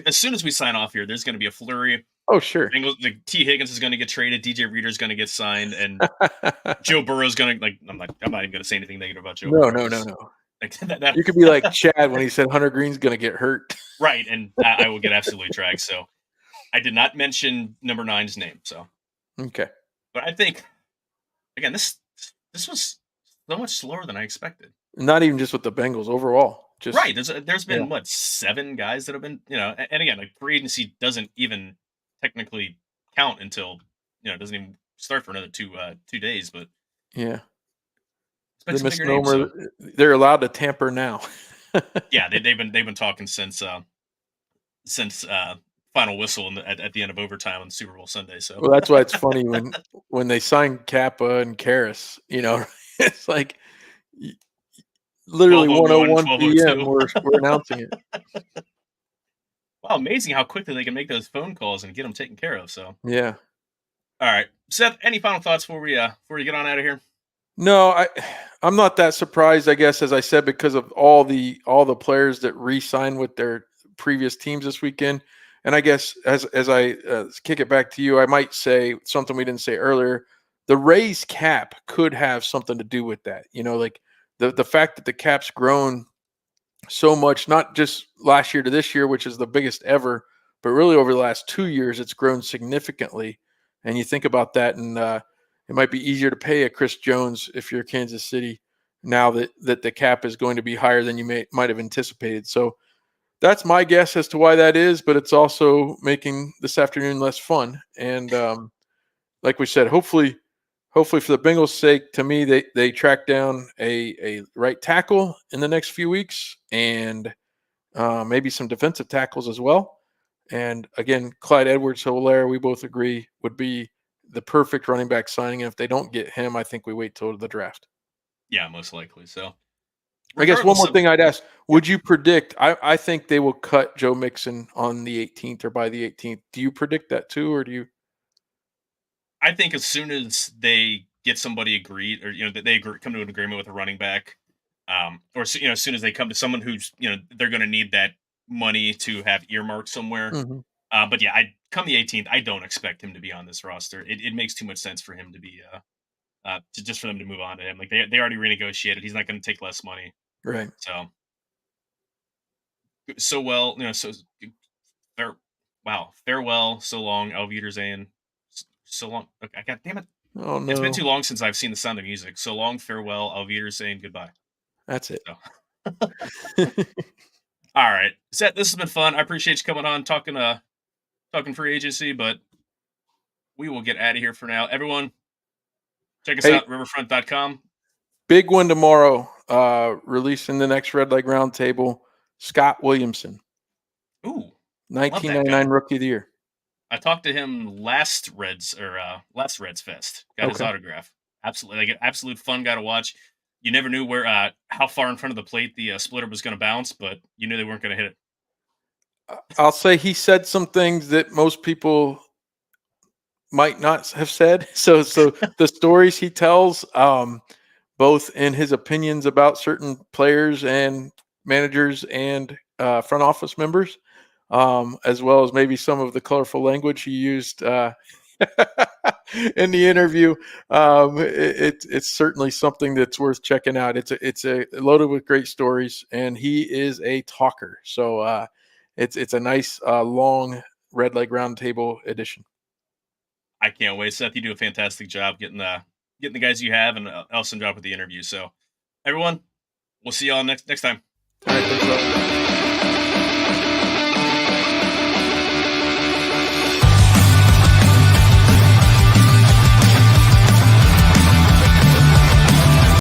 [SPEAKER 3] As soon as we sign off here, there's going to be a flurry.
[SPEAKER 4] Oh, sure.
[SPEAKER 3] The T. Higgins is going to get traded. DJ Reader's going to get signed, and Joe Burrow's going to I'm not even going to say anything negative about Joe.
[SPEAKER 4] No.
[SPEAKER 3] Like,
[SPEAKER 4] You could be like Chad when he said Hunter Green's going to get hurt.
[SPEAKER 3] Right, and I will get absolutely dragged. So I did not mention number 9's name. So
[SPEAKER 4] Okay.
[SPEAKER 3] but I think again this was so much slower than I expected.
[SPEAKER 4] Not even just with the Bengals overall. Just
[SPEAKER 3] Right. There's been what 7 guys that have been and again like free agency doesn't even technically count until it doesn't even start for another 2 days. But
[SPEAKER 4] yeah,
[SPEAKER 3] it's
[SPEAKER 4] the
[SPEAKER 3] been some bigger names,
[SPEAKER 4] misnomer. They're allowed to tamper now.
[SPEAKER 3] yeah, they've been talking since final whistle at the end of overtime on Super Bowl Sunday. So
[SPEAKER 4] Well, that's why it's funny when they sign Kappa and Karras. It's like literally 1:01 p.m. We're announcing it.
[SPEAKER 3] Wow, amazing how quickly they can make those phone calls and get them taken care of. So
[SPEAKER 4] Yeah.
[SPEAKER 3] all right, Seth. Any final thoughts before we get on out of here?
[SPEAKER 4] No, I'm not that surprised. I guess, as I said, because of all the players that re-signed with their previous teams this weekend. And I guess as I kick it back to you, I might say something we didn't say earlier. The raised cap could have something to do with that. Like the fact that the cap's grown so much, not just last year to this year, which is the biggest ever, but really over the last 2 years, it's grown significantly. And you think about that, and it might be easier to pay a Chris Jones if you're Kansas City now that the cap is going to be higher than you might have anticipated. So that's my guess as to why that is, but it's also making this afternoon less fun. And like we said, hopefully for the Bengals' sake, to me, they track down a right tackle in the next few weeks, and maybe some defensive tackles as well. And again, Clyde Edwards-Helaire, we both agree, would be the perfect running back signing. And if they don't get him, I think we wait till the draft.
[SPEAKER 3] Yeah, most likely. So
[SPEAKER 4] I guess one more thing I'd ask, would you predict, I think they will cut Joe Mixon on the 18th or by the 18th. Do you predict that too, or do you?
[SPEAKER 3] I think as soon as they get somebody agreed, or that they come to an agreement with a running back, or as soon as they come to someone who's they're going to need that money to have earmarked somewhere.
[SPEAKER 4] Mm-hmm.
[SPEAKER 3] But yeah, come the 18th, I don't expect him to be on this roster. It makes too much sense for him to be just for them to move on to him. Like they already renegotiated. He's not going to take less money.
[SPEAKER 4] Right.
[SPEAKER 3] So well, farewell. So long, Auf Wiedersehen. So long. Okay, God damn it.
[SPEAKER 4] Oh no.
[SPEAKER 3] It's been too long since I've seen The Sound of Music. So long, farewell, Auf Wiedersehen, goodbye.
[SPEAKER 4] That's it.
[SPEAKER 3] So. All right, Seth, this has been fun. I appreciate you coming on, talking free agency, but we will get out of here for now. Everyone, check us out, riverfront.com.
[SPEAKER 4] Big one tomorrow, releasing the next Red Leg Roundtable, Scott Williamson.
[SPEAKER 3] Ooh.
[SPEAKER 4] 1999 Rookie of the Year.
[SPEAKER 3] I talked to him last Reds Fest. Got his
[SPEAKER 4] Okay.
[SPEAKER 3] autograph. Absolutely, like an absolute fun guy to watch. You never knew where how far in front of the plate the splitter was going to bounce, but you knew they weren't going to hit it.
[SPEAKER 4] I'll say he said some things that most people might not have said. So the stories he tells, both in his opinions about certain players and managers and front office members, as well as maybe some of the colorful language he used in the interview. It's certainly something that's worth checking out. It's a loaded with great stories, and he is a talker. So it's a nice long Red Leg Roundtable edition.
[SPEAKER 3] I can't wait, Seth. You do a fantastic job getting the guys you have, and awesome job with the interview. So, everyone, we'll see y'all next time.
[SPEAKER 4] All right, thanks a lot.